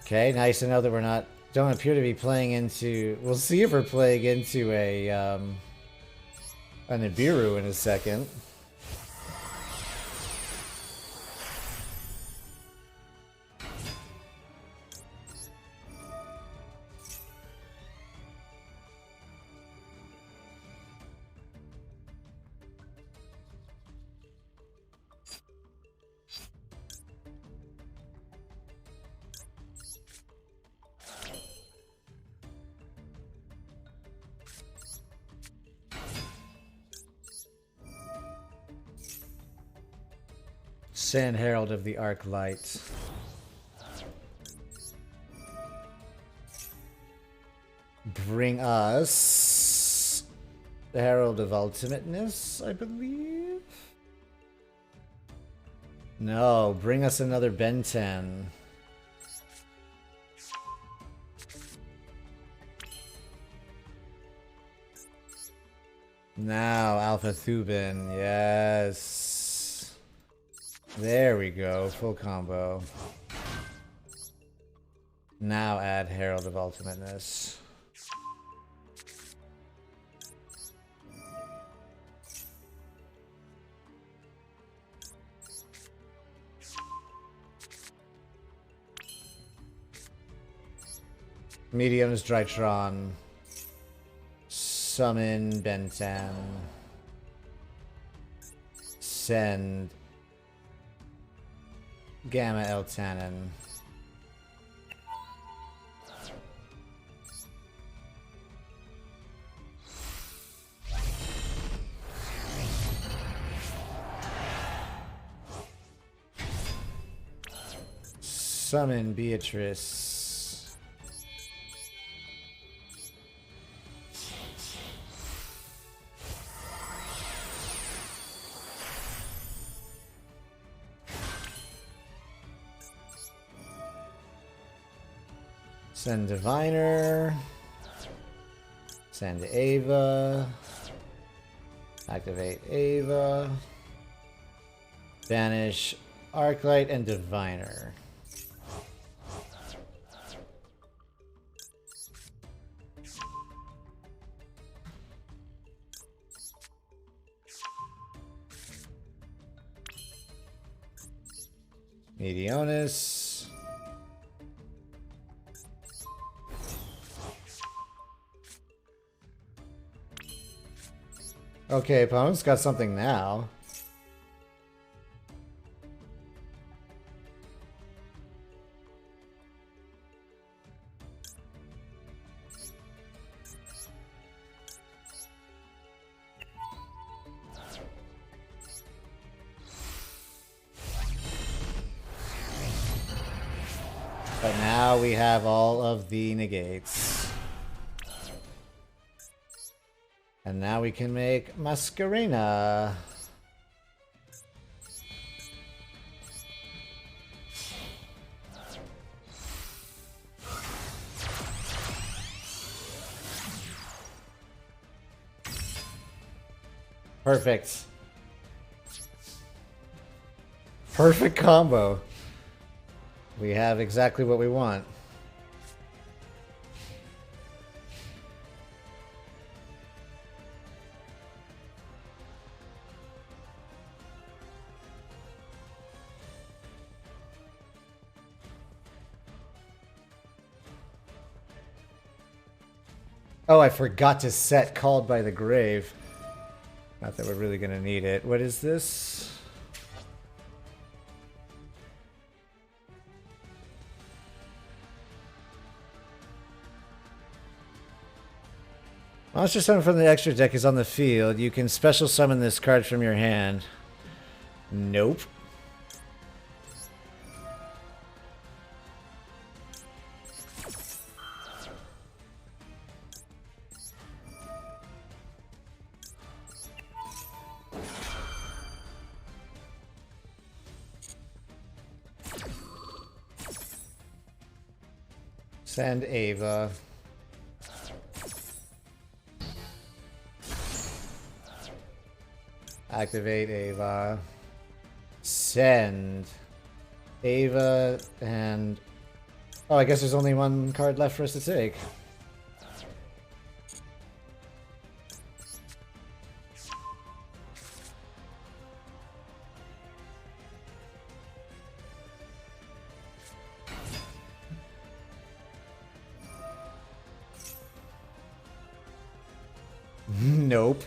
Okay, nice to know that we're not, don't appear to be playing into, we'll see if we're playing into a, an Nibiru in a second. Sand Herald of the Arc Light. Bring us the Herald of Ultimateness, I believe? No, bring us another Ben 10. Now, Alpha Thubin, yes. There we go, full combo. Now add Herald of Ultimateness. Medium's Drytron. Summon Bentan. Send Gamma Eltanen. Summon Beatrice. Send Diviner. Send Ava. Activate Ava. Banish Arclight and Diviner. Meteonus. Okay, opponent's got something now. But now we have all of the negates. And now we can make Masquerena. Perfect. Perfect combo. We have exactly what we want. Oh, I forgot to set Called by the Grave. Not that we're really going to need it. What is this? Monster summon from the extra deck is on the field. You can special summon this card from your hand. Nope. Send Ava. Activate Ava. Send Ava and... Oh, I guess there's only one card left for us to take. Nope.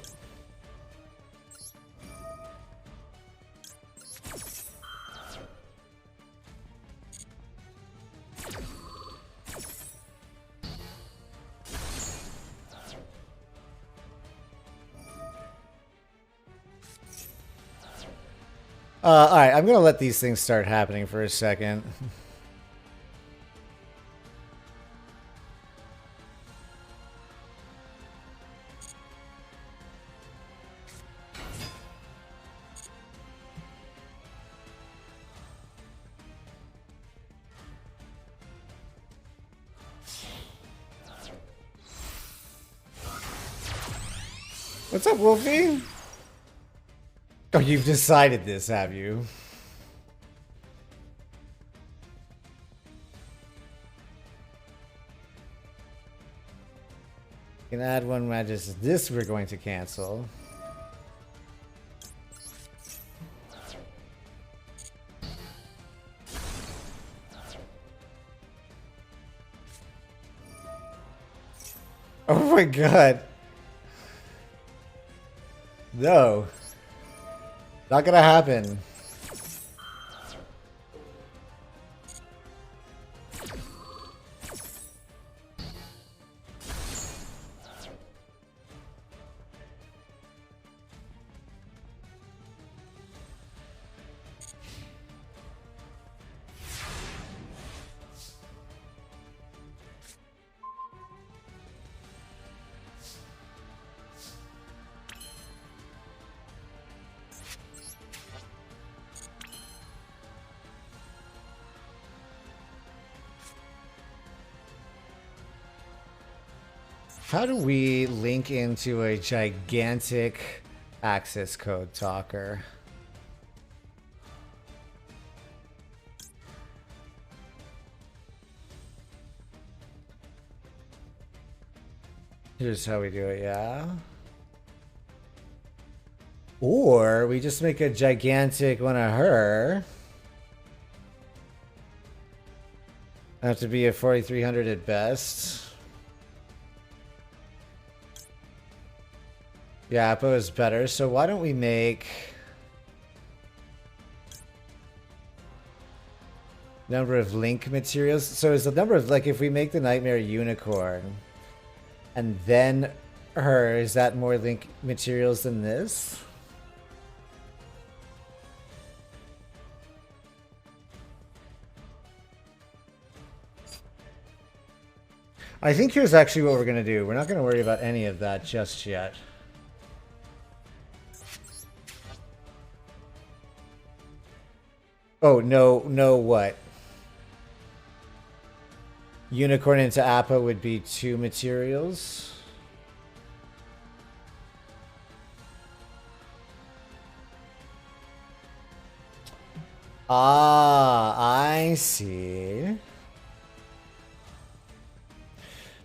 Alright, I'm gonna let these things start happening for a second. What's up, Wolfie? Oh, you've decided this, have you? You can add one magic. This we're going to cancel. Oh my god. No. Not gonna happen. How do we link into a gigantic access code talker? Here's how we do it, yeah? Or we just make a gigantic one of her. Have to be a 4300 at best. Yeah, Appo is better. So why don't we make number of link materials? So is the number of, like, if we make the Nightmare Unicorn and then her, is that more link materials than this? I think here's actually what we're going to do. We're not going to worry about any of that just yet. Oh, no, what? Unicorn into Appa would be 2 materials. Ah, I see.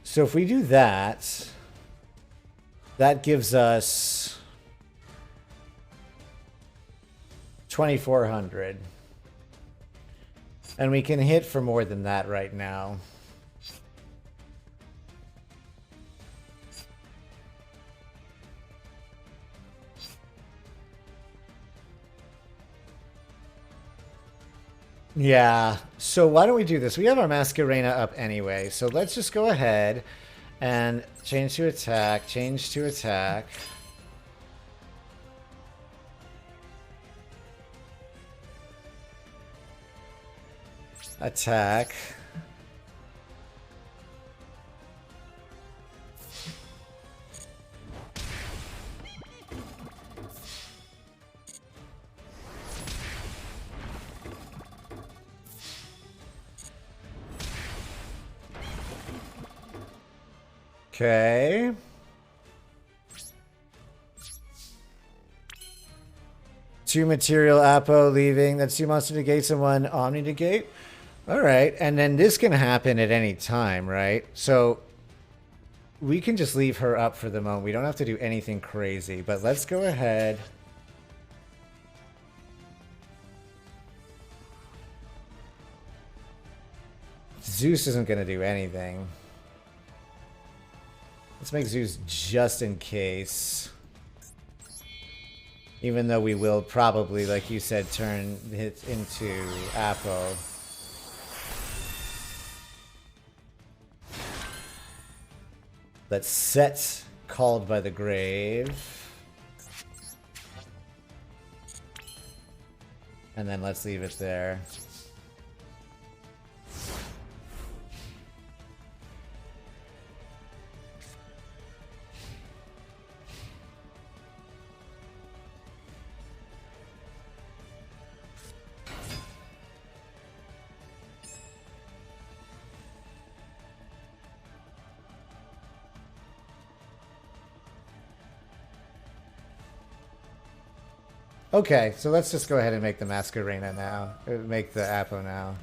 So if we do that, that gives us 2,400. And we can hit for more than that right now. Yeah, so why don't we do this? We have our Masquerena up anyway, so let's just go ahead and change to attack, change to attack. Attack. Okay. Two material Apo leaving. That's two monster negates and one Omni negate. Alright, and then this can happen at any time, right? So we can just leave her up for the moment. We don't have to do anything crazy, but let's go ahead. Zeus isn't going to do anything. Let's make Zeus just in case. Even though we will probably, like you said, turn it into Apo. Let's set Called by the Grave. And then let's leave it there. Okay, so let's just go ahead and make the Masquerena now. Make the Apo now.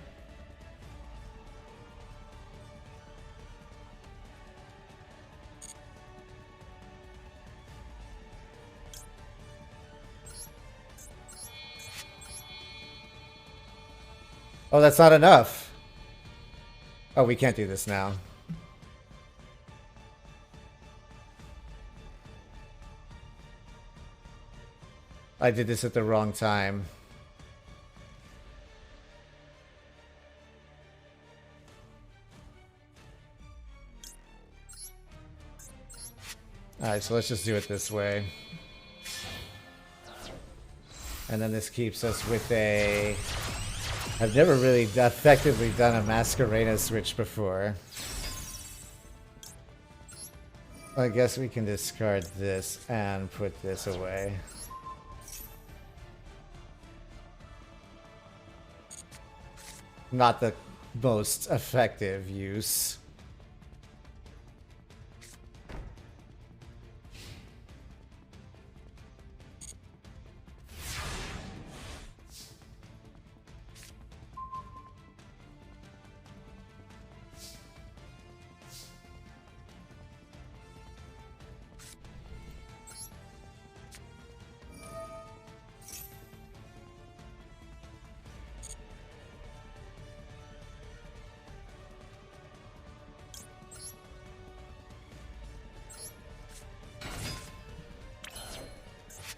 Oh, that's not enough. Oh, we can't do this now. I did this at the wrong time. Alright, so let's just do it this way. And then this keeps us with a... I've never really effectively done a Masquerena switch before. I guess we can discard this and put this away. Not the most effective use.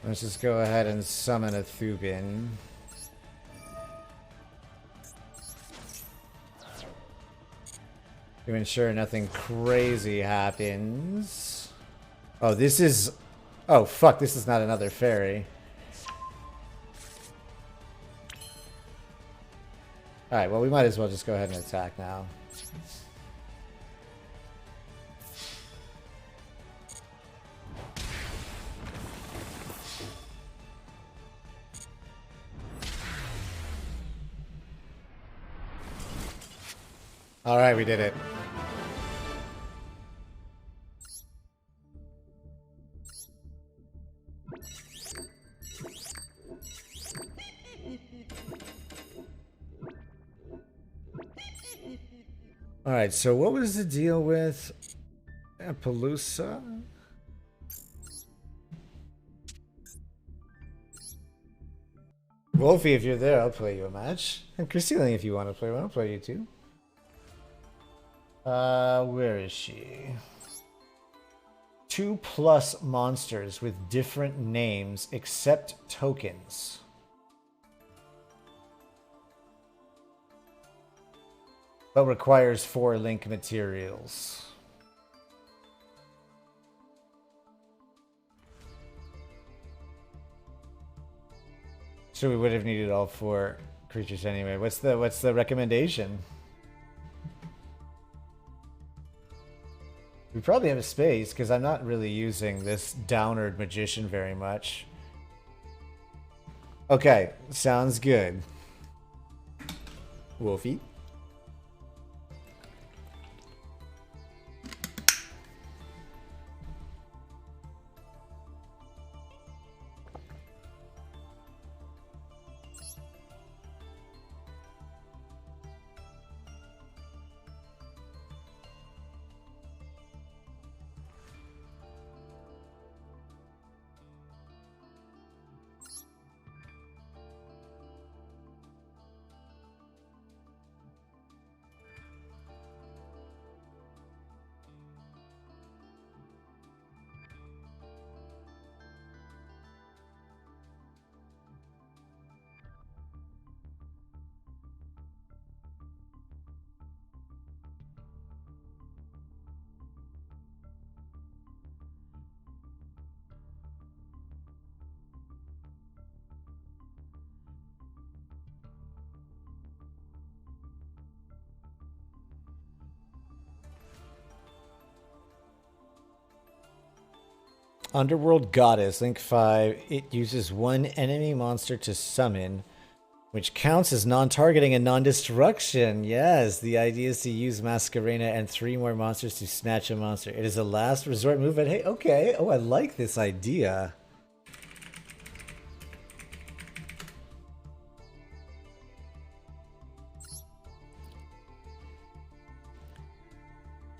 Let's just go ahead and summon a Thubin. To ensure nothing crazy happens. Oh, this is... Oh, fuck, this is not another fairy. Alright, well, we might as well just go ahead and attack now. Alright, we did it. Alright, so what was the deal with Appaloosa? Wolfie, if you're there, I'll play you a match. And Christine, if you want to play one, I'll play you too. Where is she? 2+ monsters with different names except tokens. But requires 4 link materials. So we would have needed all 4 creatures anyway. What's the recommendation? We probably have a space, because I'm not really using this Downward Magician very much. Okay, sounds good. Wolfie? Underworld Goddess, Link 5. It uses one enemy monster to summon, which counts as non-targeting and non-destruction. Yes, the idea is to use Masquerena and 3 more monsters to snatch a monster. It is a last resort move, but hey, okay. Oh, I like this idea.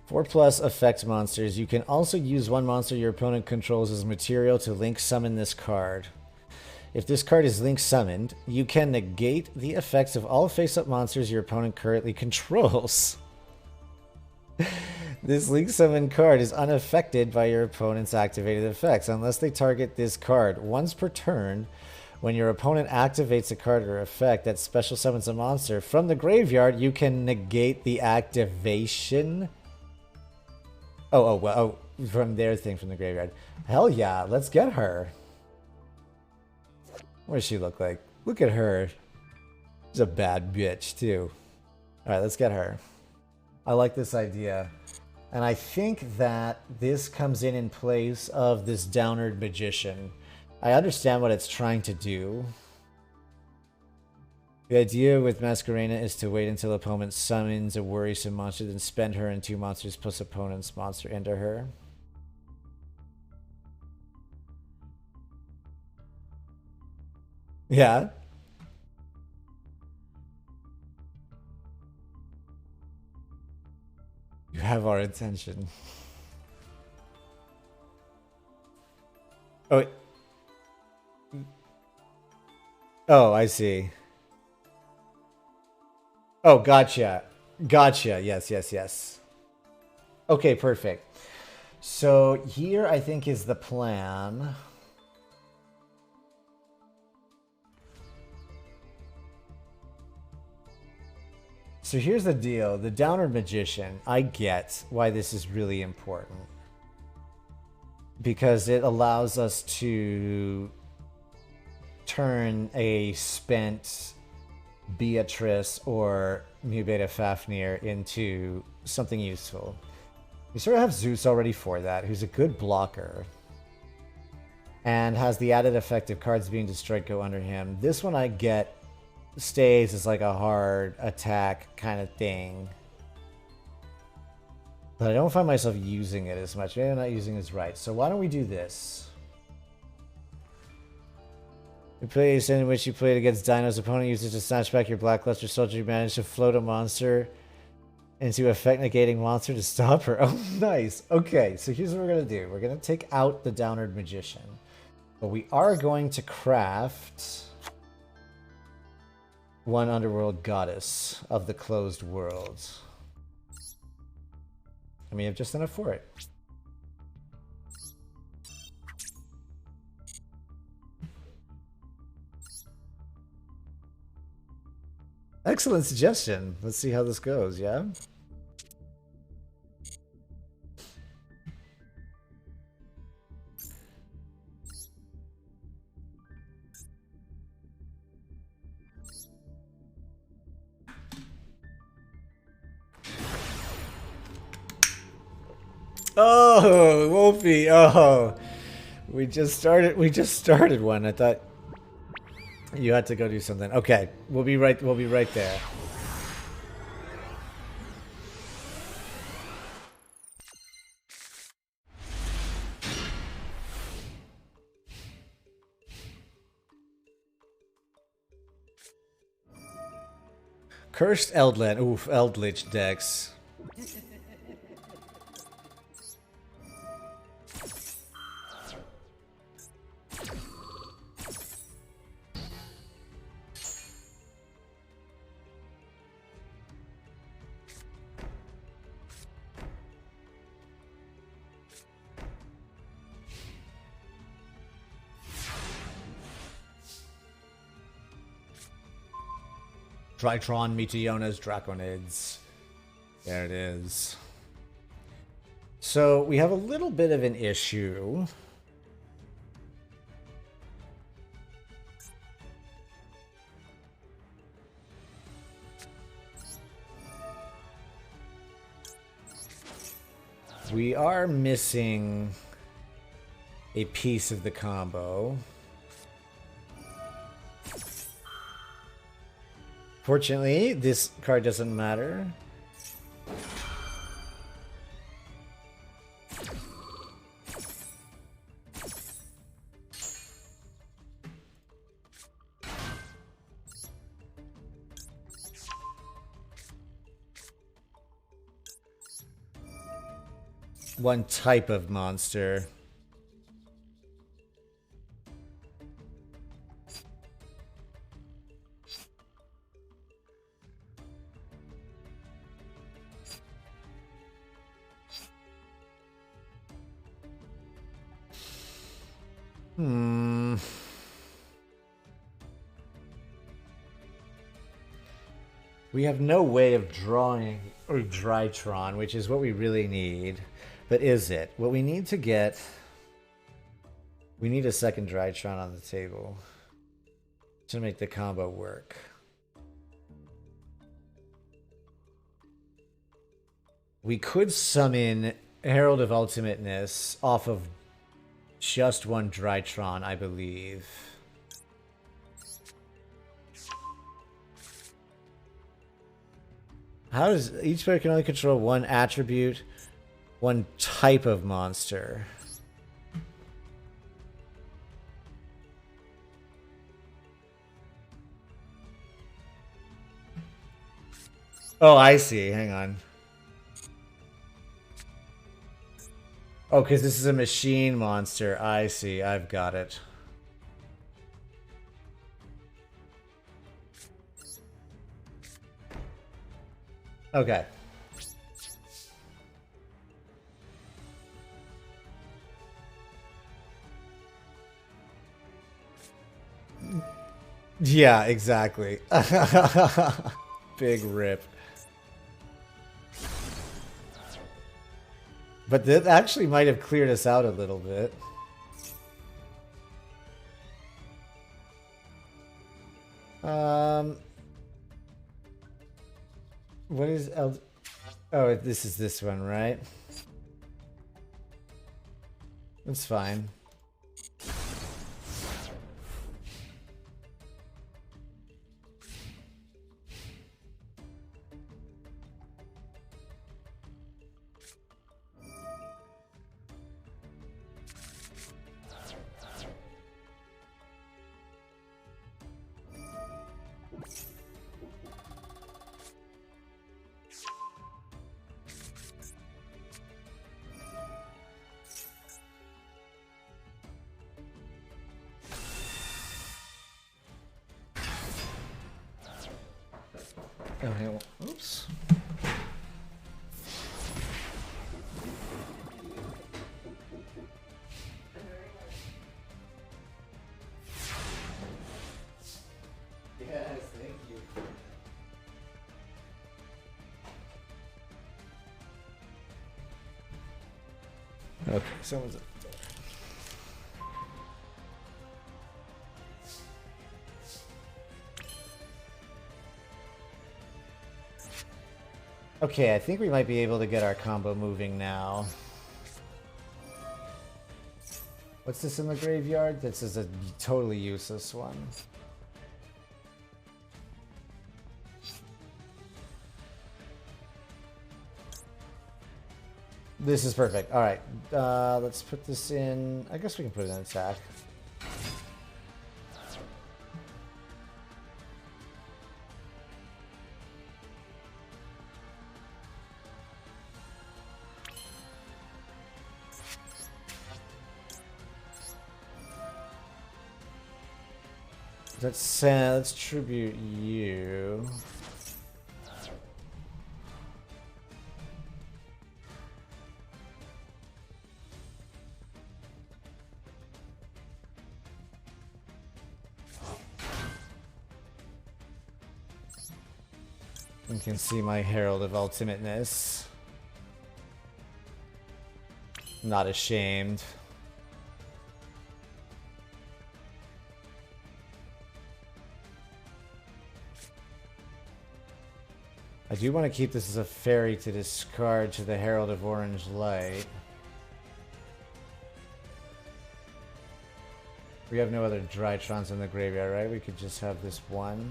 Four plus effect monsters. You can also use one monster your opponent controls as material to link summon this card. If this card is link summoned, you can negate the effects of all face-up monsters your opponent currently controls. This link summon card is unaffected by your opponent's activated effects unless they target this card once per turn. When your opponent activates a card or effect that special summons a monster from the graveyard, you can negate the activation. From their thing from the graveyard. Hell yeah, let's get her. What does she look like? Look at her. She's a bad bitch, too. Alright, let's get her. I like this idea. And I think that this comes in place of this Downward Magician. I understand what it's trying to do. The idea with Masquerena is to wait until opponent summons a worrisome monster, then spend her and 2 monsters plus opponent's monster into her. Yeah. You have our attention. Oh. Oh, I see. Oh, gotcha. Gotcha. Yes, yes, yes. Okay, perfect. So here I think is the plan. So here's the deal. The Downward Magician, I get why this is really important. Because it allows us to turn a spent Beatrice or Mu Beta Fafnir into something useful. We sort of have Zeus already for that, who's a good blocker. And has the added effect of cards being destroyed go under him. This one I get stays as like a hard attack kind of thing. But I don't find myself using it as much. Maybe I'm not using it as right. So why don't we do this? You play a stand in which you played against Dino's opponent uses to snatch back your Blackluster soldier. You manage to float a monster into effect negating monster to stop her. Oh, nice. Okay, so here's what we're going to do. We're going to take out the Downward Magician. But we are going to craft one Underworld Goddess of the Closed World. And we have just enough for it. Excellent suggestion. Let's see how this goes, yeah? Oh, Wolfie. Oh. We just started one. I thought you had to go do something. Okay, we'll be right there. Cursed Eldland. Oof, Eldritch decks. Drytron, Meteonas, Draconids. There it is. So we have a little bit of an issue. We are missing a piece of the combo. Fortunately, this card doesn't matter. One type of monster. We have no way of drawing or Drytron, which is what we really need. But is it? What we need to get... We need a second Drytron on the table to make the combo work. We could summon Herald of Ultimateness off of just one Drytron, I believe. How does each player can only control one attribute, one type of monster? Oh, I see. Hang on. Oh, because this is a machine monster. I see. I've got it. Okay. Yeah, exactly. Big rip. But that actually might have cleared us out a little bit. What is Oh, this is this one, right? That's fine. Oh, oops. Yes, thank you. Okay, someone's... Okay, I think we might be able to get our combo moving now. What's this in the graveyard? This is a totally useless one. This is perfect. All right, let's put this in. I guess we can put it in attack. Let's tribute you. You can see my Herald of Ultimateness. Not ashamed. I do want to keep this as a fairy to discard to the Herald of Orange Light. We have no other Drytrons in the graveyard, right? We could just have this one.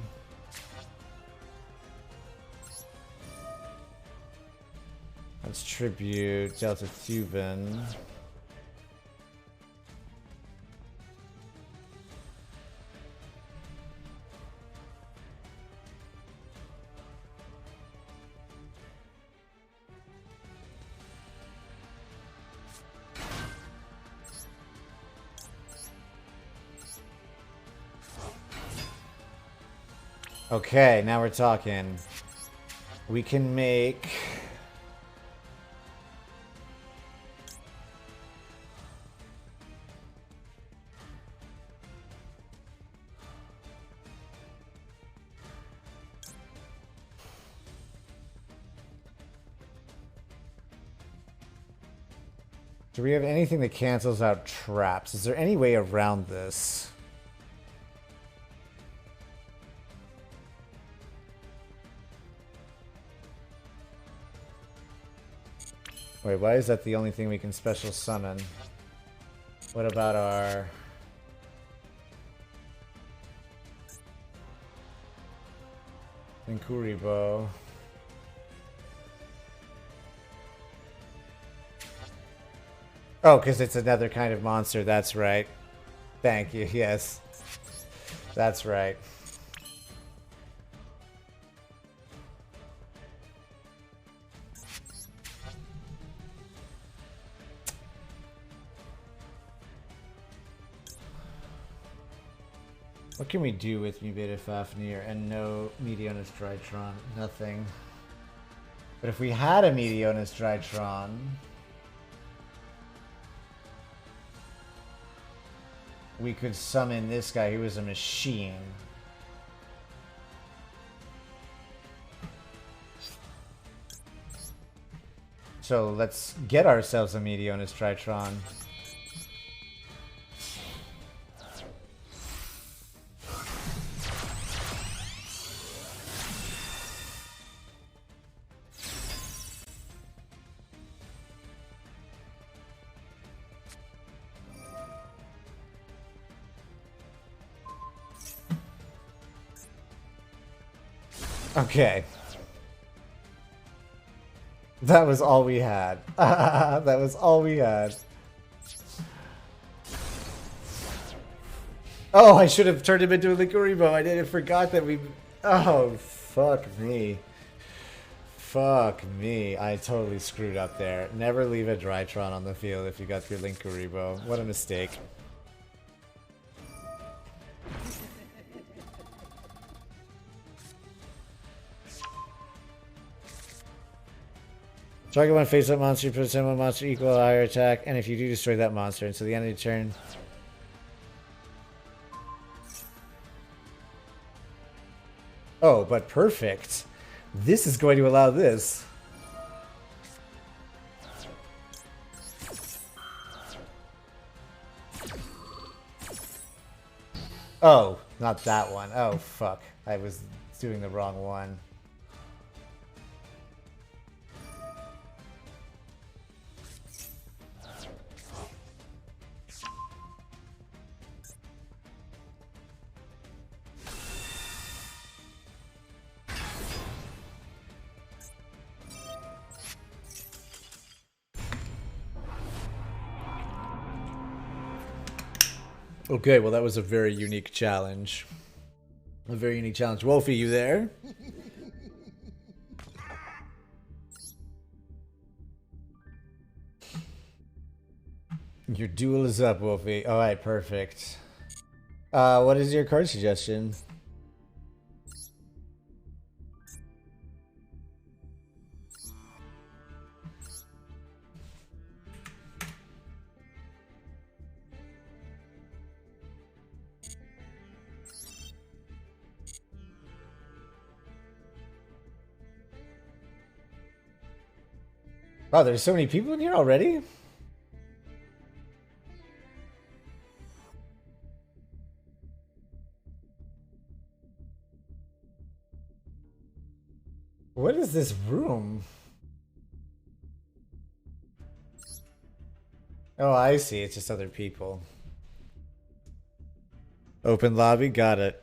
Let's tribute Delta Thuban. Okay, now we're talking. We can make... Do we have anything that cancels out traps? Is there any way around this? Wait, why is that the only thing we can special summon? What about our... Inkuribo? Oh, because it's another kind of monster, that's right. Thank you, yes. That's right. What can we do with Mubeta Fafnir and no Meteonis Drytron? Nothing. But if we had a Meteonis Drytron... we could summon this guy who is a machine. So let's get ourselves a Meteonis Drytron. Okay. That was all we had. That was all we had. Oh, I should have turned him into a Linkuribo. I didn't forgot that we... Oh, fuck me. Fuck me. I totally screwed up there. Never leave a Drytron on the field if you got your Linkuribo. What a mistake. Target one face-up monster, you put a similar monster equal higher attack, and if you do, destroy that monster until the end of the turn. Oh, but perfect. This is going to allow this. Oh, not that one. Oh, fuck. I was doing the wrong one. Okay, well that was a very unique challenge. A very unique challenge. Wolfie, you there? Your duel is up, Wolfie. Alright, perfect. What is your card suggestion? Wow, there's so many people in here already? What is this room? Oh, I see. It's just other people. Open lobby, got it.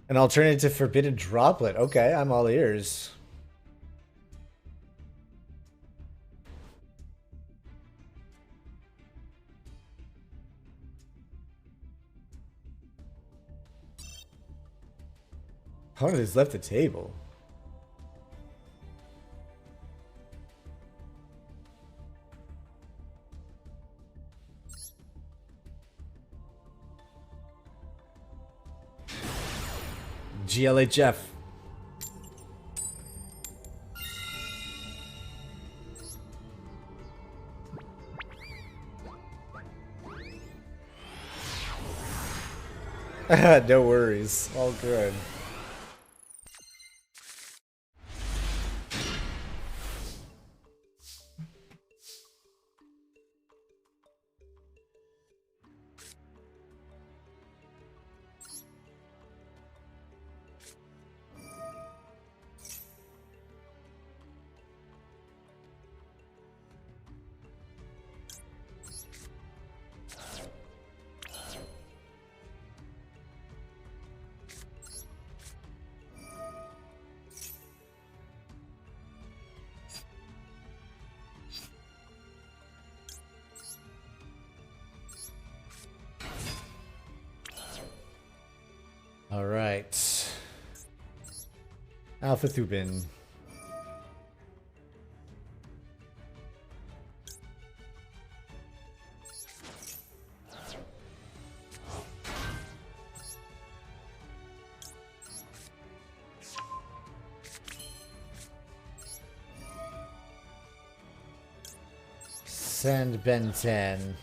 An alternative forbidden droplet. Okay, I'm all ears. Opponent has left the table. GLHF. No worries. All good. All right. Alpha Thubin. Send Ben 10.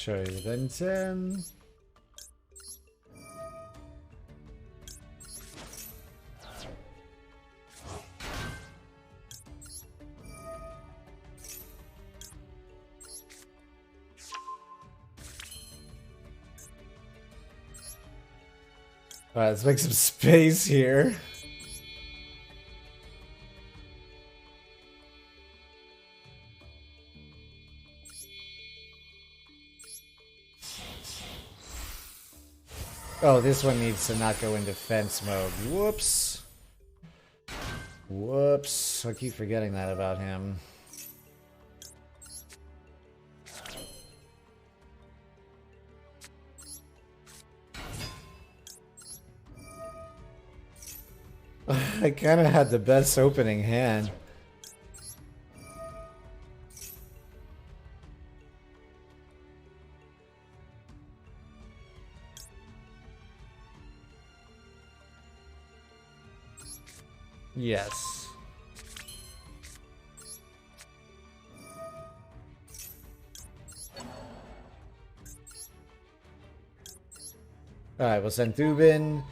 Show you the Ben 10. Alright, let's make some space here. Oh, this one needs to not go in defense mode. Whoops. Whoops. I keep forgetting that about him. I kind of had the best opening hand. Yes. Alright, we'll send Thubin.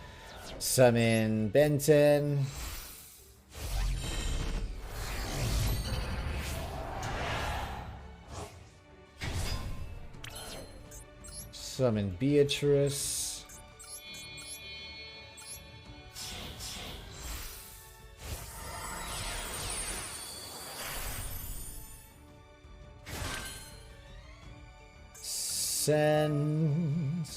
Summon Benton. Summon Beatrice. Send.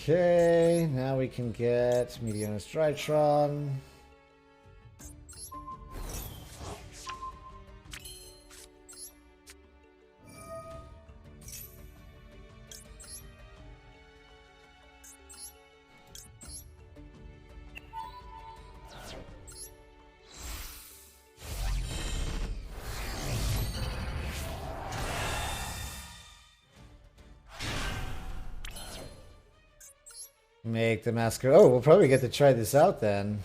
Okay, now we can get Meteor's Drytron. Make the mask. Oh, we'll probably get to try this out then.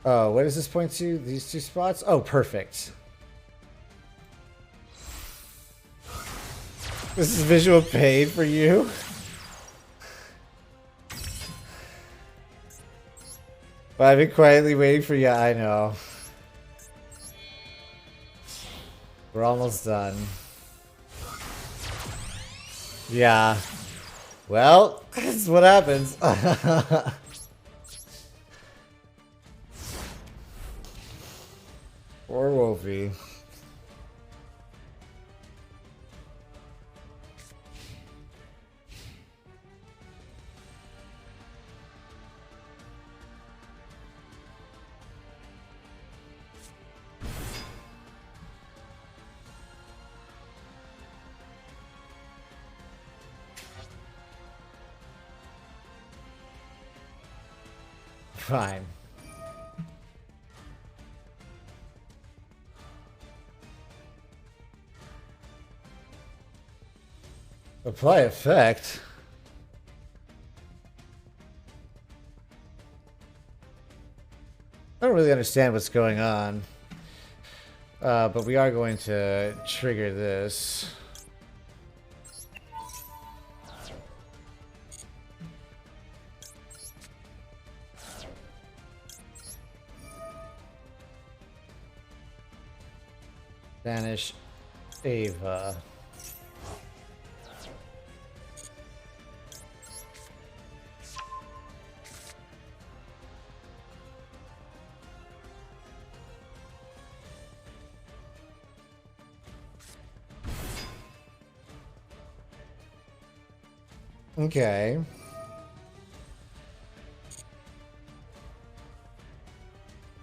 Oh, what does this point to? These two spots? Oh, perfect. This is visual pain for you. But I've been quietly waiting for you. I know. We're almost done. Yeah. Well, that's what happens. Poor Wolfie. Fine. Apply effect. I don't really understand what's going on. But we are going to trigger this. Banish Ava. Okay.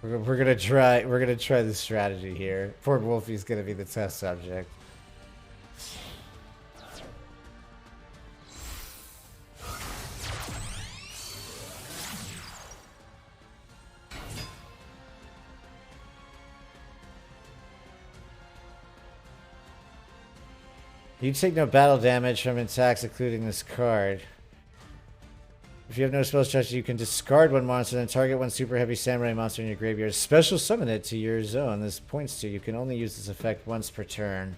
We're gonna try this strategy here. Poor Wolfie's gonna be the test subject. You take no battle damage from attacks, including this card. If you have no spell strategy, you can discard one monster, then target one super heavy samurai monster in your graveyard. Special summon it to your zone. This points to you can only use this effect once per turn.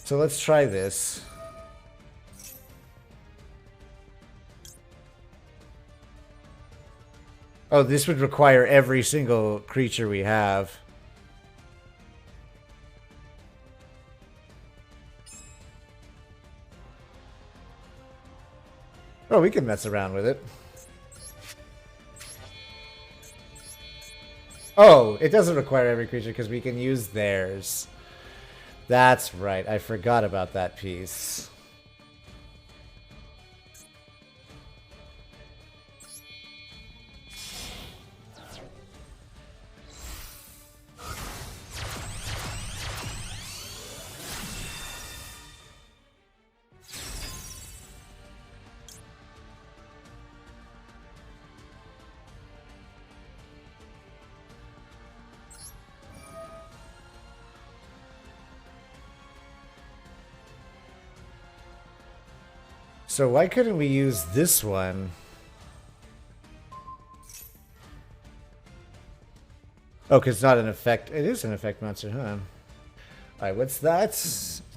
So let's try this. Oh, this would require every single creature we have. Oh, we can mess around with it. Oh, it doesn't require every creature because we can use theirs. That's right. I forgot about that piece. So why couldn't we use this one? Oh, because it's not an effect. It is an effect monster, huh? Alright, what's that?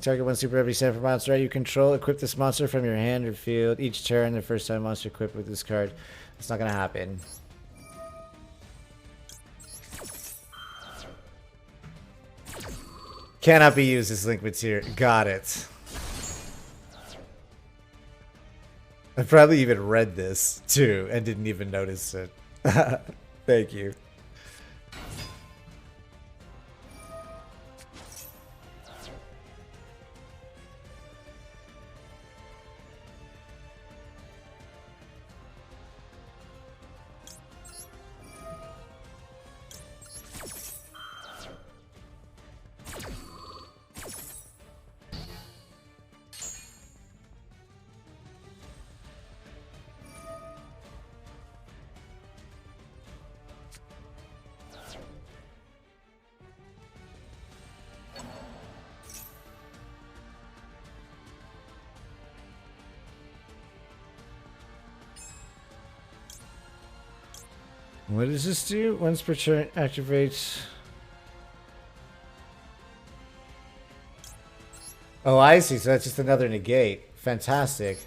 Target one super heavy sanford monster you control. Equip this monster from your hand or field. Each turn, the first time monster equipped with this card. It's not going to happen. Cannot be used as link material. Got it. I probably even read this, too, and didn't even notice it. Thank you. What does this do? Once per turn, activates. Oh, I see. So that's just another negate. Fantastic.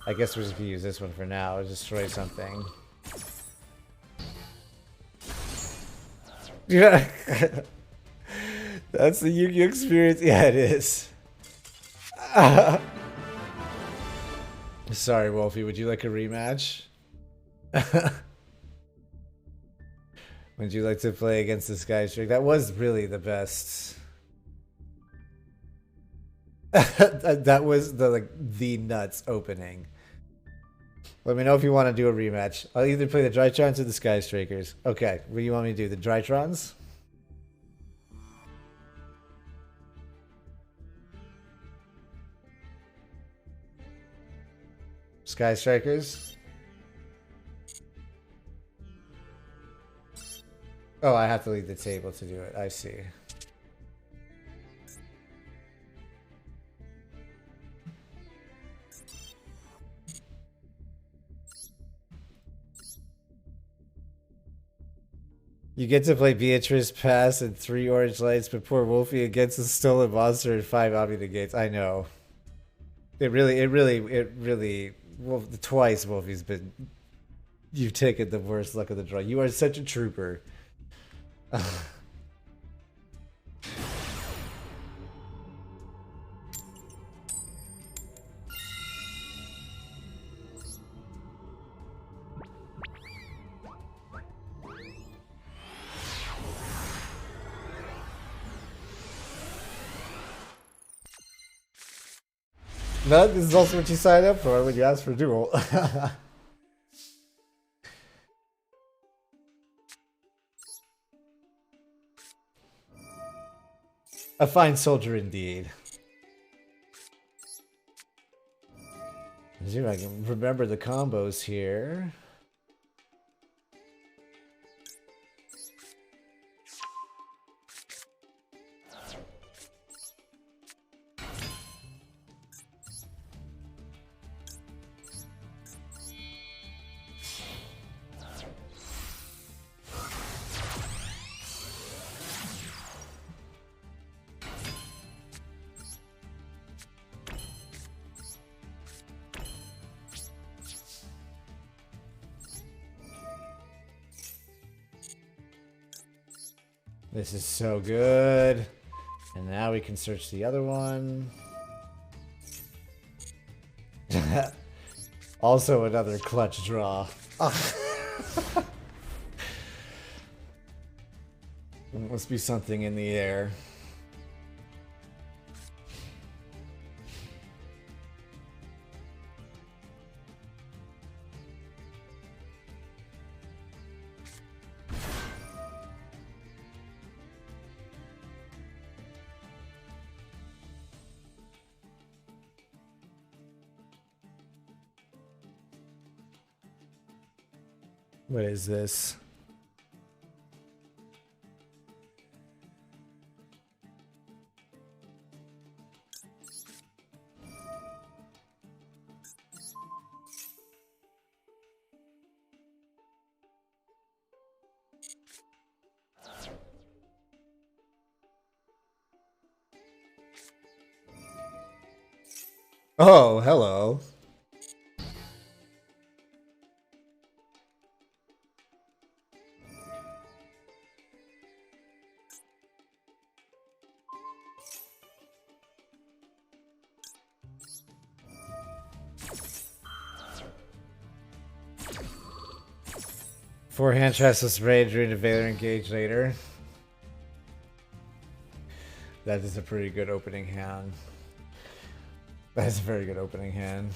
I guess we're just gonna use this one for now. Destroy something. Yeah. That's the Yu-Gi-Oh experience. Yeah, it is. Sorry, Wolfie. Would you like a rematch? Would you like to play against this guy? That was really the best. That was the nuts opening. Let me know if you want to do a rematch. I'll either play the Drytrons or the Sky Strikers. Okay, what do you want me to do? The Drytrons? Sky Strikers? Oh, I have to leave the table to do it. I see. You get to play Beatrice Pass and 3 orange lights, but poor Wolfie against a stolen monster and 5 Omni negates. I know. It really. Well, twice Wolfie's been. You've taken the worst luck of the draw. You are such a trooper. No, this is also what you signed up for when you asked for duel. A fine soldier indeed. See if I can remember the combos here. This is so good. And now we can search the other one. Also another clutch draw. Must be something in the air. What is this? Oh, hello. Forehand tries to spray during the Valor engage later. That is a pretty good opening hand. That is a very good opening hand.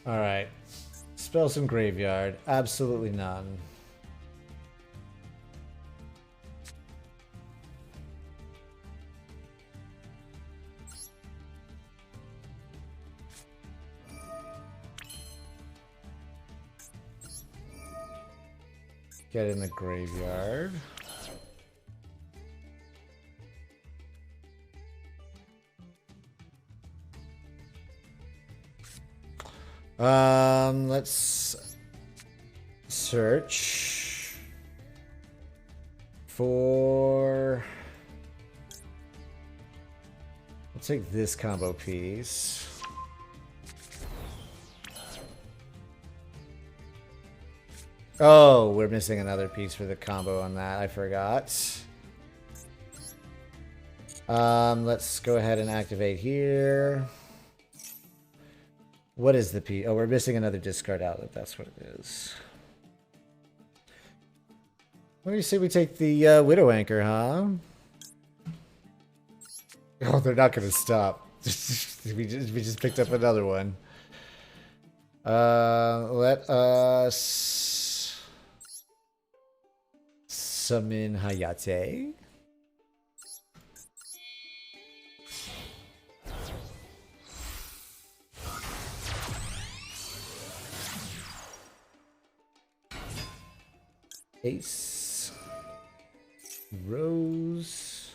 Alright. Spell some graveyard. Absolutely none. Get in the graveyard. Let's search for... Let's take this combo piece. Oh, we're missing another piece for the combo on that. I forgot. Let's go ahead and activate here. What is the piece? Oh, we're missing another discard outlet. That's what it is. What do you say we take the Widow Anchor, huh? Oh, they're not going to stop. we just picked up another one. Let us summon Hayate. Ace. Rose.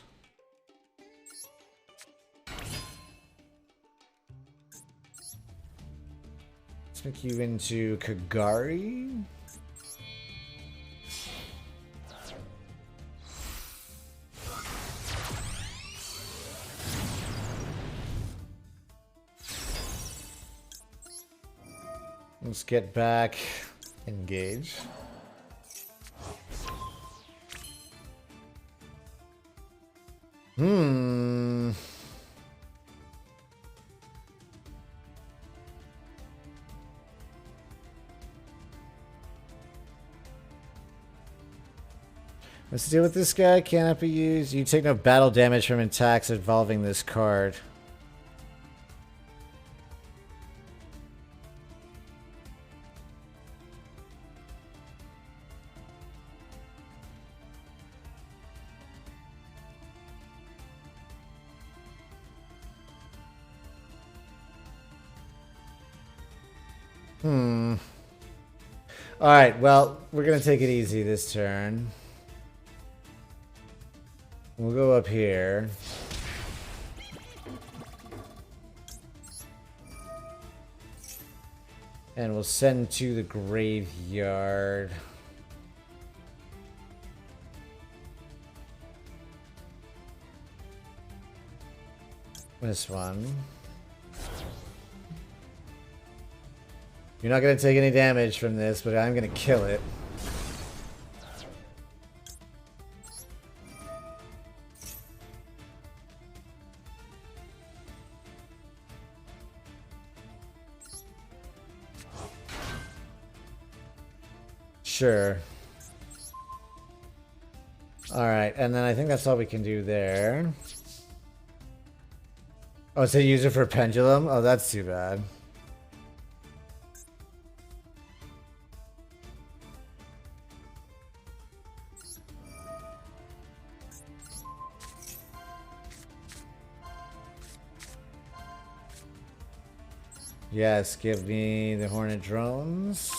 Let's make you into Kagari. Let's get back. Engage. Let's deal with this guy. Cannot be used. You take no battle damage from attacks involving this card. Alright, well, we're going to take it easy this turn. We'll go up here. And we'll send to the graveyard. This one. You're not going to take any damage from this, but I'm going to kill it. Sure. Alright, and then I think that's all we can do there. Oh, so use it for Pendulum? Oh, that's too bad. Yes, give me the Hornet Drones.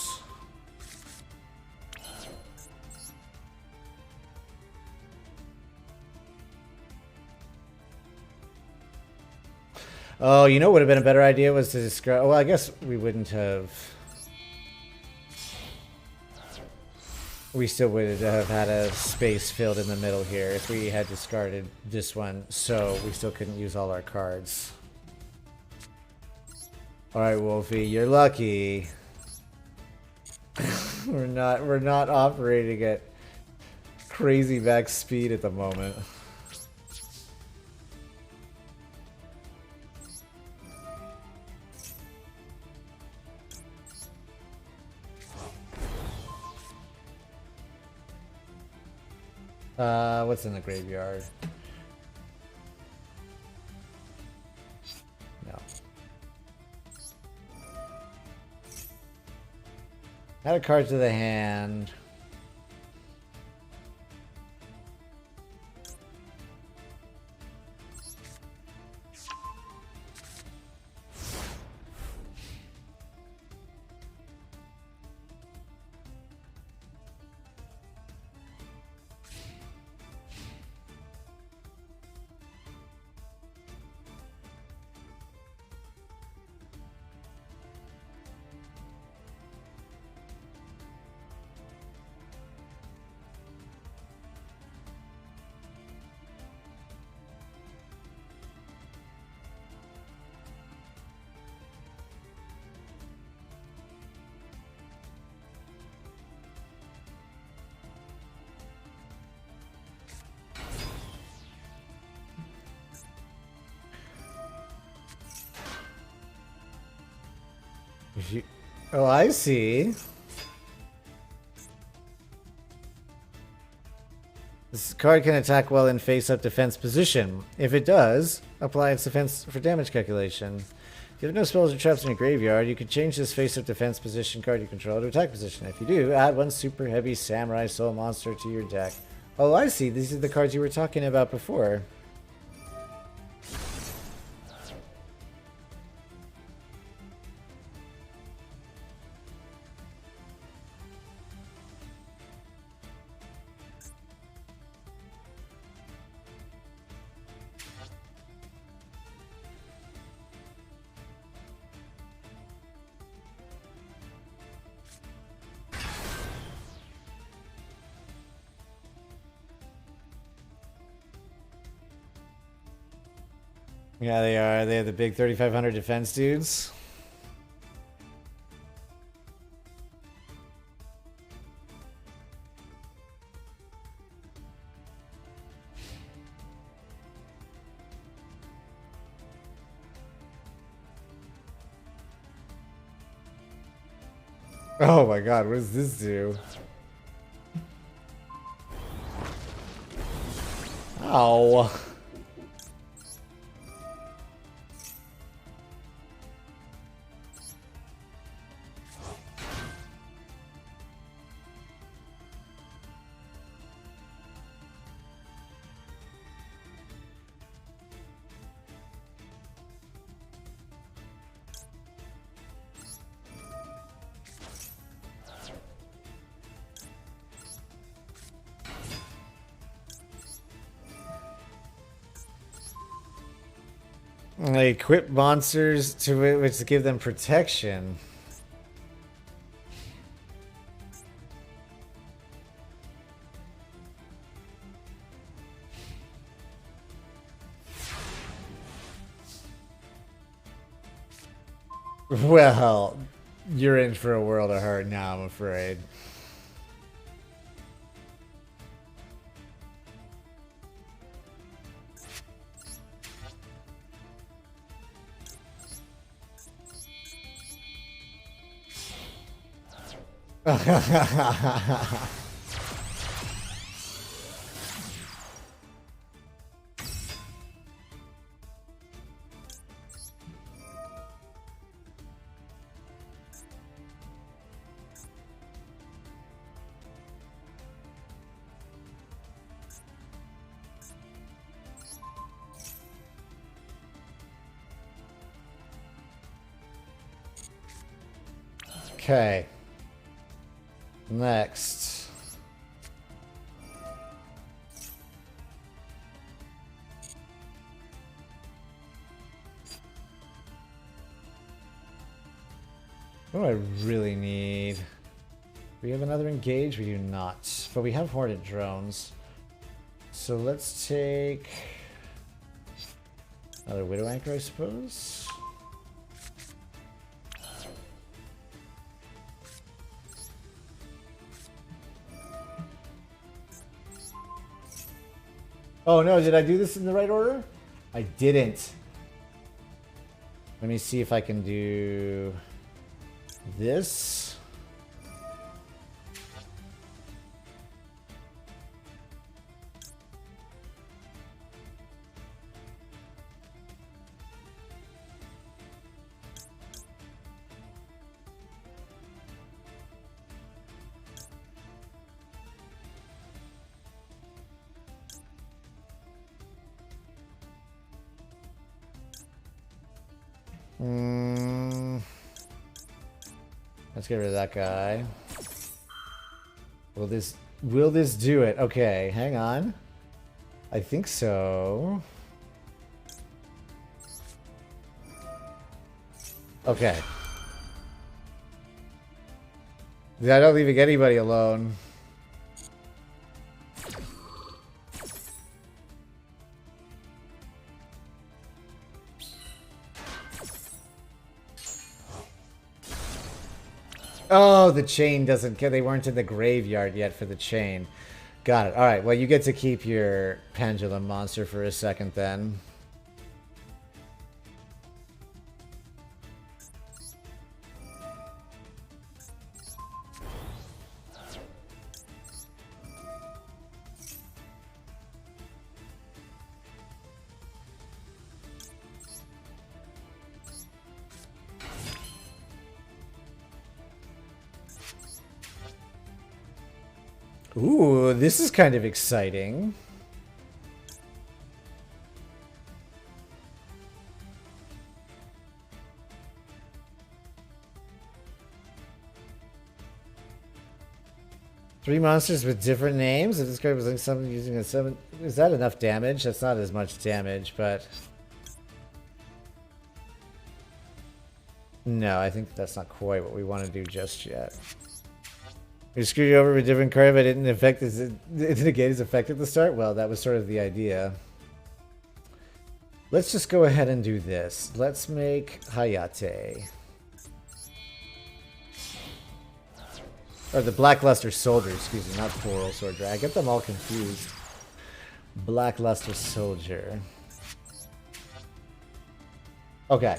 Oh, you know what would have been a better idea was to describe... Well, I guess we wouldn't have... We still would have had a space filled in the middle here if we had discarded this one, so we still couldn't use all our cards. Alright, Wolfie, you're lucky. we're not operating at crazy max speed at the moment. What's in the graveyard? No. Add a card to the hand. Oh, I see. This card can attack while in face-up defense position. If it does, apply its defense for damage calculation. If you have no spells or traps in your graveyard, you can change this face-up defense position card you control to attack position. If you do, add one super heavy samurai soul monster to your deck. Oh, I see. These are the cards you were talking about before. Yeah, they are. They have the big 3,500 defense dudes. Oh my god, what does this do? Ow. They equip monsters to which to give them protection. Well, you're in for a world of hurt now, I'm afraid. Okay. Next. What do I really need? We have another engage? We do not. But we have Hornet drones. So let's take another Widow Anchor, I suppose. Oh no, did I do this in the right order? I didn't. Let me see if I can do this. Let's get rid of that guy. Will this do it? Okay, hang on. I think so. Okay. I don't leaving anybody alone. Oh, the chain doesn't care. They weren't in the graveyard yet for the chain. Got it. Alright, well, you get to keep your pendulum monster for a second then. Ooh, this is kind of exciting. Three monsters with different names? If this card was like something using a 7... Is that enough damage? That's not as much damage, but... No, I think that's not quite what we want to do just yet. We screwed you over with a different card, but it didn't affect his... It didn't negate his effect at the start? Well, that was sort of the idea. Let's just go ahead and do this. Let's make Hayate. Or the Blackluster Soldier, excuse me, not Floral Soldier. I get them all confused. Blackluster Soldier. Okay.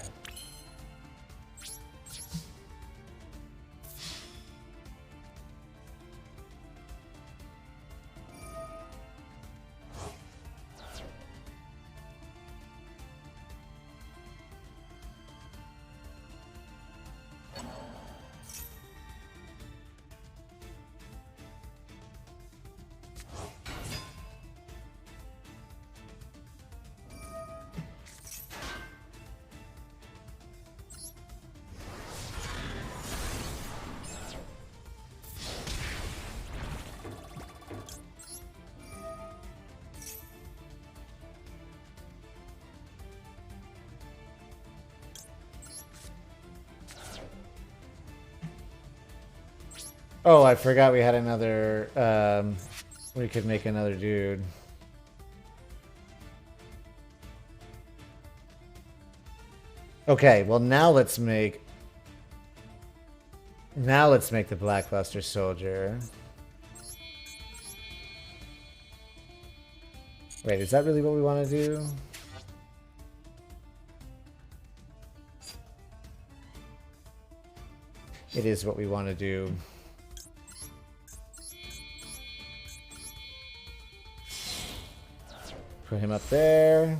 Oh, I forgot we had another, we could make another dude. Okay, well now let's make the Blackluster Soldier. Wait, is that really what we want to do? It is what we want to do. Put him up there.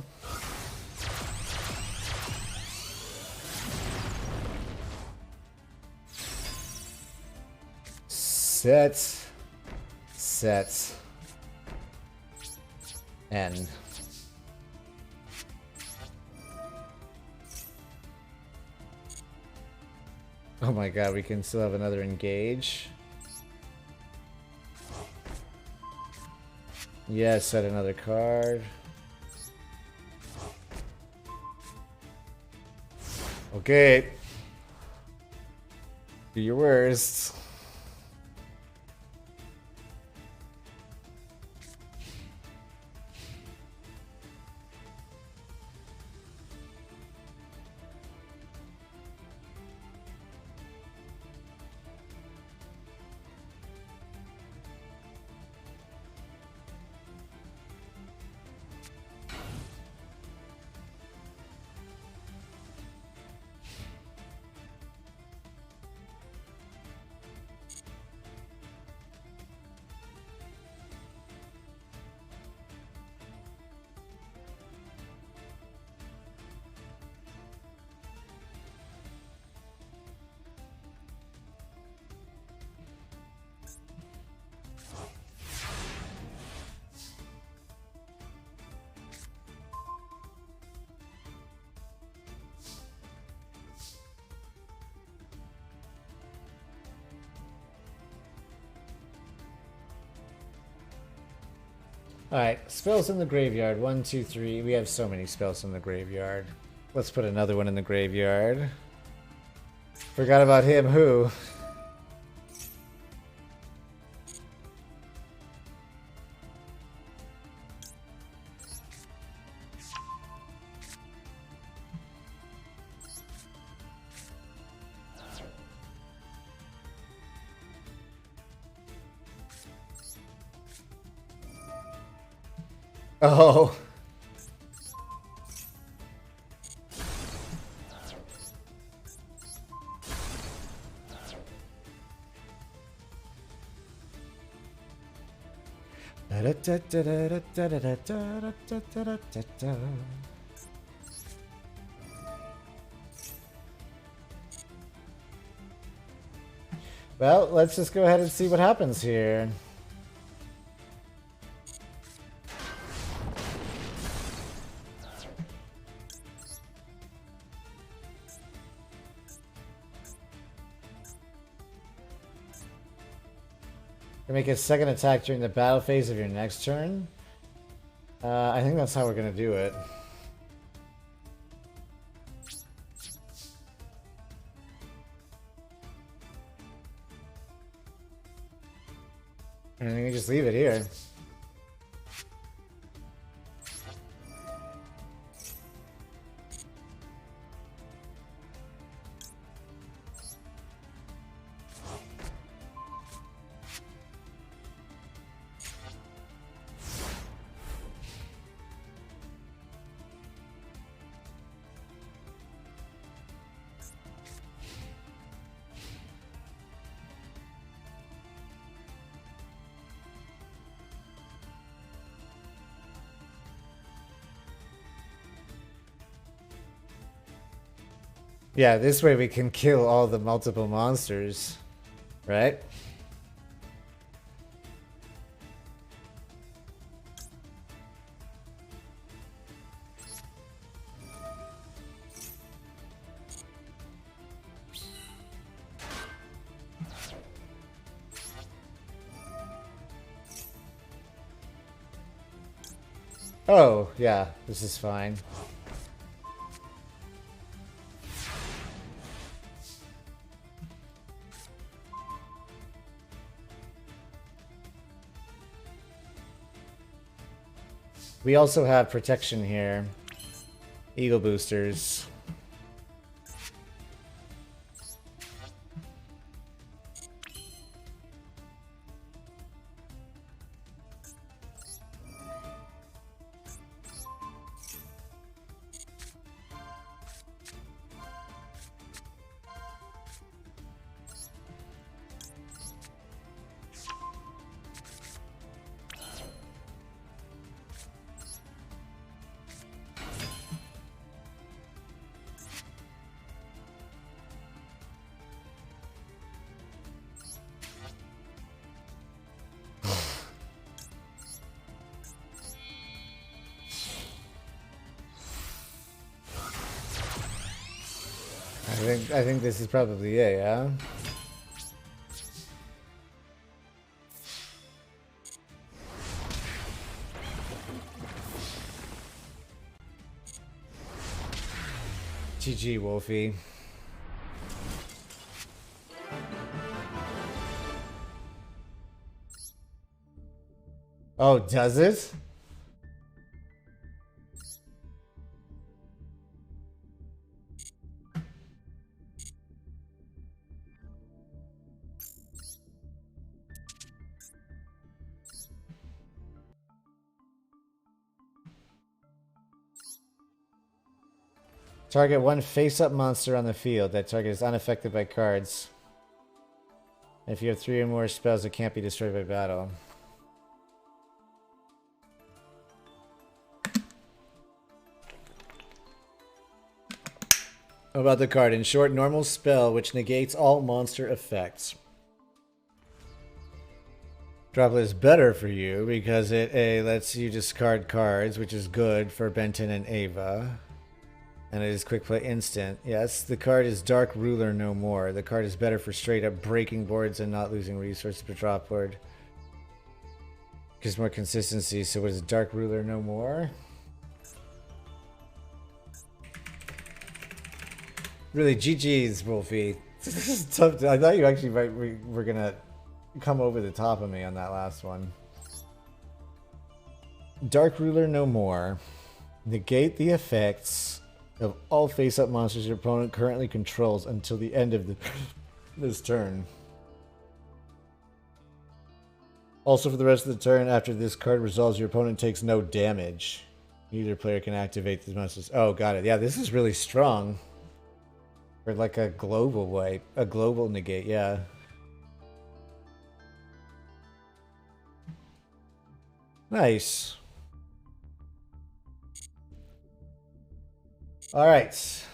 Set. End. Oh my god, we can still have another engage. Yes, set another card. Okay. Do your worst. Alright, spells in the graveyard. 1, 2, 3. We have so many spells in the graveyard. Let's put another one in the graveyard. Forgot about him, who? Oh. Well, let's just go ahead and see what happens here. You make a second attack during the battle phase of your next turn. I think that's how we're gonna do it. And then we just leave it here. Yeah, this way we can kill all the multiple monsters, right? Oh, yeah, this is fine. We also have protection here. Eagle boosters. I think this is probably it, yeah? GG, Wolfie. Oh, does it? Target one face-up monster on the field. That target is unaffected by cards. If you have 3 or more spells, it can't be destroyed by battle. About the card. In short, normal spell which negates all monster effects. Droplet is better for you because it lets you discard cards, which is good for Benton and Ava. And it is quick play instant. Yes, the card is Dark Ruler no more. The card is better for straight up breaking boards and not losing resources per drop board. Gives more consistency. So what is it? Dark Ruler no more? Really, GG's, Wolfie. This is tough. I thought you actually were gonna come over the top of me on that last one. Dark Ruler no more. Negate the effects of all face-up monsters your opponent currently controls until the end of this turn. Also, for the rest of the turn, after this card resolves, your opponent takes no damage. Neither player can activate these monsters. Oh, got it. Yeah, this is really strong. Or like a global wipe. A global negate, yeah. Nice. Alright.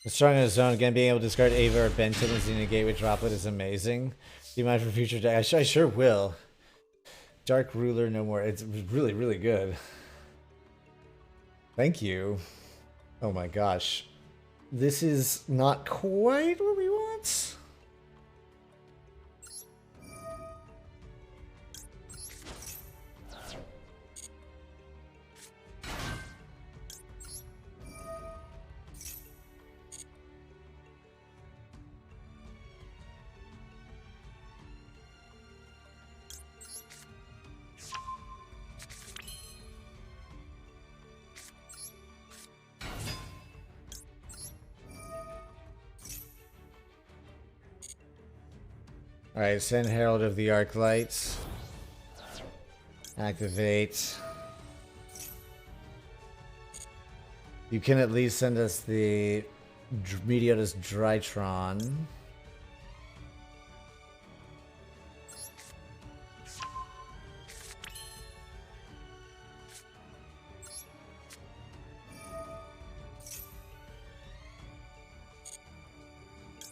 Strong in his zone, again, being able to discard Ava or Benton as you negate with Droplet is amazing. Do you mind for future deck? I sure will. Dark Ruler no more. It's really, really good. Thank you. Oh my gosh. This is not quite what we want. Alright, send Herald of the Arclight. Activate. You can at least send us the Meteora's Drytron.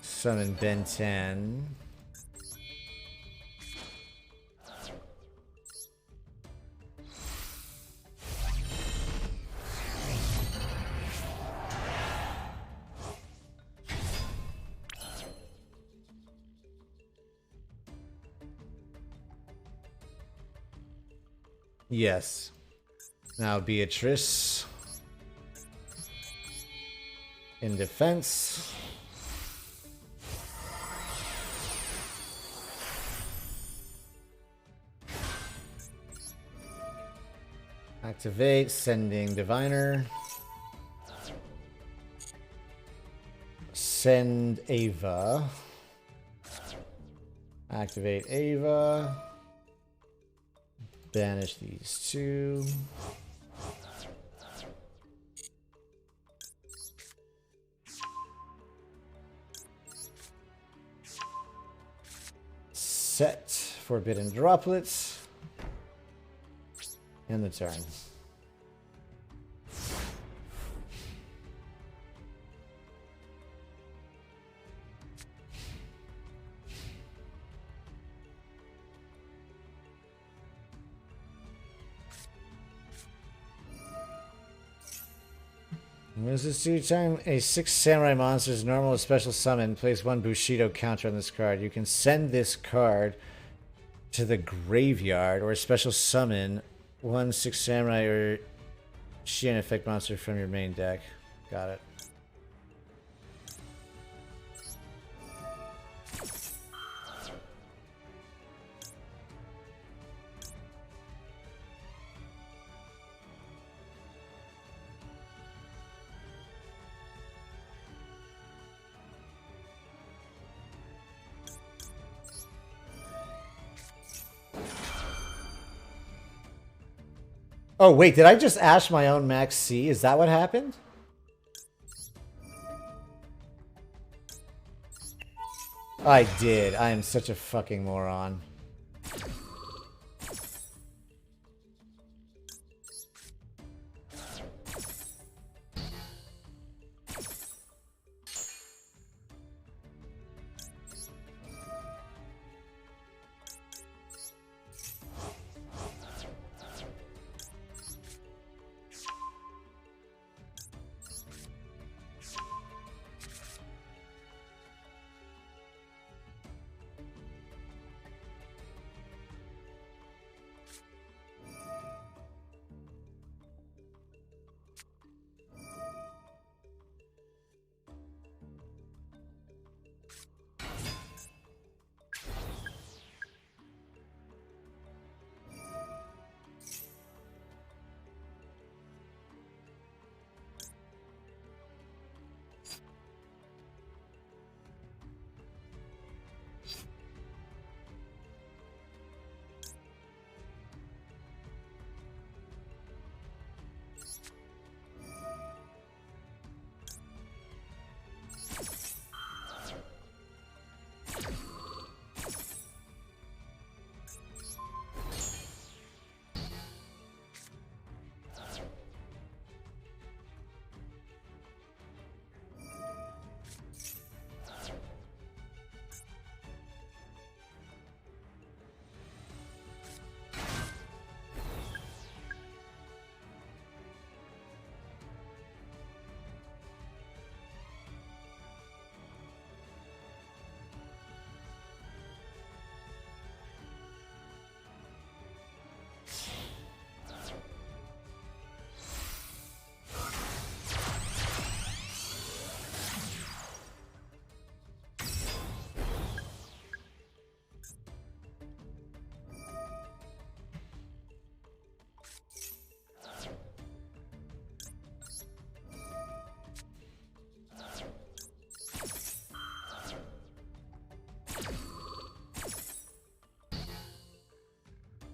Summon Ben 10. Yes. Now Beatrice. In defense. Activate, sending Diviner. Send Ava. Activate Ava. Banish these two. Set Forbidden Droplets. End the turn. What does this do? Time a 6 samurai monster is normal or special summon. Place 1 Bushido counter on this card. You can send this card to the graveyard or special summon 1 6 samurai or Shion effect monster from your main deck. Got it. Oh, wait, did I just ash my own max C? Is that what happened? I did. I am such a fucking moron.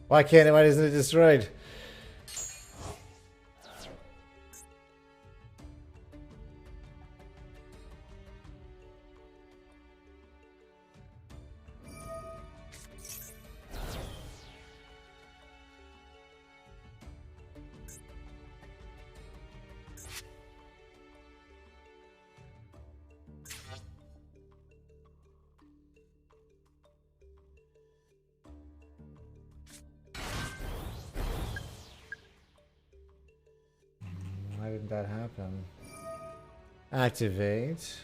Why isn't it destroyed? Why did that happen? Activate.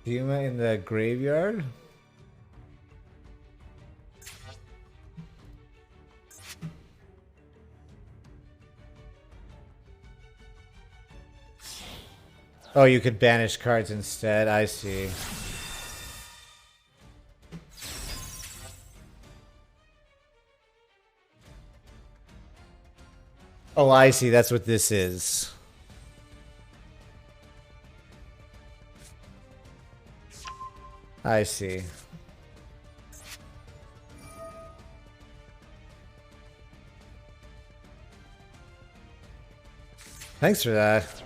Yuma in the graveyard? Oh, you could banish cards instead. I see. Oh, I see. That's what this is. I see. Thanks for that.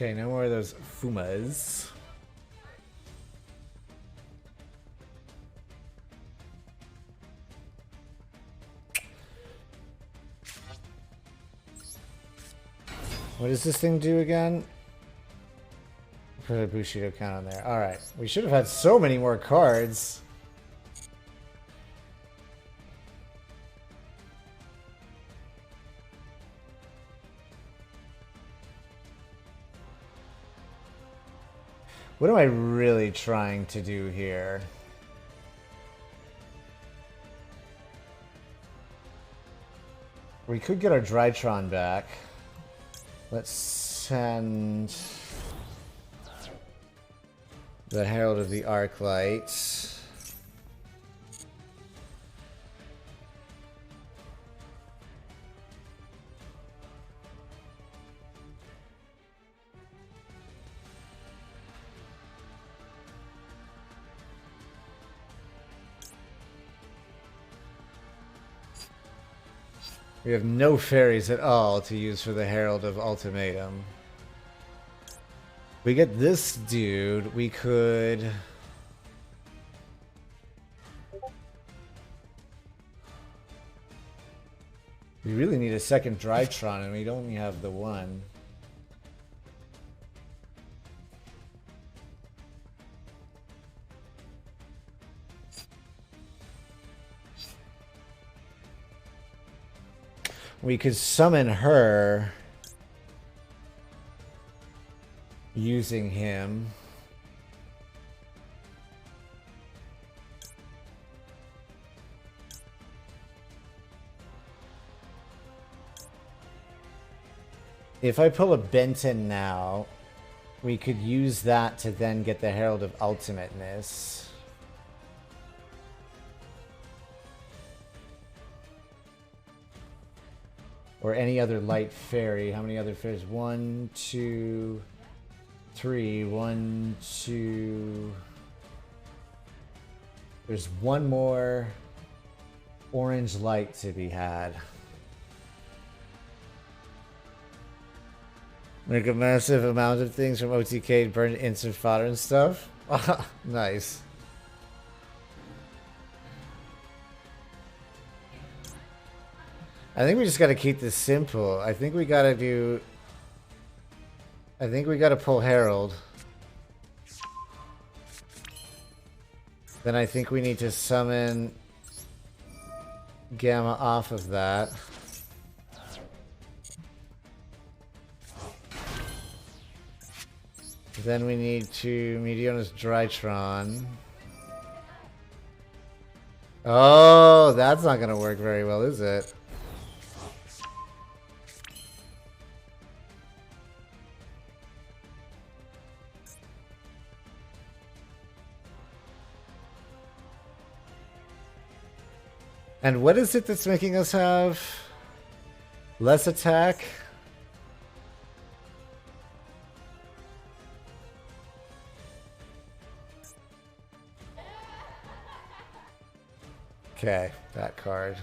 Okay, no more of those Fumas. What does this thing do again? Put a Bushido count on there. Alright, we should have had so many more cards. What am I really trying to do here? We could get our Drytron back. Let's send the Herald of the Arclight. We have no fairies at all to use for the Herald of Ultimatum. We get this dude, we could... We really need a second Drytron, and we only have the one. We could summon her using him. If I pull a Benton now, we could use that to then get the Herald of Ultimateness. Or any other light fairy. How many other fairies? 1, 2, 3, 1, 2. There's one more orange light to be had. Make a massive amount of things from OTK and burn instant fodder and stuff. Nice. I think we just gotta keep this simple. I think we gotta pull Herald. Then I think we need to summon Gamma off of that. Then we need to Meteona's Drytron. Oh, that's not gonna work very well, is it? And what is it that's making us have less attack? Okay, that card.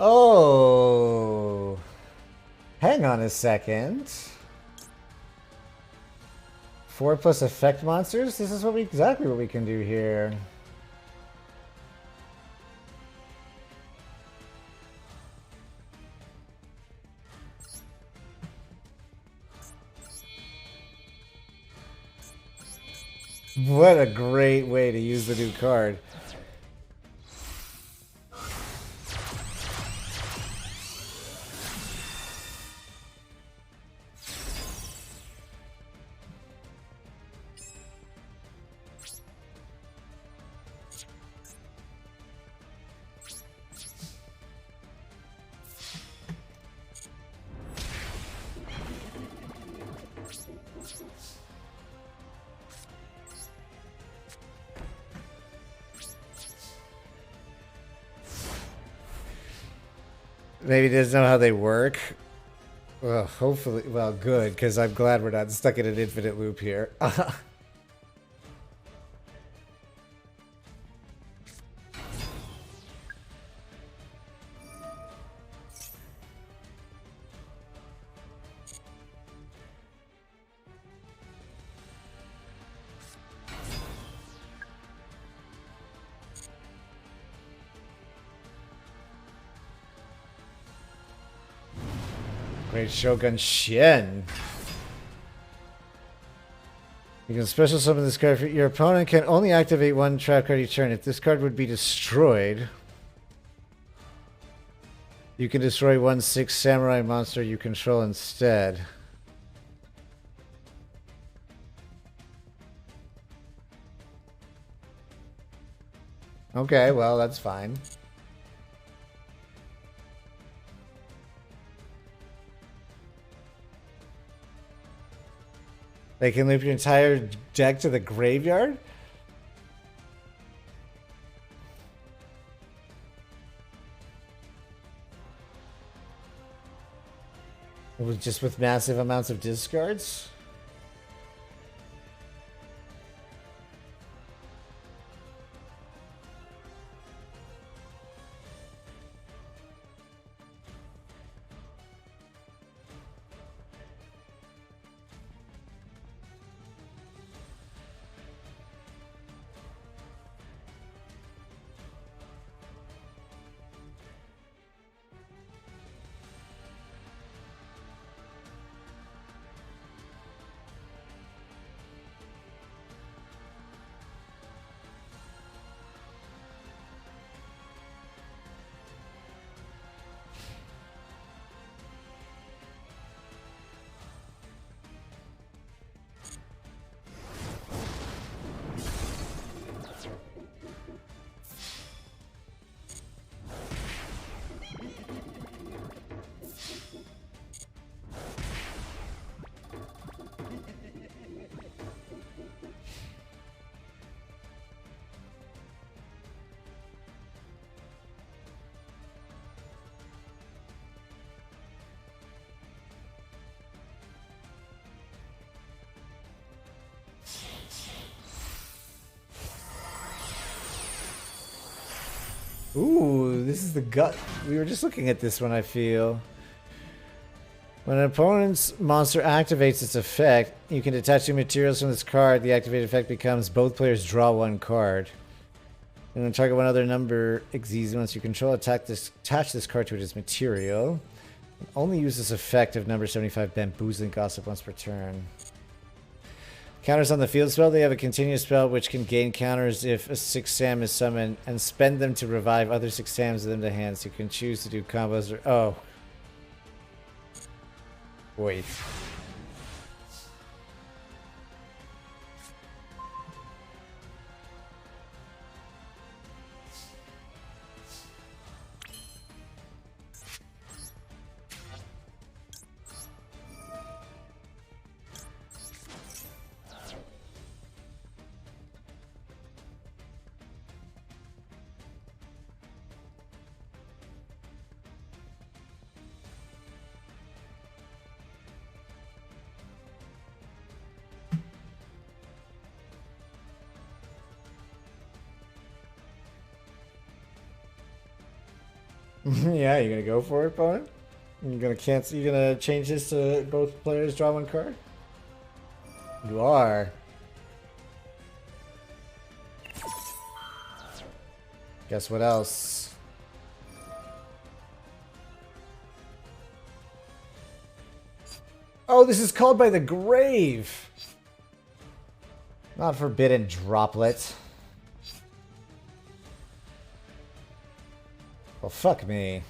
Oh, hang on a second. 4+ effect monsters? This is exactly what we can do here. What a great way to use the new card. Maybe he doesn't know how they work. Well, hopefully, well, good, because I'm glad we're not stuck in an infinite loop here. Great Shogun Shen. You can special summon this card. Your opponent can only activate one trap card each turn. If this card would be destroyed, you can destroy one 6 samurai monster you control instead. Okay, well, that's fine. They can loop your entire deck to the graveyard? Just with massive amounts of discards? Ooh, this is the gut. We were just looking at this one, I feel. When an opponent's monster activates its effect, you can detach 2 materials from this card. The activated effect becomes both players draw 1 card. And then target one other number Xyz once you control. Attach this card to its material. Only use this effect of number 75 Bamboozling Gossip once per turn. Counters on the field spell. They have a continuous spell which can gain counters if a 6 Sam is summoned and spend them to revive other 6 Sams with them to hand. So you can choose to do combos or... Oh. Wait. Yeah, you gonna go for it, opponent? You gonna cancel? You gonna change this to both players draw 1 card? You are. Guess what else? Oh, this is called by the grave. Not forbidden droplet. Well, fuck me.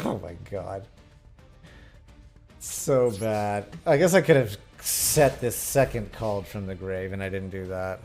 Oh my god. So bad. I guess I could have set this second called from the grave and I didn't do that.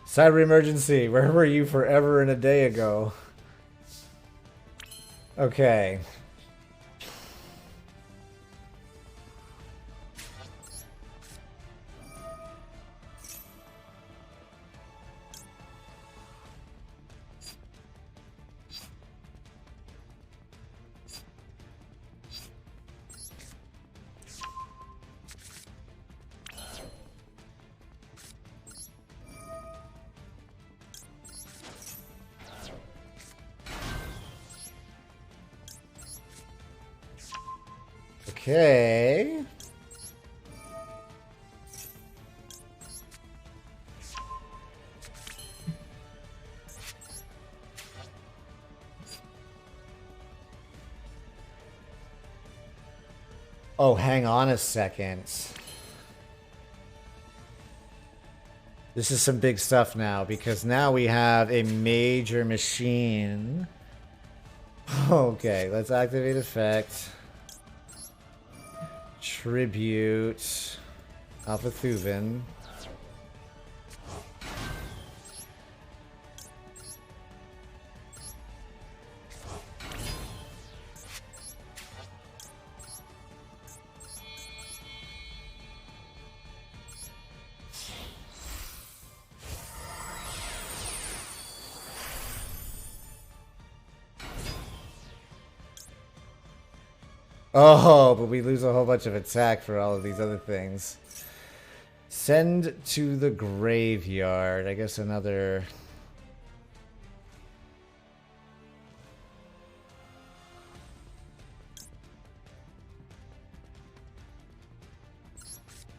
Cyber emergency. Where were you forever and a day ago? Okay. Okay. Oh, hang on a second. This is some big stuff now, because now we have a major machine. Okay, let's activate effect. tribute Alpha Thuvin. Oh, but we lose a whole bunch of attack for all of these other things. Send to the graveyard. I guess another...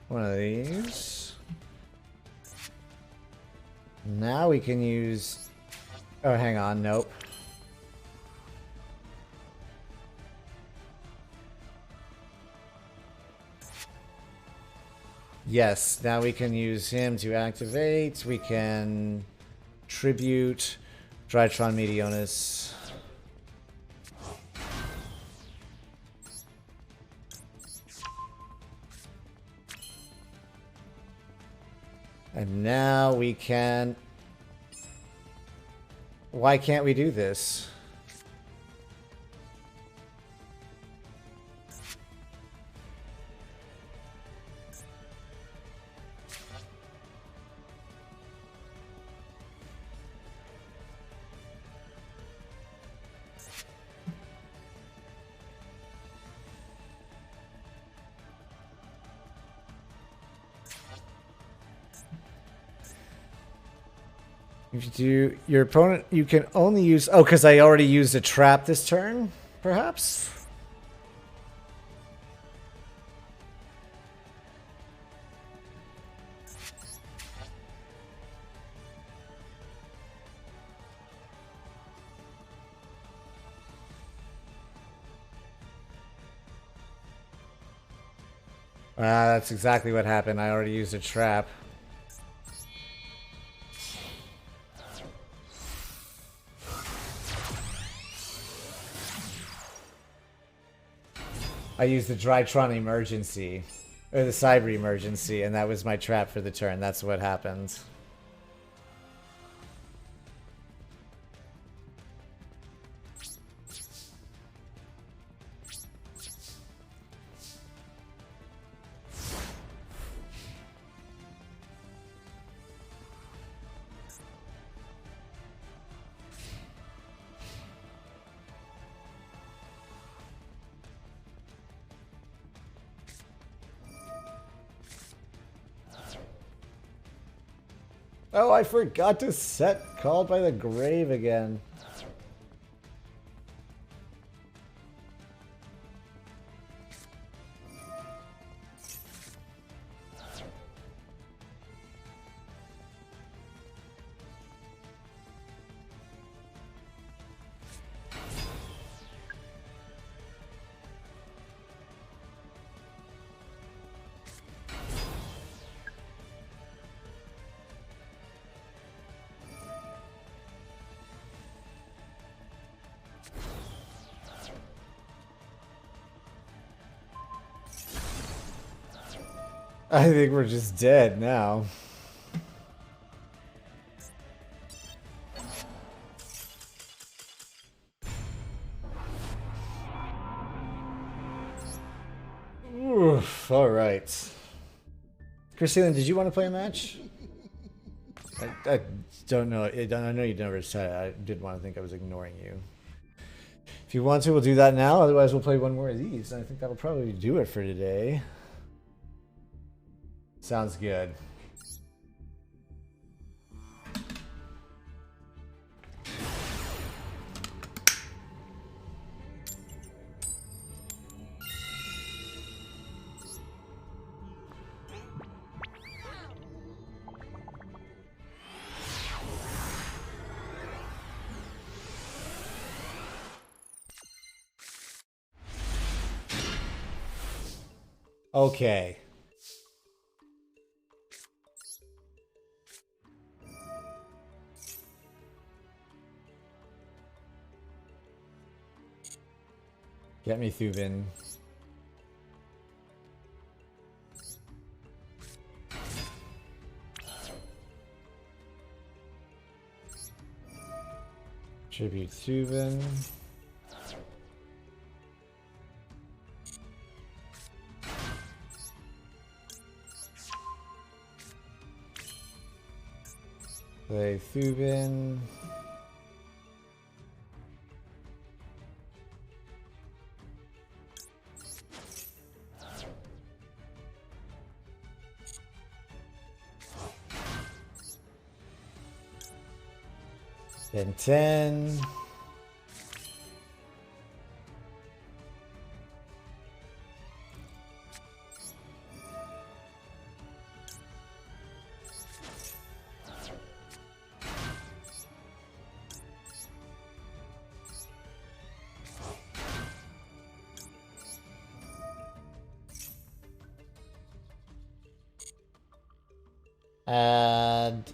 one of these. Now we can use... oh, hang on. Nope. Yes, now we can use him to activate. We can tribute Drytron Medionis. And now we can... why can't we do this? If you do your opponent, you can only use... oh, because I already used a trap this turn, perhaps? That's exactly what happened. I already used a trap. I used the Drytron emergency, or the Cyber emergency, and that was my trap for the turn. That's what happened. Oh, I forgot to set Called by the Grave again. I think we're just dead now. Oof, all right. Christine, did you want to play a match? I don't know. I know you never said it. I did want to think I was ignoring you. If you want to, we'll do that now. Otherwise, we'll play one more of these. And I think that'll probably do it for today. Sounds good. Okay. Get me Thuvin. Tribute Subin. Play Thubin. Then 10. Add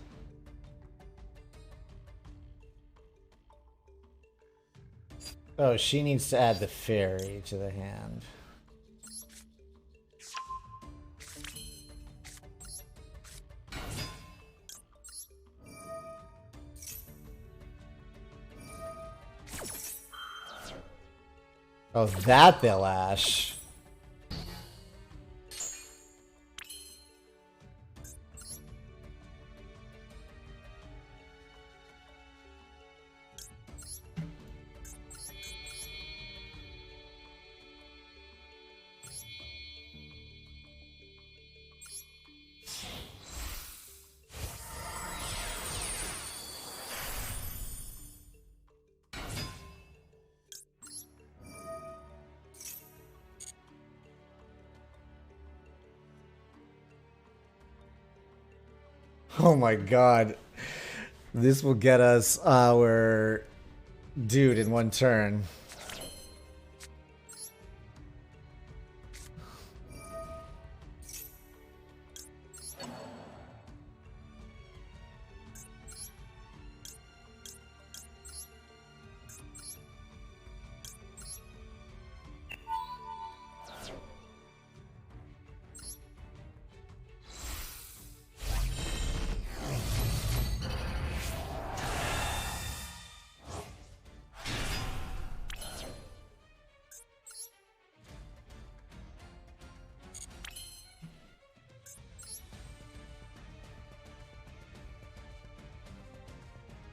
oh, she needs to add the fairy to the hand. Oh, that they'll ash. Oh my god. This will get us our dude in one turn.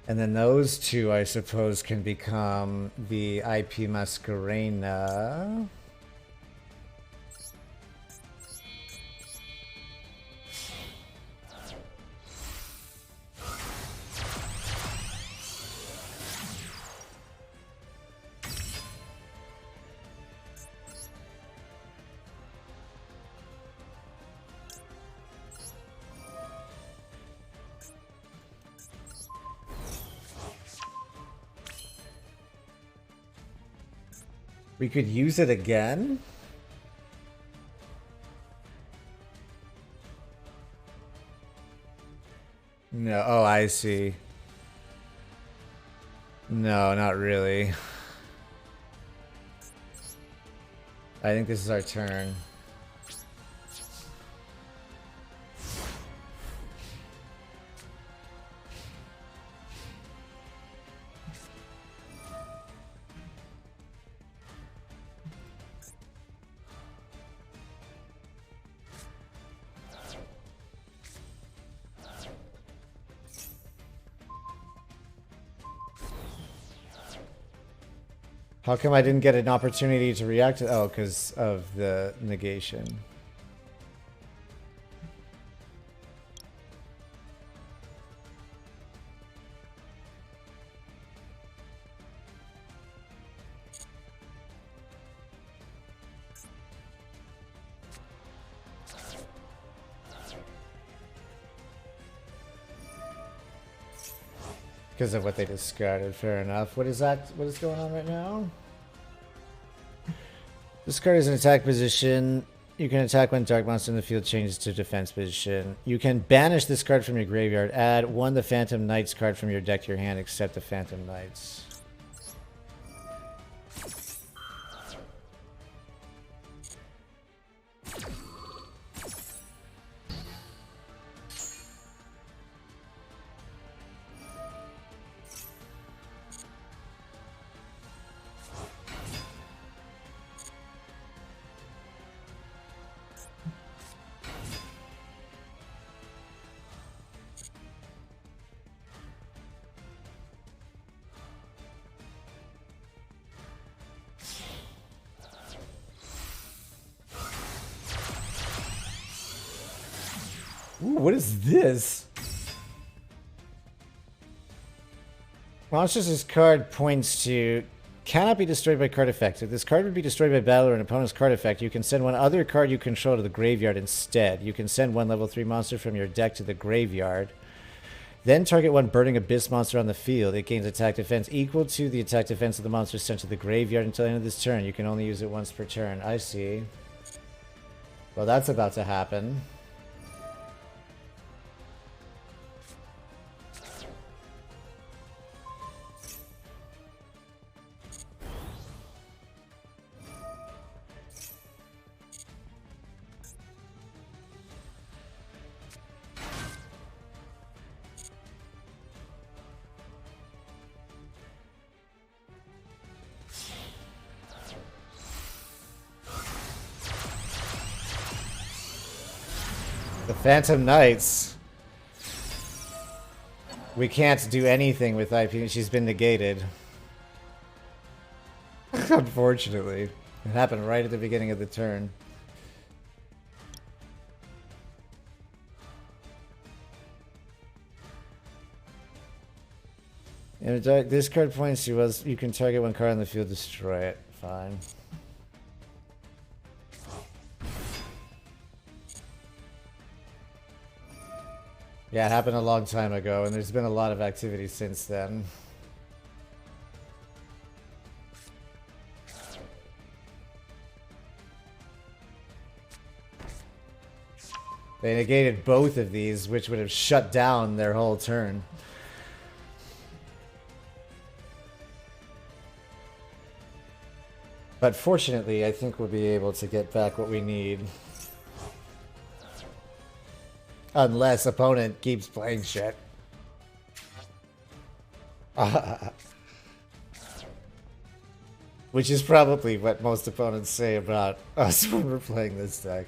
And then those two, I suppose, can become the IP Masquerena. We could use it again? No, oh, I see. No, not really. I think this is our turn. How come I didn't get an opportunity to react to... Oh, because of the negation. Because of what they discarded, fair enough. What is that? What is going on right now? This card is an attack position. You can attack when Dark Monster in the field changes to defense position. You can banish this card from your graveyard. Add one the Phantom Knights card from your deck to your hand, except the Phantom Knights. What is this? Monsters this card points to cannot be destroyed by card effects. If this card would be destroyed by battle or an opponent's card effect, you can send one other card you control to the graveyard instead. You can send one level 3 monster from your deck to the graveyard. Then target one Burning Abyss monster on the field. It gains attack defense equal to the attack defense of the monster sent to the graveyard until the end of this turn. You can only use it once per turn. I see. Well, that's about to happen. The Phantom Knights. We can't do anything with IP. She's been negated. Unfortunately. It happened right at the beginning of the turn. And this card points to was you can target one card on the field, destroy it. Fine. Yeah, it happened a long time ago, and there's been a lot of activity since then. They negated both of these, which would have shut down their whole turn. But fortunately, I think we'll be able to get back what we need. Unless opponent keeps playing shit. Which is probably what most opponents say about us when we're playing this deck.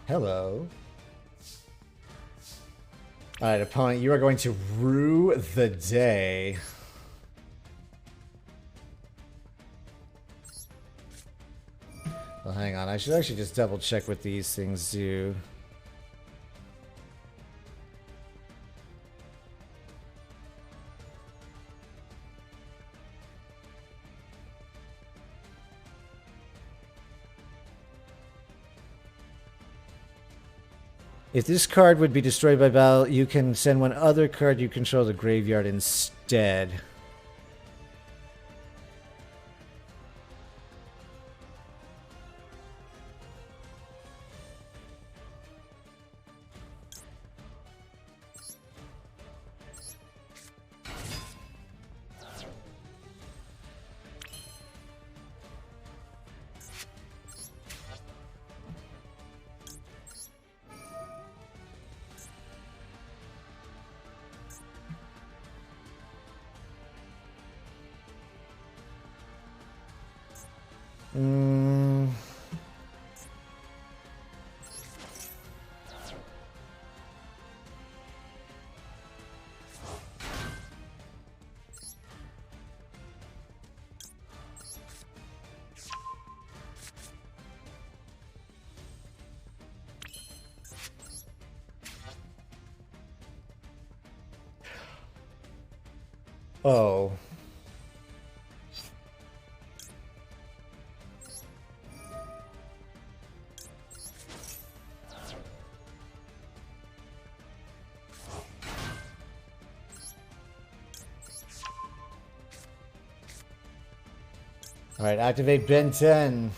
Hello. Alright, opponent, you are going to rue the day. Well, hang on. I should actually just double check what these things do. If this card would be destroyed by battle, you can send one other card you control to the graveyard instead. Oh. Alright, activate Ben 10.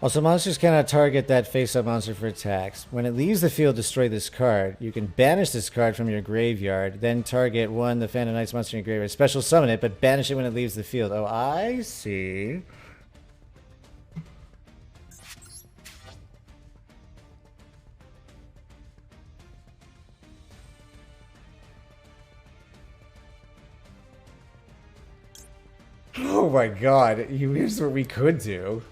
Also, monsters cannot target that face-up monster for attacks. When it leaves the field, destroy this card. You can banish this card from your graveyard, then target one the Phantom Knights monster in your graveyard. Special summon it, but banish it when it leaves the field. Oh, I see. Oh my god, here's what we could do.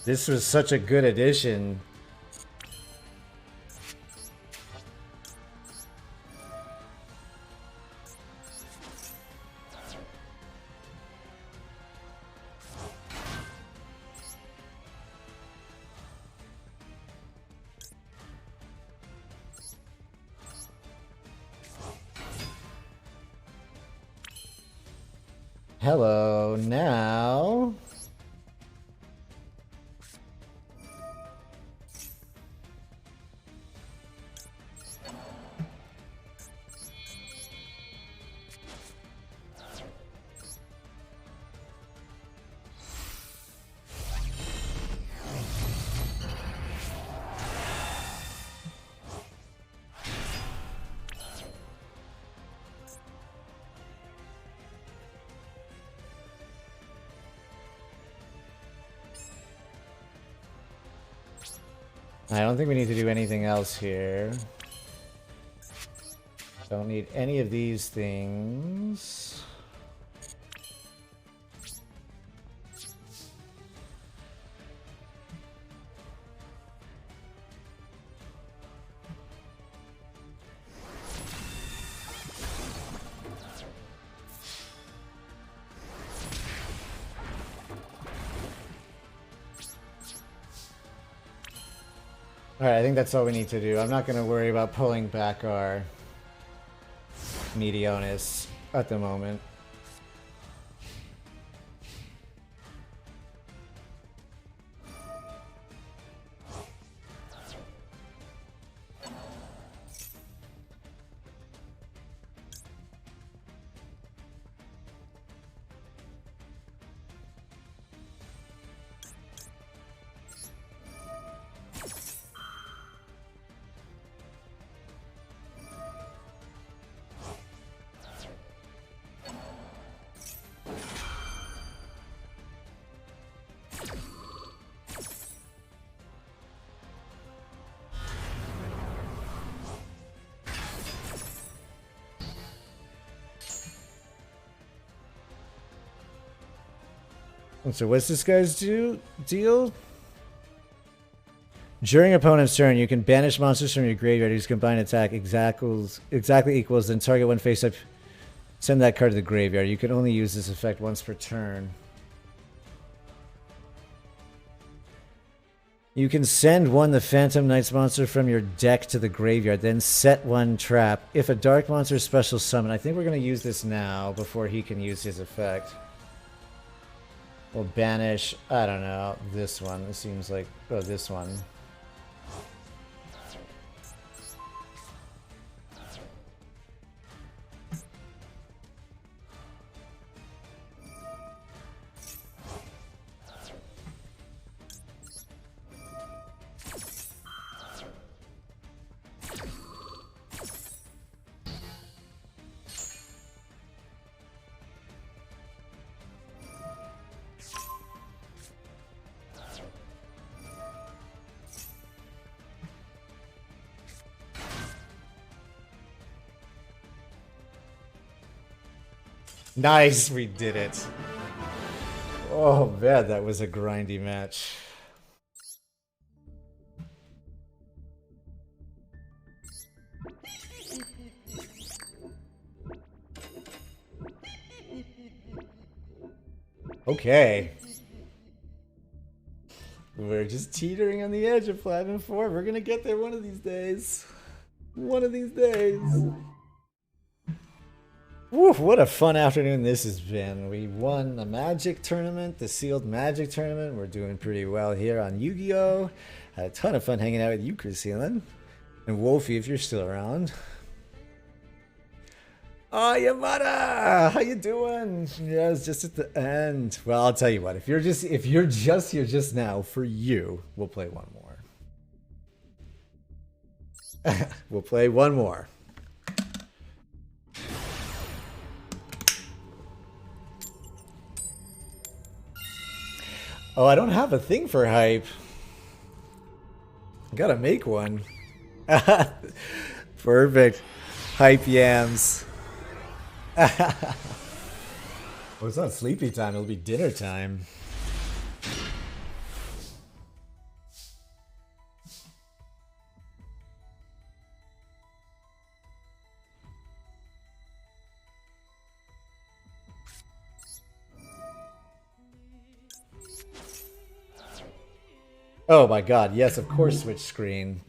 This was such a good addition. Hello, now. I don't think we need to do anything else here. Don't need any of these things. Alright, I think that's all we need to do. I'm not going to worry about pulling back our Meteonis at the moment. So what's this guy's deal? During opponent's turn, you can banish monsters from your graveyard whose combined attack exactly equals, then target one face up, send that card to the graveyard. You can only use this effect once per turn. You can send one the Phantom Knights monster from your deck to the graveyard, then set one trap. If a dark monster special summon, I think we're going to use this now before he can use his effect. We'll banish, I don't know, this one. It seems like, oh, this one. Nice, we did it. Oh man, that was a grindy match. Okay. We're just teetering on the edge of Platinum 4. We're gonna get there one of these days. One of these days. Woof, what a fun afternoon this has been. We won a Magic tournament, the sealed Magic tournament. We're doing pretty well here on Yu-Gi-Oh! Had a ton of fun hanging out with you, Chriseelan. And Wolfie, if you're still around. Oh, Yamada! How you doing? Yeah, it's just at the end. Well, I'll tell you what. If you're just here just now, for you, we'll play one more. We'll play one more. Oh, I don't have a thing for hype. I gotta make one. Perfect. Hype yams. Well, it's not sleepy time, it'll be dinner time. Oh my god, yes, of course, switch screen.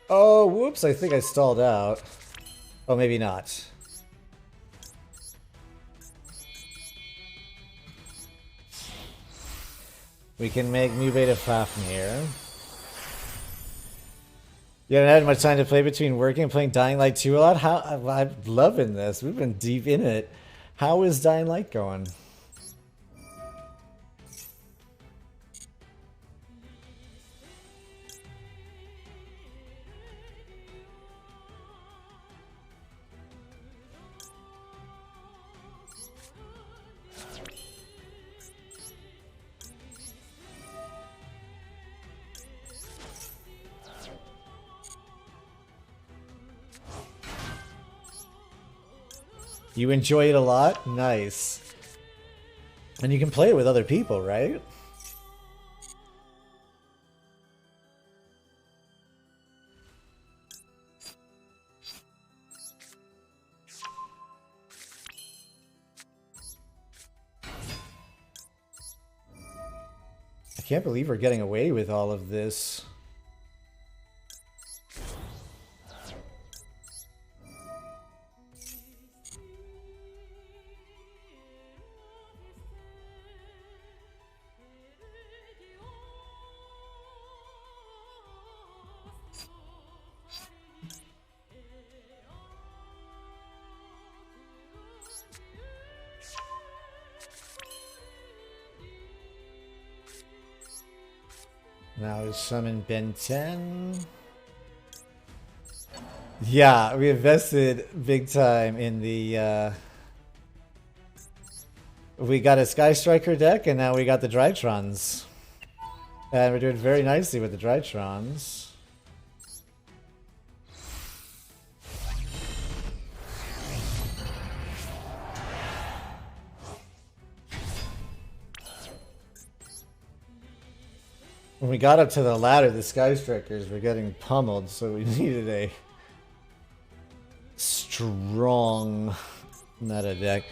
Oh, whoops, I think I stalled out. Oh, maybe not. We can make new beta Fafnir. You haven't had much time to play between working and playing Dying Light 2 a lot? I'm loving this. We've been deep in it. How is Dying Light going? You enjoy it a lot? Nice. And you can play it with other people, right? I can't believe we're getting away with all of this. Now summon Ben 10. Yeah, we invested big time in the we got a Sky Striker deck and now we got the Drytrons. And we're doing very nicely with the Drytrons. When we got up to the ladder, the Sky Strikers were getting pummeled, so we needed a strong meta deck.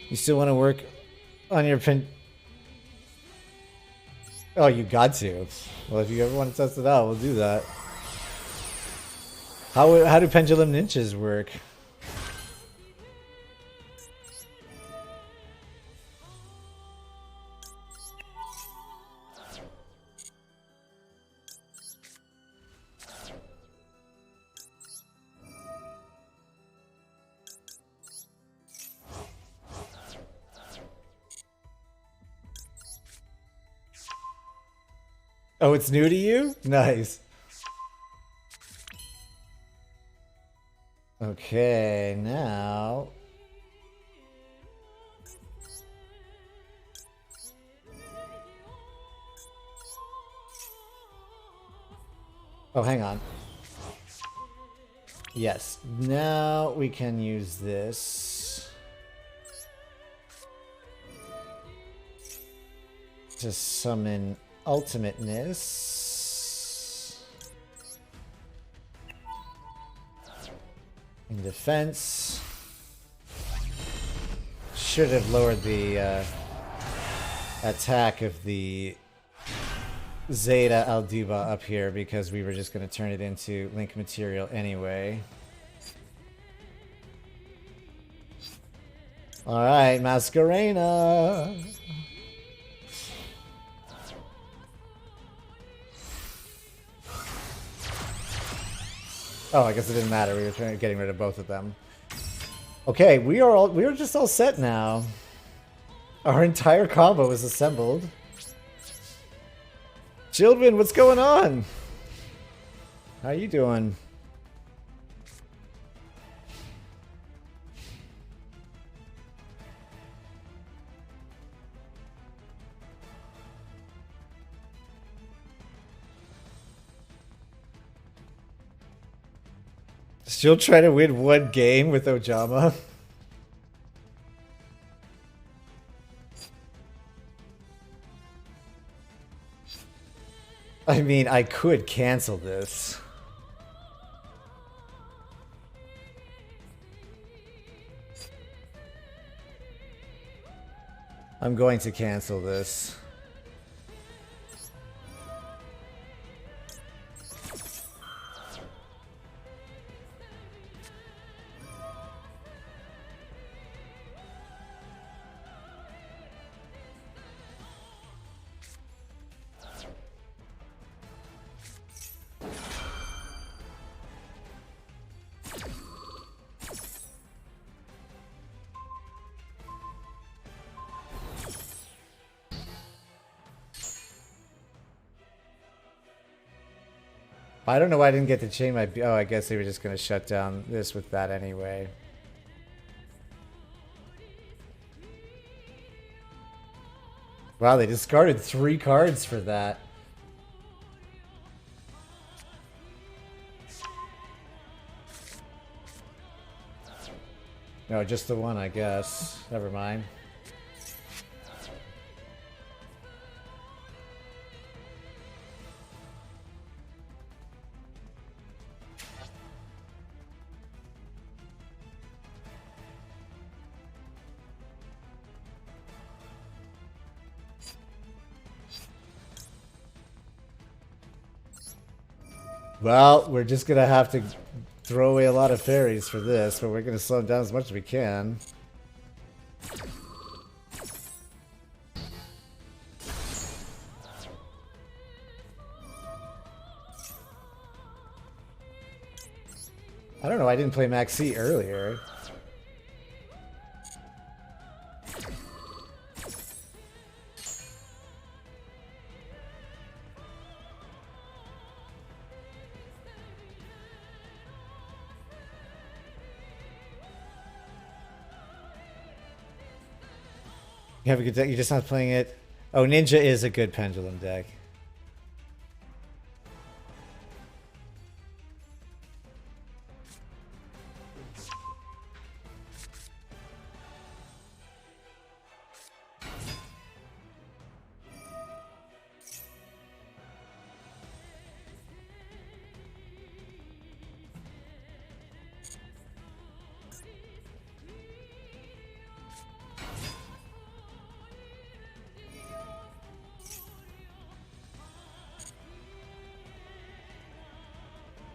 You still want to work on your pen? Oh, you got to. Well, if you ever want to test it out, we'll do that. How do Pendulum Ninjas work? Oh, it's new to you? Nice. Okay, now... Oh, hang on. Yes, now we can use this. to summon ultimateness. In defense. Should have lowered the attack of the Zeta Alduba up here because we were just going to turn it into link material anyway. Alright, Masquerena! Oh, I guess it didn't matter. We were getting rid of both of them. Okay, we are just all set now. Our entire combo is assembled. Children, what's going on? How you doing? Still trying to win one game with Ojama. I mean, I could cancel this. I'm going to cancel this. I don't know why I didn't get to chain my... Oh, I guess they were just going to shut down this with that anyway. Wow, they discarded 3 cards for that. No, just the one, I guess. Never mind. Well, we're just gonna have to throw away a lot of fairies for this, but we're gonna slow them down as much as we can. I don't know, I didn't play Maxi earlier. You have a good deck, you're just not playing it. Oh, Ninja is a good pendulum deck.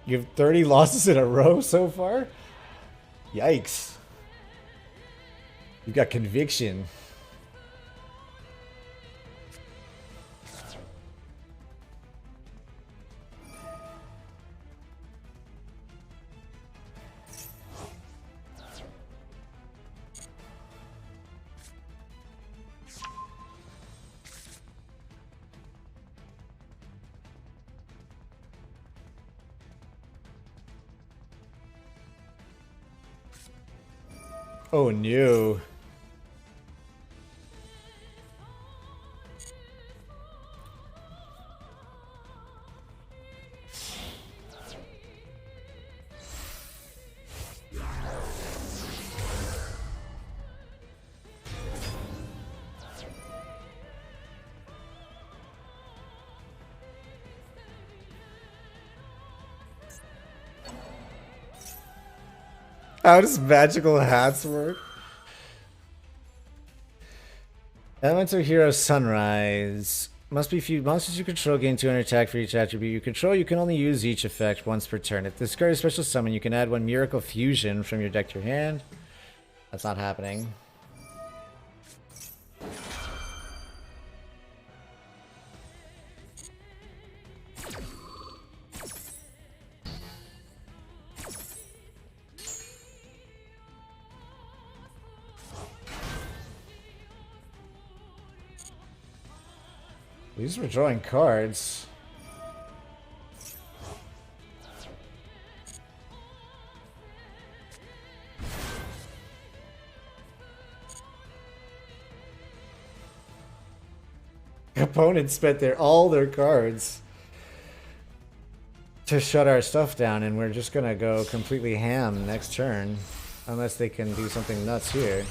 You have 30 losses in a row so far? Yikes. You've got conviction. Oh no. How does magical hats work? Elemental Hero Sunrise. Must be few monsters you control gain 200 attack for each attribute you control. You can only use each effect once per turn. If discard a special summon, you can add 1 Miracle Fusion from your deck to your hand. That's not happening. At least we're drawing cards. Opponents spent all their cards to shut our stuff down, and we're just gonna go completely ham next turn. Unless they can do something nuts here.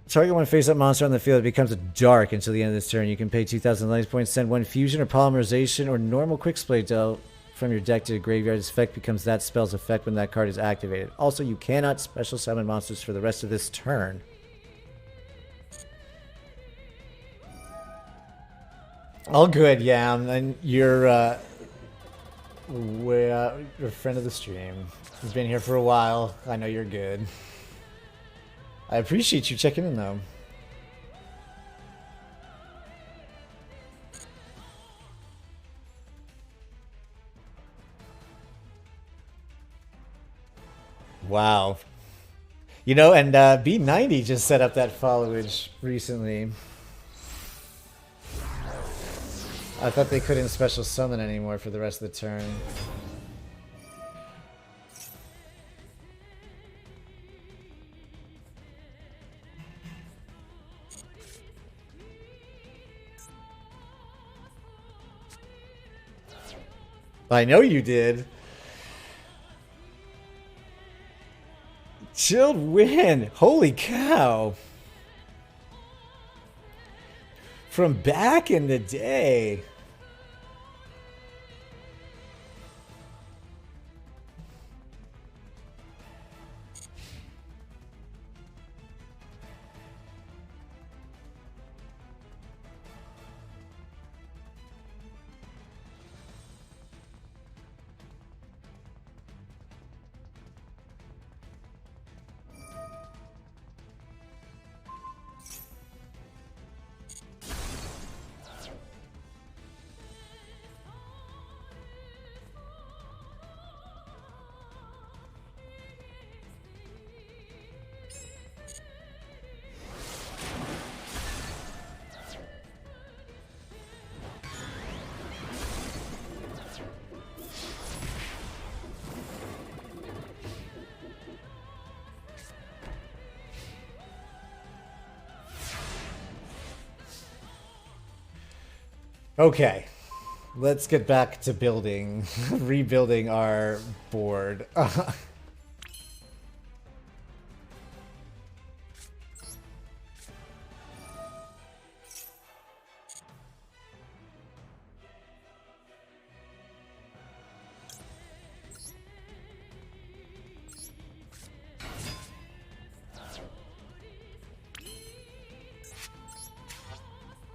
Target one face-up monster on the field. It becomes dark until the end of this turn. You can pay 2,000 life points, send 1 fusion or polymerization or normal quick-play dealt from your deck to the graveyard. This effect becomes that spell's effect when that card is activated. Also, you cannot special summon monsters for the rest of this turn. All good, Yam. And you're a friend of the stream. You've been here for a while. I know you're good. I appreciate you checking in, though. Wow. You know, and B90 just set up that followage recently. I thought they couldn't special summon anymore for the rest of the turn. I know you did. Chilled win. Holy cow. From back in the day. Okay, let's get back to building, rebuilding our board.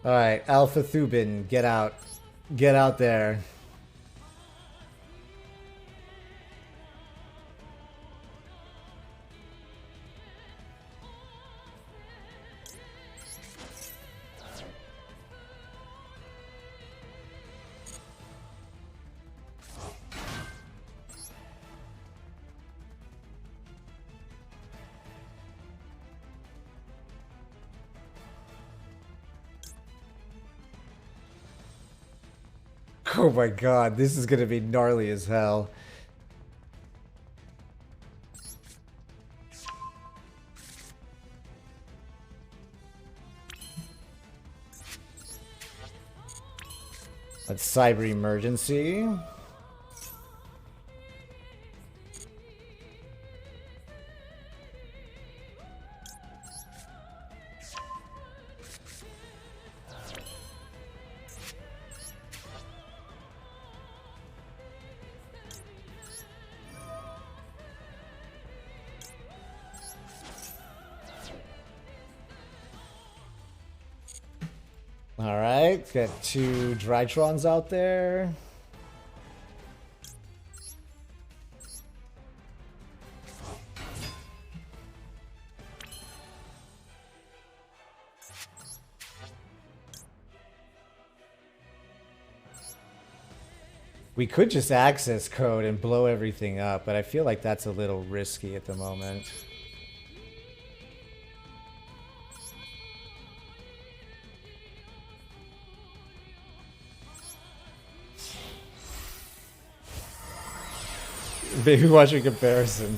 Alright, Alpha Thubin, get out. Get out there. Oh my god, this is gonna be gnarly as hell. That's Cyber Emergency. Alright, got 2 Drytrons out there. We could just access code and blow everything up, but I feel like that's a little risky at the moment. Maybe watching comparison.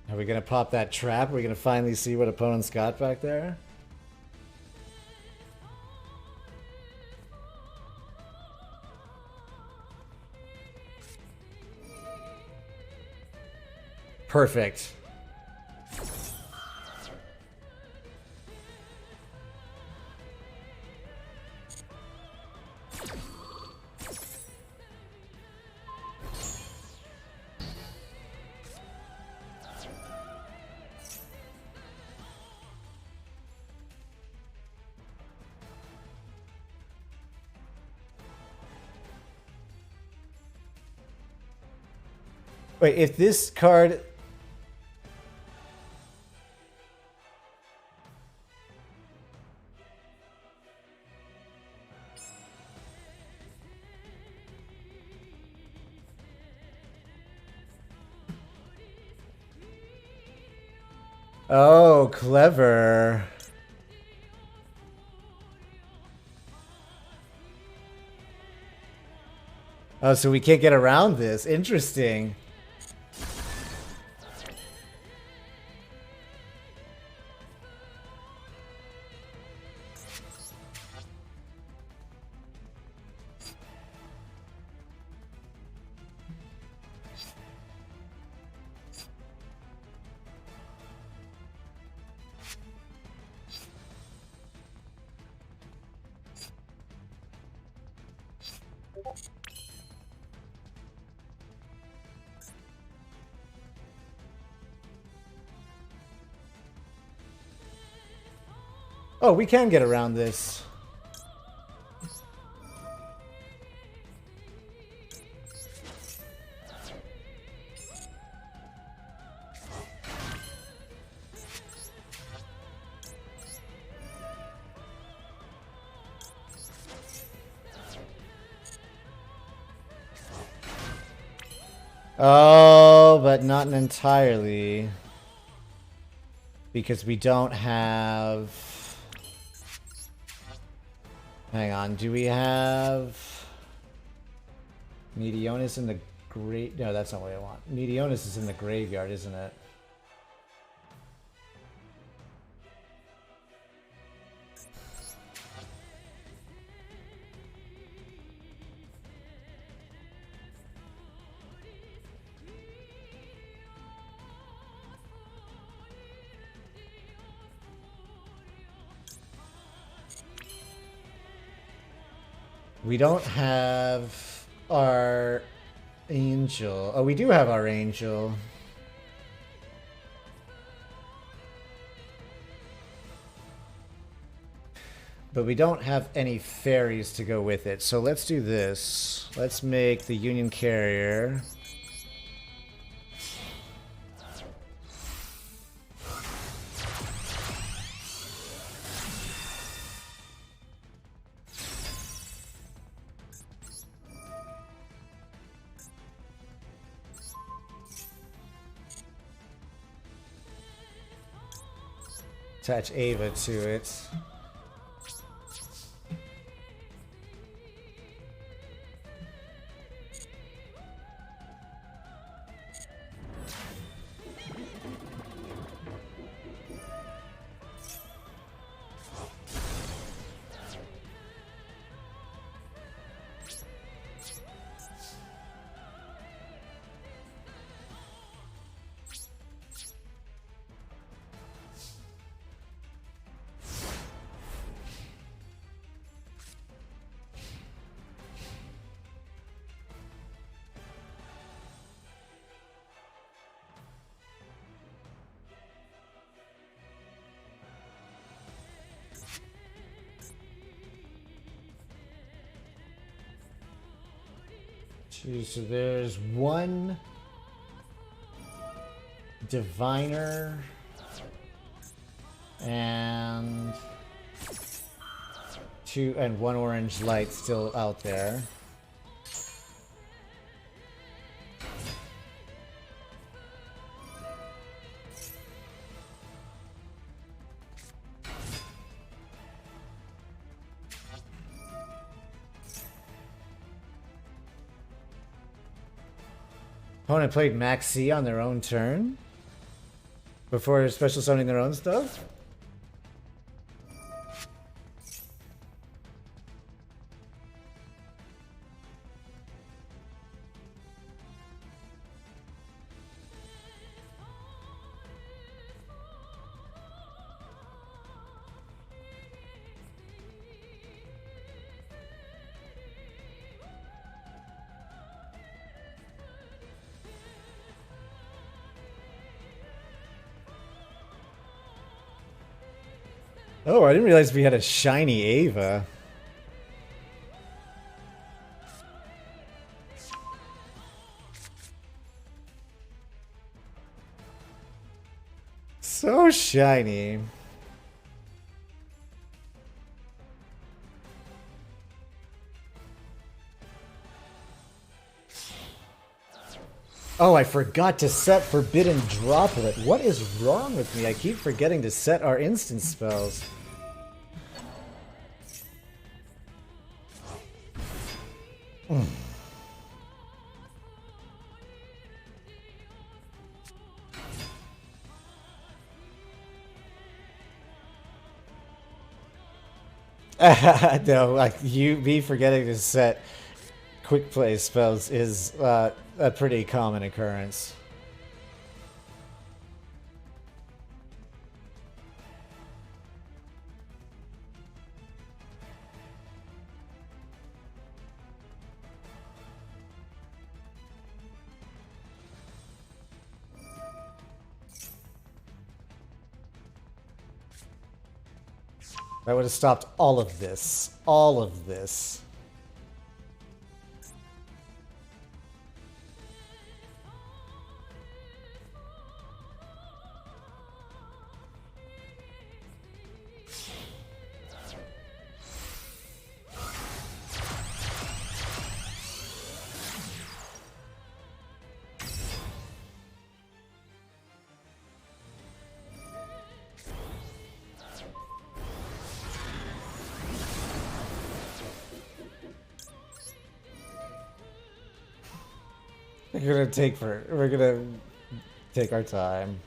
Are we gonna pop that trap? Are we gonna finally see what opponents got back there? Perfect. Wait, if this card... Oh, clever. Oh, so we can't get around this. Interesting. Oh, we can get around this. Oh, but not entirely. Because we don't have... Hang on, do we have... Meteonis in the great... No, that's not what I want. Meteonis is in the graveyard, isn't it? We don't have our angel. Oh, we do have our angel. But we don't have any fairies to go with it. So let's do this. Let's make the Union Carrier. Attach Ava to it. So there's one diviner and one orange light still out there. Opponent played Max C on their own turn before special summoning their own stuff? Oh, I didn't realize we had a shiny Ava. So shiny. Oh, I forgot to set Forbidden Droplet. What is wrong with me? I keep forgetting to set our instant spells. No, like me forgetting to set quick play spells is a pretty common occurrence. That would have stopped all of this. All of this. We're gonna take our time.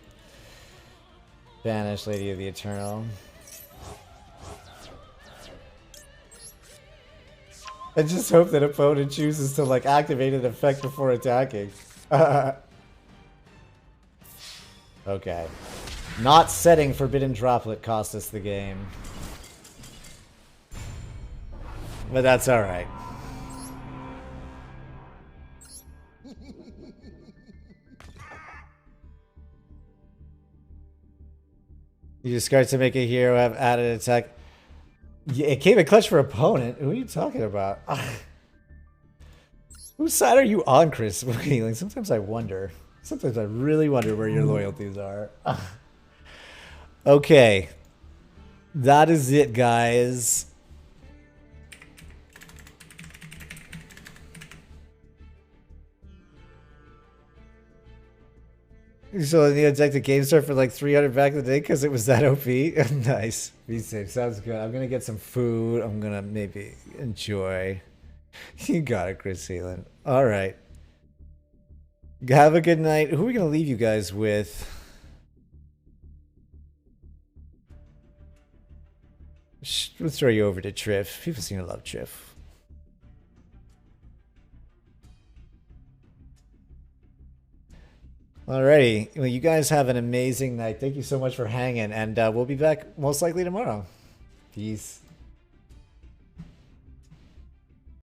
Banish Lady of the Eternal. I just hope that opponent chooses to like activate an effect before attacking. Okay. Not setting Forbidden Droplet cost us the game. But that's alright. You discard to make a hero have added attack. Yeah, it came in clutch for opponent. Who are you talking about? Whose side are you on, Chris? Like, sometimes I wonder. Sometimes I really wonder where your loyalties are. Okay. That is it, guys. So I need to deck the game start for like 300 back in the day because it was that OP. Nice. Be safe. Sounds good. I'm gonna get some food. I'm gonna maybe enjoy. You got it, Chris Sealand. All right. Have a good night. Who are we gonna leave you guys with? Let's throw you over to Triff. People seem to love Triff. Alrighty. Well, you guys have an amazing night. Thank you so much for hanging, and we'll be back most likely tomorrow. Peace.